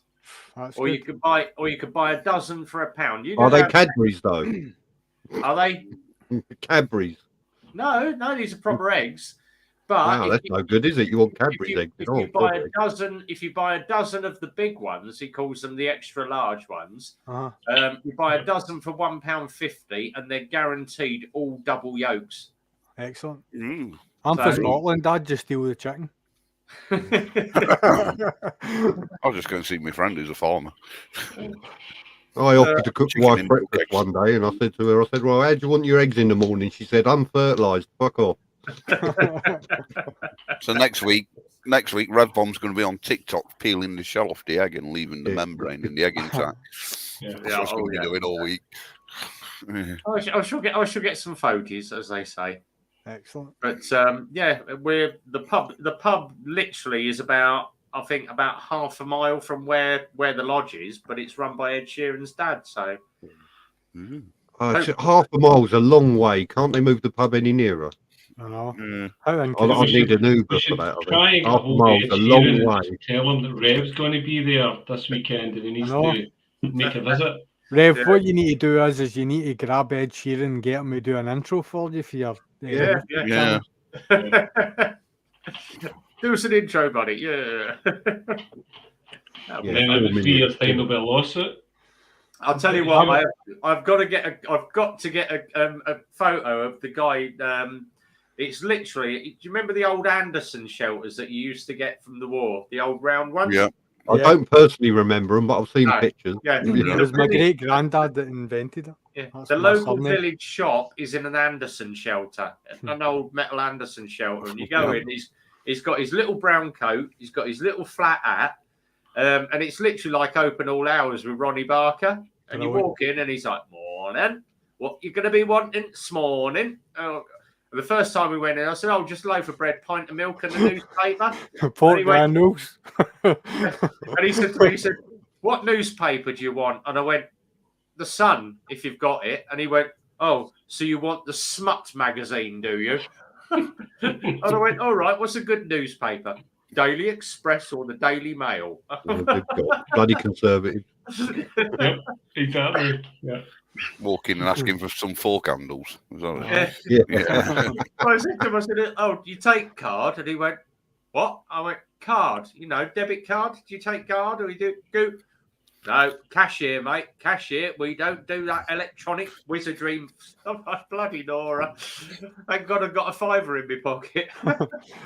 A: Or you could buy a dozen for £1.
D: Are they Cadbury's though?
A: Are they
D: Cadbury's?
A: No, these are proper eggs. But
D: wow, that's no good, is it? You want Cadbury's eggs?
A: If you buy a dozen of the big ones, he calls them the extra large ones. You buy a dozen for £1.50, and they're guaranteed all double yolks.
B: Excellent. I'm for Scotland. I'd just steal the chicken.
E: I was just going to see my friend who's a farmer.
D: I offered to cook wife breakfast one day, and I said to her, well, how do you want your eggs in the morning? She said, unfertilised. Fuck off.
E: So next week, Rev Bomb's going to be on TikTok peeling the shell off the egg and leaving the membrane in the egg intact. That's what she's going to be doing all week.
A: I shall get some photos, as they say.
B: Excellent.
A: But we're the pub literally is about half a mile from where the lodge is, but it's run by Ed Sheeran's dad. So
D: half a mile's a long way. Can't they move the pub any nearer?
B: I know.
D: I need an Uber for that. Half a mile's a long way.
F: Tell him that Rev's going to be there this weekend and he needs to make a visit.
B: Rev, what you need to do is you need to grab Ed Sheeran and get him to do an intro for you for your
A: yeah. Do us an intro, buddy. Yeah.
F: And then in 3 years' time there'll be a lawsuit.
A: I'll tell you what, I've got to get a photo of the guy. It's literally. Do you remember the old Anderson shelters that you used to get from the war? The old round ones.
D: Yeah. I don't personally remember them, but I've seen pictures.
A: Yeah,
B: it was my great granddad that invented it.
A: Yeah. The local village shop is in an Anderson shelter, an old metal Anderson shelter, and you go in. He's got his little brown coat. He's got his little flat hat. And it's literally like open all hours with Ronnie Barker. And you walk in and he's like, morning. What you going to be wanting this morning? Oh, the first time we went in, I said, oh, just a loaf of bread, pint of milk and a newspaper.
B: Pork granules.
A: And he said to me, he said, what newspaper do you want? And I went, The Sun, if you've got it. And he went, oh, so you want the Smut magazine, do you? And I went, all right, what's a good newspaper? Daily Express or the Daily Mail?
D: Bloody conservative.
F: Yep, exactly. Yeah.
E: Walk in and asking for some fork handles.
A: Yeah. I said to him, I said, oh, do you take card? And he went, what? I went, card, debit card. Do you take card or you do? No, cashier, mate. Cashier. We don't do that electronic wizardry stuff. Bloody Nora. Thank God I've got a fiver in my pocket.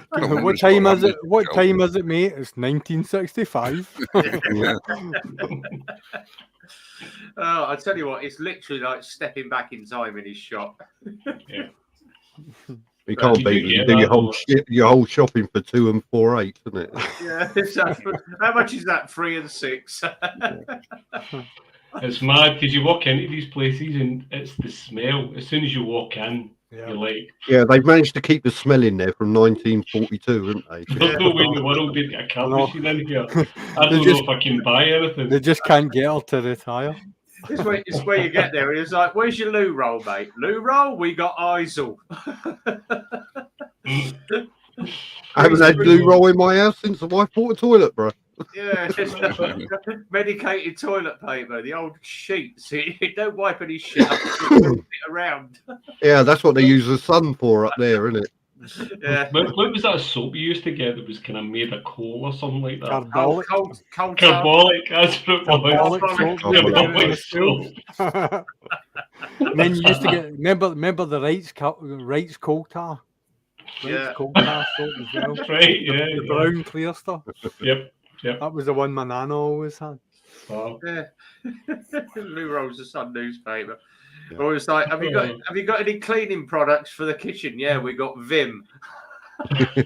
B: What time is it? What time is it, mate? It's 1965.
A: Oh, I tell you what, it's literally like stepping back in time in his shop.
F: Yeah.
D: You can't beat it. You do your whole shopping for 2 and 4 8, isn't it?
A: Yeah, exactly. How much is that? 3 and 6.
F: It's mad because you walk into these places and it's the smell. As soon as you walk in, you're like,
D: yeah, they've managed to keep the smell in there from 1942, haven't they?
F: There's no way in the world they'd get a card machine in here. I don't know if I can buy anything.
B: They just can't get her to retire.
A: It's where you get there. It's like, where's your loo roll, mate? Loo roll? We got Isel.
D: I haven't had loo roll in my house since I bought a toilet, bro.
A: Yeah, medicated toilet paper, the old sheets. You don't wipe any shit up, it around.
D: Yeah, that's what they use the sun for up there, isn't it?
A: Yeah.
F: What was that soap you used to get that was kind of made of coal or something like that?
B: Carbolic.
F: Carbolic. That's what
B: Carbolic soap. And then you used to get remember the Wright's coal tar.
A: Yeah.
B: Coal tar soap as well.
F: Right. Yeah.
B: The brown clear stuff.
F: Yep.
B: That was the one my nana always had.
F: Wow.
A: Yeah. Lou Rolls the Sun newspaper. Yeah. Or it's like, have you got any cleaning products for the kitchen? Yeah, we got Vim.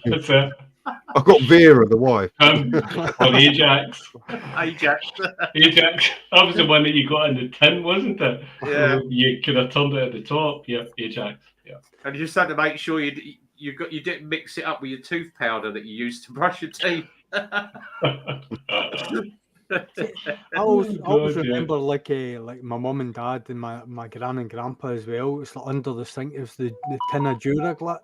F: That's it.
D: I've got Vera, the wife.
F: Or Ajax.
A: Ajax.
F: That was the one that you got in the tin, wasn't it?
A: Yeah.
F: You could have turned it at the top. Yep, Ajax. Yeah.
A: And you just had to make sure you didn't mix it up with your tooth powder that you used to brush your teeth.
B: I always remember like my mum and dad and my gran and grandpa as well. It's like under the sink. It was the tin of Duraglit.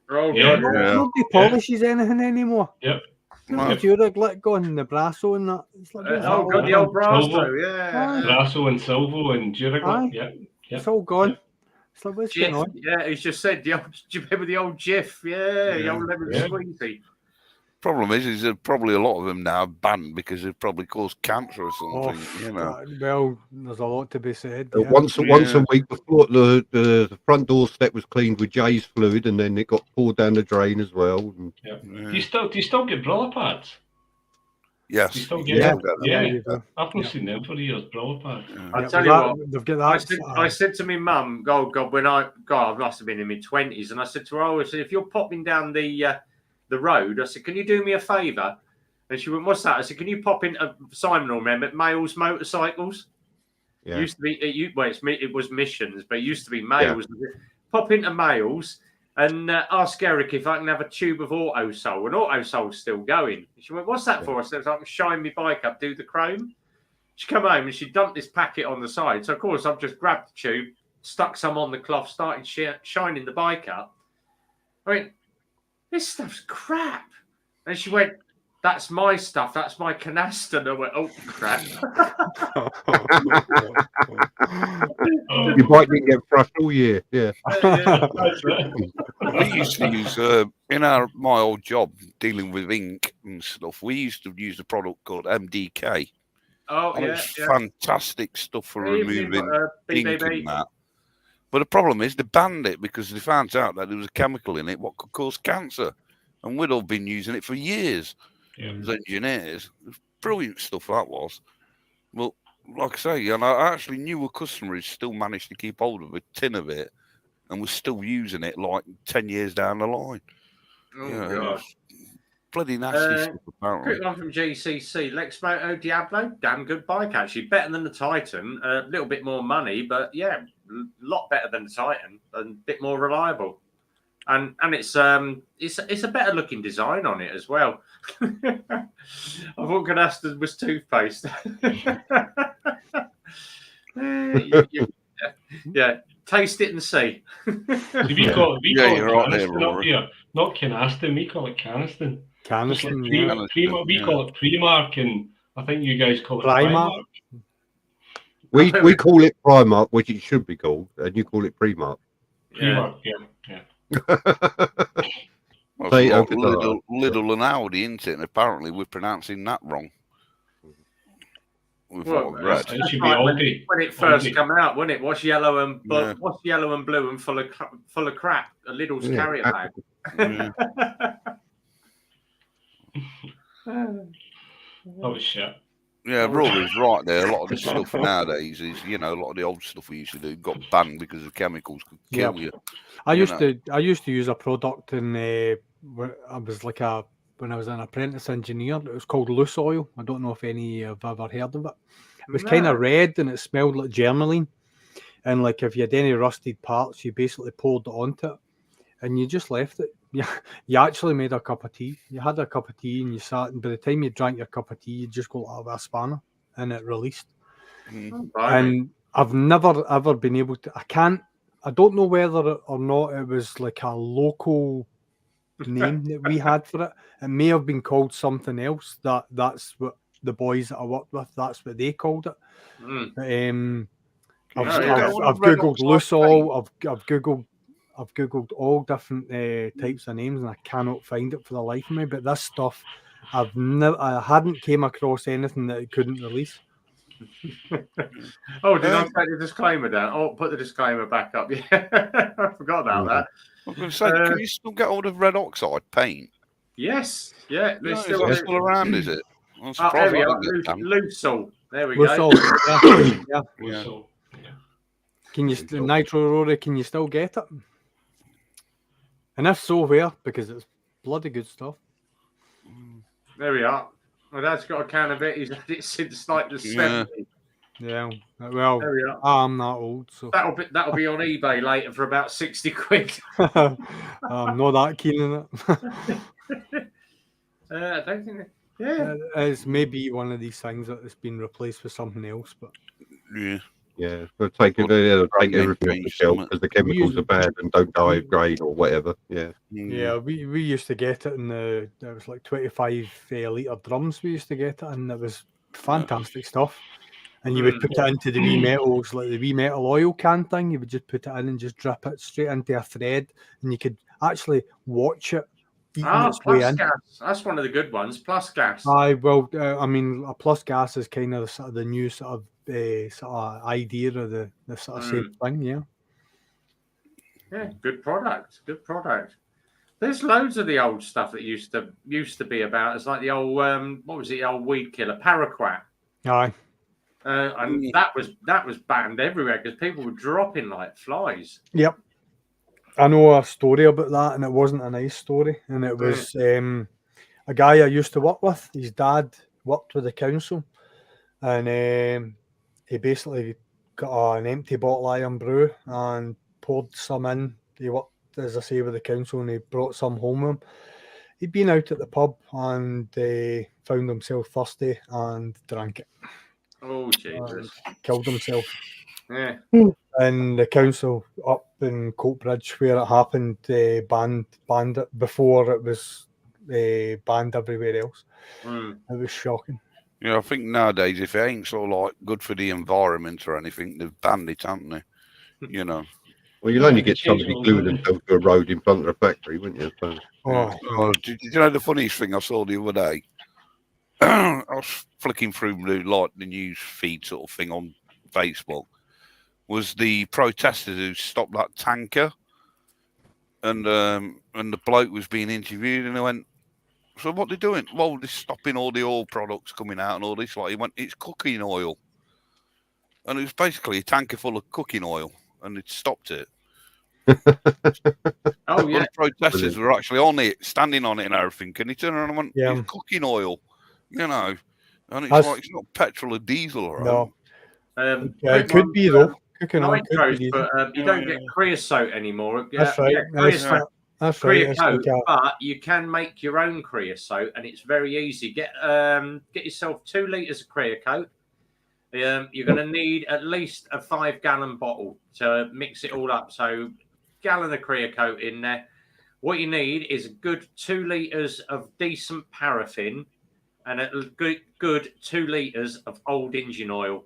A: Oh yeah.
B: Nobody polishes anything anymore.
F: Yep.
B: The Duraglit gone, the Brasso and that. It's like
A: the old Brasso, yeah.
F: Brasso and Silvo and Duraglit. Yeah.
B: It's all gone. Yep. It's like, what's going on?
A: Yeah, he's just said, do you remember the old Jif? Yeah, the old lemon squeezy.
E: Problem is probably a lot of them now banned because they probably cause cancer or something.
B: Well, there's a lot to be said.
D: Once a week before the front door step was cleaned with Jay's fluid, and then it got poured down the drain as well. And,
F: Do you still get brother pads?
E: Yes.
F: You still get them? I've not seen them for years. Brother pads.
A: I tell you what, they've got that. I said to my mum, "Oh God, I must have been in my 20s," and I said to her, "I said, if you're popping down the road," I said, "Can you do me a favour?" And she went, "What's that?" I said, "Can you pop into Simon will remember Males Motorcycles?"
D: Yeah.
A: It used to be it was Missions, but it used to be Males. Yeah. Pop into Males and ask Eric if I can have a tube of Autosol. And Autosol's still going. She went, "What's that for?" I said, "I can shine my bike up, do the chrome." She come home and she dumped this packet on the side. So of course I've just grabbed the tube, stuck some on the cloth, started shining the bike up. I went, "This stuff's crap." And she went, "That's my stuff. That's my canister." And I went, "Oh, crap."
D: Your bike didn't get brushed all year. Yeah.
E: We used to use, in my old job, dealing with ink and stuff, we used to use a product called MDK.
A: Oh, yeah.
E: Fantastic stuff for removing ink and that. But the problem is they banned it because they found out that there was a chemical in it what could cause cancer. And we'd all been using it for years as engineers. Brilliant stuff that was. Well, like I say, and I actually knew a customer who still managed to keep hold of a tin of it and was still using it like 10 years down the line.
A: God.
E: Bloody nasty stuff, apparently.
A: Quick one from GCC. Lexmoto Diablo, damn good bike, actually. Better than the Titan. A little bit more money, but yeah, a lot better than the Titan and a bit more reliable. And it's a better looking design on it as well. I thought Canasta was toothpaste. Yeah, taste it and see.
F: We call it Caniston
E: right
F: up here, not Canaston. We call it Caniston.
B: Caniston,
F: we call it Primark, and I think you guys call it
B: Primark.
D: We call it Primark, which it should be called, and you call it Primark.
F: Primark, yeah.
E: Well, like Lidl and Audi, isn't it? And apparently we're pronouncing that wrong.
A: Well, it should be Aldi. When it first came out, wasn't it? What's yellow and blue and full of crap? A Lidl's carrier bag.
F: That was shit.
E: Yeah, Rory's right there. A lot of the stuff nowadays is, a lot of the old stuff we used to do got banned because the chemicals could kill you.
B: I used to use a product when I was an apprentice engineer. It was called loose oil. I don't know if any have ever heard of it. It was kind of red and it smelled like germaline. And like if you had any rusted parts, you basically poured it onto it and you just left it. You actually made a cup of tea. You had a cup of tea and you sat, and by the time you drank your cup of tea, you just got out of a spanner and it released. And I've never ever been able to. I don't know whether or not it was like a local name that we had for it. It may have been called something else. That's what the boys that I worked with, that's what they called it. I've googled loose oil. I've googled all different types of names, and I cannot find it for the life of me. But this stuff, I hadn't came across anything that it couldn't release.
A: Did I take the disclaimer down? Oh, put the disclaimer back up. Yeah, I forgot about that.
E: I was going to say, can you still get hold of red oxide paint?
A: Yes, yeah.
E: It's still around, is it?
A: There we are. Loose all. There we
B: go.
A: Yeah.
B: Can you Nitro Rory? Can you still get it? And if so, where? Because it's bloody good stuff.
A: There we are. My dad's got a can of it. He's had it since like the 70s.
B: Yeah. Well, I'm not old, so
A: that'll be on eBay later for about 60 quid.
B: I'm not that keen on
A: it. I don't think.
B: It's maybe one of these things that has been replaced with something else, but
D: yeah, they'll take everything off the shelf because the chemicals are bad and don't degrade or whatever.
B: Yeah, we used to get it in it was like 25 litre drums. We used to get it, and it was fantastic stuff. And you would put it into the wee metals, like the wee metal oil can thing. You would just put it in and just drip it straight into a thread, and you could actually watch it.
A: Plus gas. That's one of the good ones. Plus gas.
B: I mean, a plus gas is kind of the new sort of idea of the sort of same thing.
A: Yeah, good product. There's loads of the old stuff that used to be about. It's like the old what was it? The old weed killer, paraquat.
B: Aye.
A: And that was banned everywhere because people were dropping like flies.
B: Yep. I know a story about that, and it wasn't a nice story. And it was a guy I used to work with. His dad worked with the council, and he basically got an empty bottle of Iron Brew and poured some in. He worked, as I say, with the council, and he brought some home with him. He'd been out at the pub and found himself thirsty and drank it.
A: Oh, Jesus.
B: Killed himself.
A: Yeah.
B: And the council up in Coatbridge, where it happened, banned it before it was banned everywhere else. It was shocking.
E: Yeah, I think nowadays, if it ain't sort of like good for the environment or anything, they've banned it, haven't they? Well,
D: you'll only get somebody gluing themselves to a road in front of a factory, wouldn't you? So.
E: Did you know the funniest thing I saw the other day? I was flicking through the news feed sort of thing on Facebook. Was the protesters who stopped that tanker, and the bloke was being interviewed, and they went, "So what they're doing? Well, they're stopping all the oil products coming out and all this." Like he went, "It's cooking oil," and it was basically a tanker full of cooking oil, and it stopped it.
A: Oh yeah,
E: the protesters were actually on it, standing on it and everything. Can you turn around and went, it's cooking oil, you know? And it's like, it's not petrol or diesel, right?
B: No.
A: It
B: could be though. Cooking oil
A: nitros, but you don't get creosote anymore.
B: That's right.
A: Creosote.
B: That's
A: Creosote,
B: right.
A: but you can make your own creosote, and it's very easy. Get yourself 2 liters of creosote. You're going to need at least a 5-gallon bottle to mix it all up. So, gallon of creosote in there. What you need is a good 2 liters of decent paraffin and a good 2 liters of old engine oil,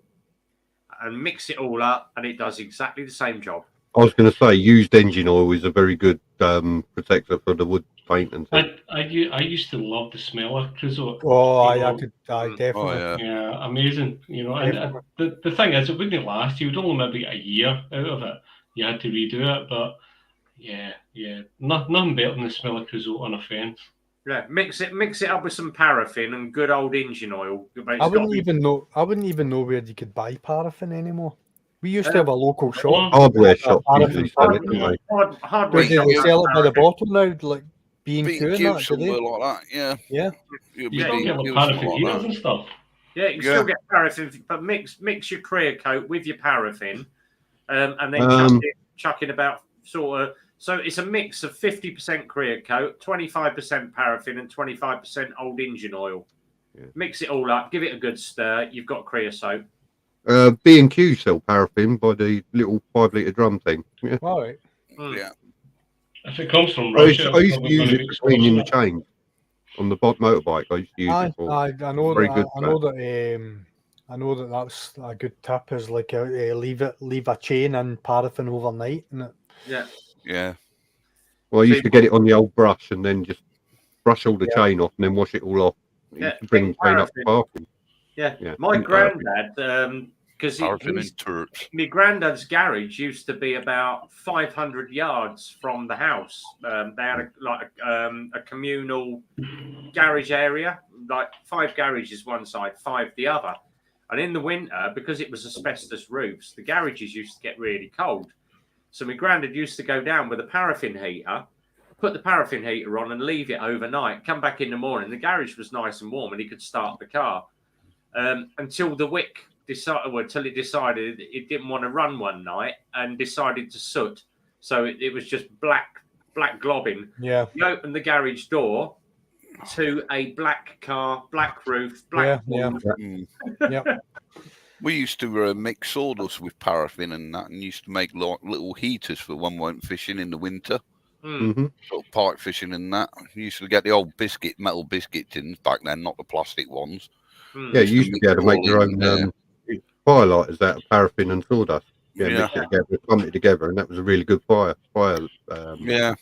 A: and mix it all up, and it does exactly the same job.
D: I was going to say, used engine oil is a very good protector for the wood paint and things.
F: I used to love the smell of creosote.
B: Oh, I definitely.
F: Oh, yeah, amazing. You know, and the thing is, it wouldn't last. You would only maybe a year out of it. You had to redo it, but yeah, nothing better than the smell of creosote on a fence.
A: Yeah, mix it up with some paraffin and good old engine oil.
B: I wouldn't even know where you could buy paraffin anymore. We used to have a local shop,
D: hardware shop.
A: Hardware
B: they
A: shop.
B: sell it by the bottle now, like B&Q
E: somewhere like that. Yeah.
F: You still get the paraffin heaters and stuff.
A: Yeah, you still get paraffin, but mix your creosote with your paraffin, and then chuck in about sort of. So it's a mix of 50% creosote, 25% paraffin, and 25% old engine oil. Yeah. Mix it all up, give it a good stir. You've got creosote.
D: B&Q sell paraffin by the little 5-litre drum thing. Yeah.
B: All right.
E: Yeah.
F: If it comes from Russia,
D: I used to use it for cleaning the chain on the motorbike. I used to use it for.
B: I know that that's a good tip. Is like leave a chain in paraffin overnight, and
E: Yeah.
D: Well, I used to get it on the old brush and then just brush all the chain off and then wash it all off.
A: Yeah,
D: bring the chain up to parking.
A: Yeah. My granddad, because my granddad's garage used to be about 500 yards from the house. They had a communal garage area, like 5 garages one side, 5 the other. And in the winter, because it was asbestos roofs, the garages used to get really cold. So my granddad used to go down with a paraffin heater, put the paraffin heater on and leave it overnight, come back in the morning. The garage was nice and warm and he could start the car. Until the wick until it decided it didn't want to run one night and decided to soot. So it was just black globbing.
B: Yeah.
A: He opened the garage door to a black car, black roof, black wall.
B: Yeah.
E: We used to mix sawdust with paraffin and that, and used to make little heaters for when we went fishing in the winter.
D: Mm-hmm.
E: Sort of pike fishing and that. We used to get the old metal biscuit tins back then, not the plastic ones.
D: Yeah, you used to be able to make your own firelighters out of paraffin and sawdust. Yeah, mix it together, clump it together, and that was a really good fire.
E: Yeah.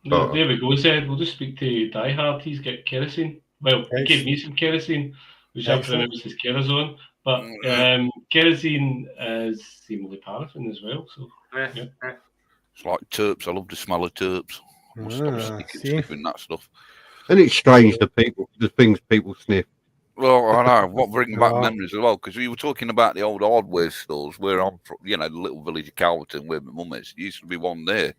F: No, there we go, Zed. We'll just speak to Die Hard. He's got kerosene. Well, he gave me some kerosene, which I pronounced as kerosene. But kerosene is seemingly paraffin as well. So yeah.
E: It's like terps. I love the smell of terps. We'll stop sniffing that stuff.
D: And it's strange to people, the things people sniff.
E: Well, I know. What brings back memories as well, because we were talking about the old hardware stores where I'm from, the little village of Calverton where my mum is. There used to be one there,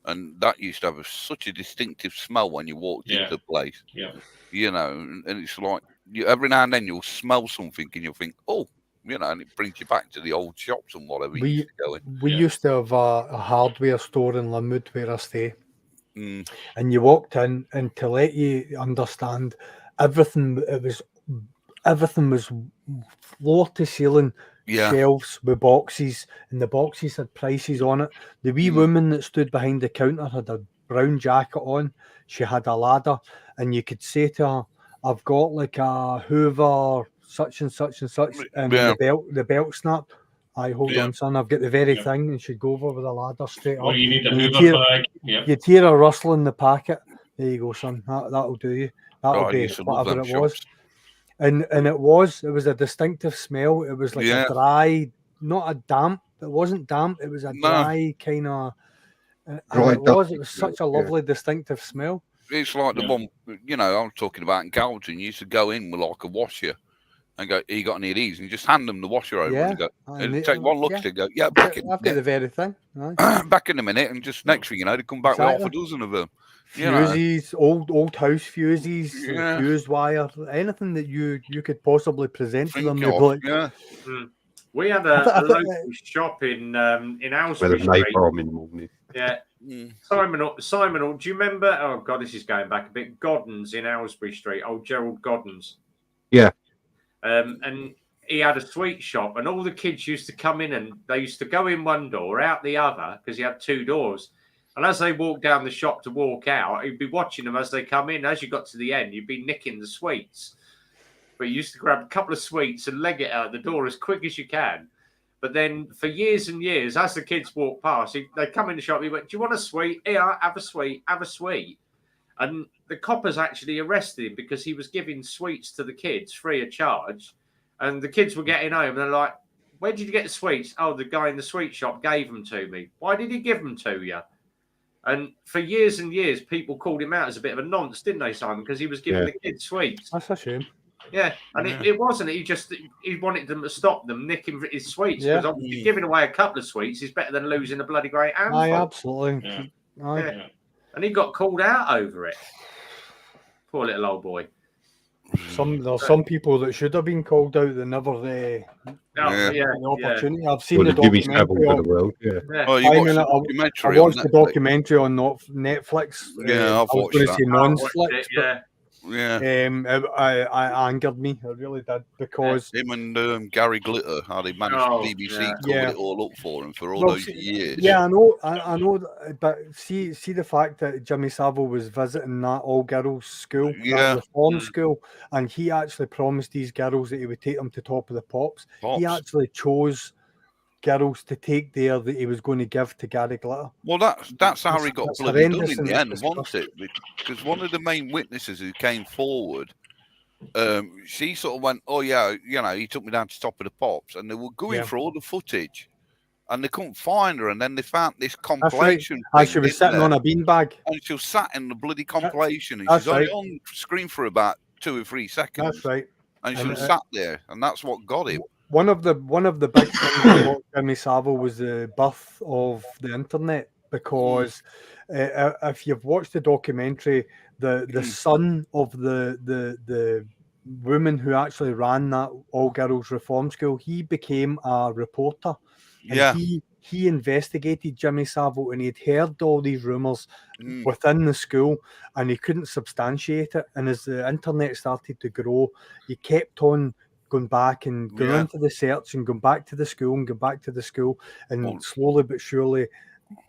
E: and that used to have such a distinctive smell when you walked into the place.
F: Yeah.
E: And it's like every now and then you'll smell something and you'll think, oh, and it brings you back to the old shops and whatever you used to go in.
B: We used to have a hardware store in Linwood where I stay.
E: And
B: you walked in, and to let you understand, everything was floor to ceiling shelves with boxes, and the boxes had prices on it. The wee woman that stood behind the counter had a brown jacket on. She had a ladder, and you could say to her, I've got like a Hoover such and such and such, and the belt snapped. Hold on, son, I've got the very thing, and she'd go over with a ladder straight up.
F: You need a Hoover bag.
B: You'd hear her rustling the packet. There you go, son. That'll do you. That'll be whatever it was. And it was a distinctive smell. It was like a dry, not a damp. It wasn't damp. It was a dry kind of. It was such a lovely, distinctive smell.
E: It's like the one, I was talking about in Calverton. You used to go in with like a washer, and go, "You got any of these?" And you just hand them the washer over and go,
B: and
E: and take one look at it, and go, "Yeah, back in."
B: I've got the very thing.
E: Back in a minute, and just next thing you know, they come back with half a dozen of them.
B: Fuses, old house fuses, fuse wire, anything that you could possibly present to them. Like,
A: we had a local shop in Aylesbury Street.
D: In the morning.
A: Yeah. Simon, do you remember? Oh God, this is going back a bit. Goddens in Aylesbury Street, old Gerald Goddens.
D: Yeah.
A: And he had a sweet shop, and all the kids used to come in, and they used to go in one door, out the other, because he had two doors. And as they walked down the shop to walk out, he'd be watching them as they come in. As you got to the end, you'd be nicking the sweets. But you used to grab a couple of sweets and leg it out the door as quick as you can. But then for years and years, as the kids walked past, they'd come in the shop, he went, "Do you want a sweet? Here, have a sweet, have a sweet." And the coppers actually arrested him because he was giving sweets to the kids free of charge. And the kids were getting home and they're like, "Where did you get the sweets?" "Oh, the guy in the sweet shop gave them to me." "Why did he give them to you?" And for years and years, people called him out as a bit of a nonce, didn't they, Simon? Because he was giving the kids sweets.
B: That's a shame.
A: Yeah, and it wasn't. He wanted them to stop them nicking his sweets. Because obviously giving away a couple of sweets is better than losing a bloody great handful.
B: Absolutely.
A: Yeah. And he got called out over it. Poor little old boy.
B: There's some people that should have been called out that never the opportunity. I've seen the documentary. I watched the documentary on Netflix.
E: Yeah, I've watched
B: that. I angered me. It really did, because
E: him and Gary Glitter, how they managed BBC covered it all up for him for all those years.
B: Yeah, I know, but see the fact that Jimmy Savile was visiting that all-girls school, that reform school, and he actually promised these girls that he would take them to Top of the Pops. He actually chose girls to take there that he was going to give to Gary Glitter.
E: Well, that's how he got bloody done in the end, wasn't it? Because one of the main witnesses who came forward, she sort of went, "Oh yeah, he took me down to Top of the Pops," and they were going for all the footage, and they couldn't find her, and then they found this compilation.
B: Right. She was sitting on a beanbag,
E: and she was sat in the bloody compilation, and she's only on screen for about 2 or 3 seconds.
B: That's right.
E: And she was sat there, and that's what got him.
B: One of the big things about Jimmy Savile was the birth of the internet, because if you've watched the documentary, the son of the woman who actually ran that all-girls reform school, he became a reporter. And he investigated Jimmy Savile, and he'd heard all these rumours within the school, and he couldn't substantiate it. And as the internet started to grow, he kept on going back and going into the search and going back to the school and going back to the school, and slowly but surely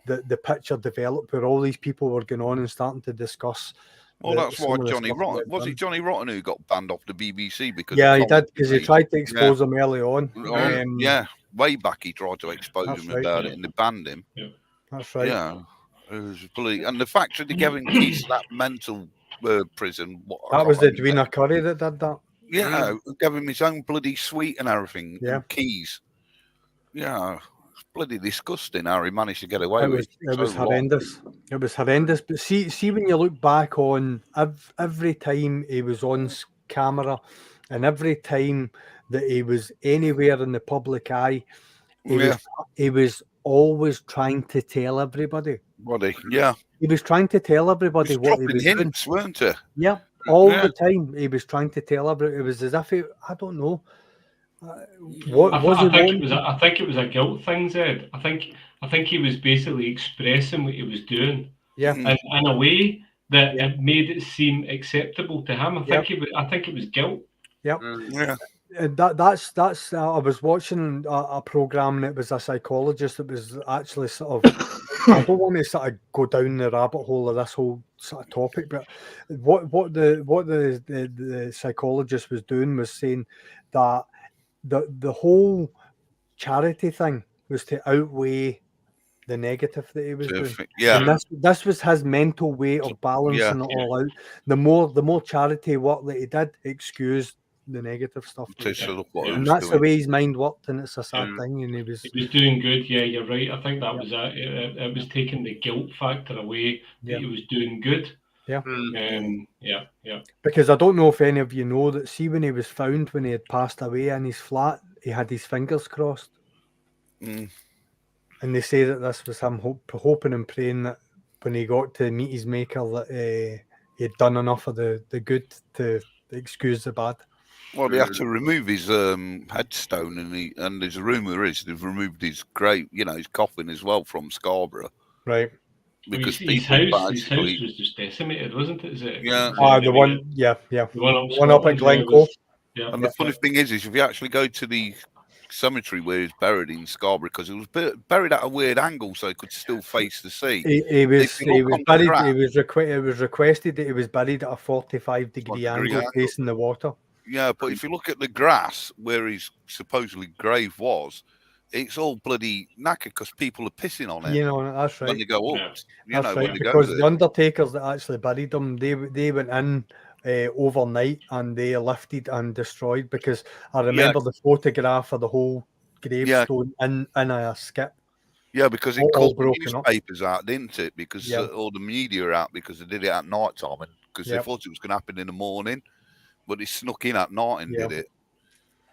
B: the picture developed where all these people were going on and starting to discuss.
E: Well, that's why Johnny Rotten, was it Johnny Rotten who got banned off the BBC? Because
B: he did, because he tried to expose him early on.
E: Way back he tried to expose him about it, and they banned him.
B: Yeah. That's right.
E: Yeah, it was bloody, and the fact that they gave him keys to that mental prison.
B: That was the Edwina Curry that did that.
E: Yeah, gave him his own bloody suite and everything. And keys. Yeah, it's bloody disgusting how he managed to get away with it.
B: It was horrendous. It was horrendous. But see when you look back on every time he was on camera, and every time that he was anywhere in the public eye, he was always trying to tell everybody. He was trying to tell everybody what he was
E: hints,
B: doing.
E: Weren't he?
B: Yeah. All the time, he was trying to tell everybody. It was as if I don't know.
F: I think it was a guilt thing, Zed. I think he was basically expressing what he was doing.
B: Yeah.
F: And in a way that it made it seem acceptable to him. I think it was guilt.
B: Yep.
E: Yeah.
B: That's I was watching a program, and it was a psychologist that was actually sort of I don't want to sort of go down the rabbit hole of this whole sort of topic, but what the psychologist was doing was saying that the whole charity thing was to outweigh the negative that he was doing.
E: Yeah.
B: And this was his mental way of balancing it all out. The more charity work that he did, excused the negative stuff. And that's the way his mind worked, and it's a sad thing. And he was
F: doing good. Yeah, you're right. I think that was it was taking the guilt factor away that he was doing good.
B: Yeah.
F: Yeah.
B: Because I don't know if any of you know that, see, when he was found, when he had passed away in his flat, he had his fingers crossed.
E: Mm.
B: And they say that this was him hoping and praying that when he got to meet his maker, that he had done enough of the good to excuse the bad.
E: Well, they had to remove his headstone, and there's a rumour is they've removed his grave, his coffin as well from Scarborough.
B: Right.
E: Because
F: his house was just decimated, wasn't it? Is it?
E: Yeah.
B: The one, yeah.
F: The one
B: up at Glencoe.
E: And the funny thing is if you actually go to the cemetery where he's buried in Scarborough, because it was buried at a weird angle, so he could still face the sea.
B: He was buried. It was requested that he was buried at a 45-degree angle facing the water.
E: Yeah, but if you look at the grass where his supposedly grave was, it's all bloody knackered because people are pissing on it.
B: That's right.
E: When they go up,
B: that's right. Because the undertakers that actually buried him, they went in overnight and they lifted and destroyed, because I remember the photograph of the whole gravestone in a skip.
E: Yeah, because it called the newspapers out, didn't it? Because all the media are out because they did it at night time, and because they thought it was going to happen in the morning, but they snuck in at night and did it.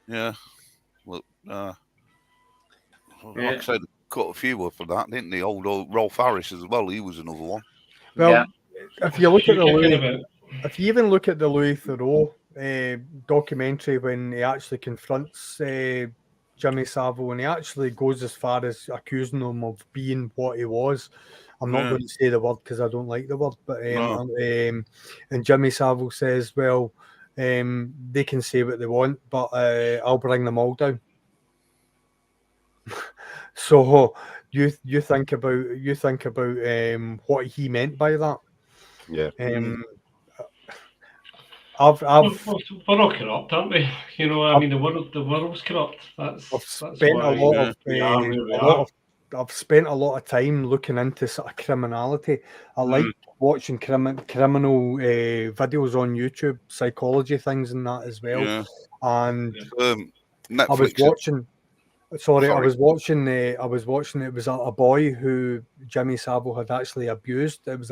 E: Yeah. Well, like I said, cut a few up for that, didn't they? Old Rolf Harris as well. He was another one.
B: Well, if you look at if you even look at the Louis Theroux documentary, when he actually confronts Jimmy Savile, and he actually goes as far as accusing him of being what he was. I'm not going to say the word because I don't like the word, but and Jimmy Savile says, well, they can say what they want, but I'll bring them all down. So you think about what he meant by that.
D: Yeah.
F: We're all corrupt, aren't we? I mean, the world's corrupt. I've
B: spent a lot of time looking into sort of criminality. I like watching criminal videos on YouTube, psychology things and that as well.
E: Yeah.
B: And
E: Netflix.
B: I was watching. I was watching. It was a boy who Jimmy Savile had actually abused. It was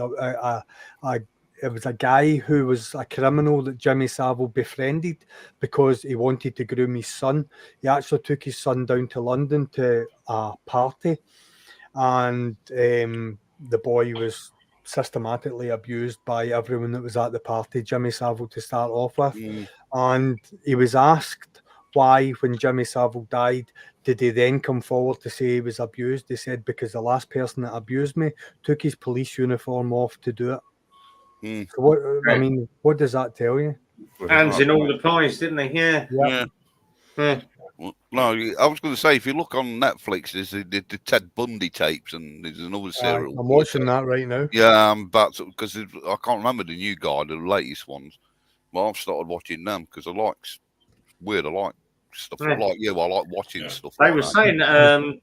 B: it was a guy who was a criminal that Jimmy Savile befriended because he wanted to groom his son. He actually took his son down to London to a party, and the boy was systematically abused by everyone that was at the party, Jimmy Savile to start off with. And he was asked why, when Jimmy Savile died, did he then come forward to say he was abused? They said, because the last person that abused me took his police uniform off to do it. So what does that tell you?
A: Hands in all the pies, didn't they? Yeah.
E: Well, no, I was going to say, if you look on Netflix, there's the Ted Bundy tapes, and there's another serial.
B: I'm watching that right now.
E: Yeah, but because I can't remember the new guy, the latest ones. Well, I've started watching them because I like stuff. I like watching stuff.
A: They were saying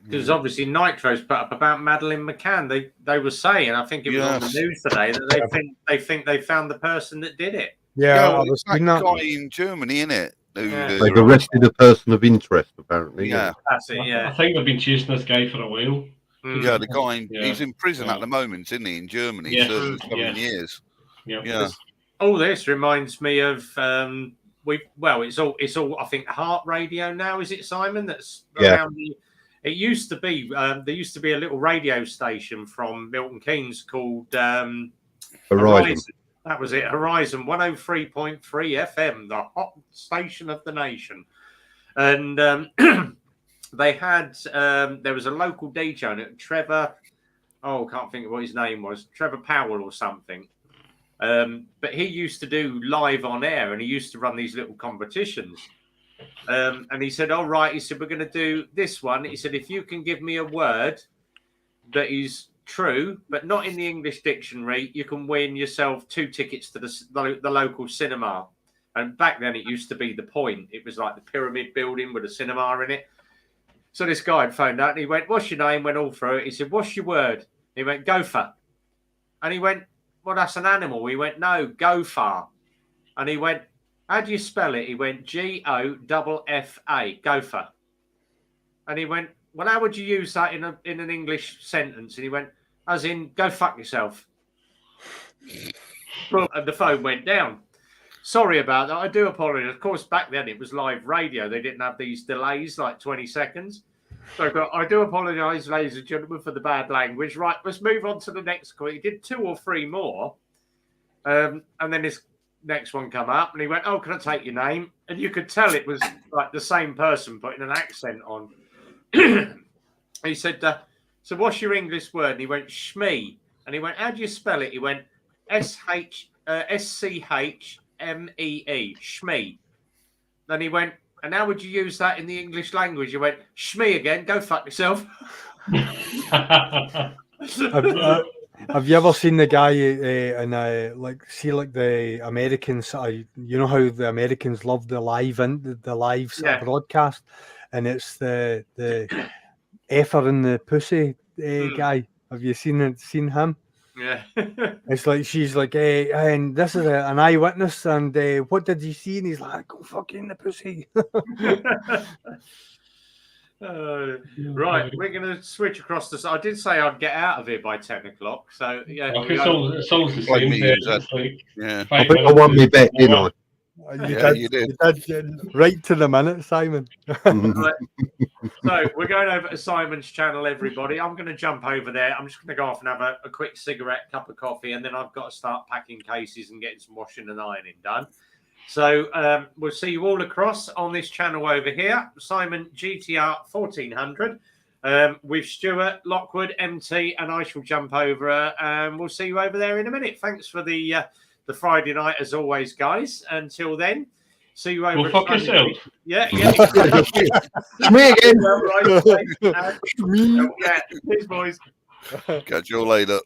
A: because obviously Nitro's put up about Madeleine McCann. They were saying, I think it was on the news today, that they think they found the person that did it.
B: Yeah,
E: well, it's that guy in Germany, innit?
D: They've arrested a person of interest, apparently.
E: Yeah,
A: that's it. Yeah,
F: I think they've been chasing this guy for a while.
E: Yeah, the guy he's in prison at the moment, isn't he? In Germany, serving 7 years.
F: Yeah.
A: All this reminds me of it's all I think Heart Radio now, is it, Simon? That's around it used to be there used to be a little radio station from Milton Keynes called Horizon. That was it, Horizon 103.3 FM, the hot station of the nation. And they had there was a local DJ on it, Trevor. I can't think of what his name was, Trevor Powell or something. But he used to do live on air, and he used to run these little competitions. And he said, all right, he said, we're going to do this one. He said, if you can give me a word that is true, but not in the English dictionary, you can win yourself 2 tickets to the local cinema. And back then it used to be the Point. It was like the pyramid building with a cinema in it. So this guy had phoned out and he went, what's your name? Went all through it. He said, what's your word? He went, gopher. And he went, well, that's an animal. He went, no, gopher. And he went, how do you spell it? He went, Goffa, gopher. And he went, well, how would you use that in an English sentence? And he went, as in, go fuck yourself. And the phone went down. Sorry about that. I do apologise. Of course, back then it was live radio. They didn't have these delays, like 20 seconds. So I do apologise, ladies and gentlemen, for the bad language. Right, let's move on to the next call. He did 2 or 3 more. And then this next one come up and he went, "Oh, can I take your name?" And you could tell it was like the same person putting an accent on. He said, "So what's your English word?" And he went, "Shmee." And he went, "How do you spell it?" He went, SCHMEE, Shmee. Then he went, "And how would you use that in the English language?" You went, "Shmee again, go fuck yourself."
B: Have you ever seen the guy in the Americans? You know how the Americans love the live broadcast, and it's the effer in the pussy guy. Have you seen him?
A: Yeah.
B: It's like she's like, and this is an eyewitness, and what did you see? And he's like, "Go fuck in the pussy."
A: Right, we're going to switch across this. I did say I'd get out of here by 10 o'clock. So, yeah.
F: It's always the same.
E: Yeah.
D: I think I won me bet, didn't I?
B: You did right to the minute, Simon.
A: Right. So we're going over to Simon's channel, everybody. I'm going to jump over there. I'm just going to go off and have a quick cigarette, cup of coffee, and then I've got to start packing cases and getting some washing and ironing done. So we'll see you all across on this channel over here. Simon GTR 1400 with Stuart, Lockwood, MT, and I shall jump over and we'll see you over there in a minute. Thanks for the Friday night as always, guys. Until then, see you over.
F: Go fuck yourself.
A: Yeah.
D: Me again.
A: Yeah, cheers, boys.
E: Catch you all later.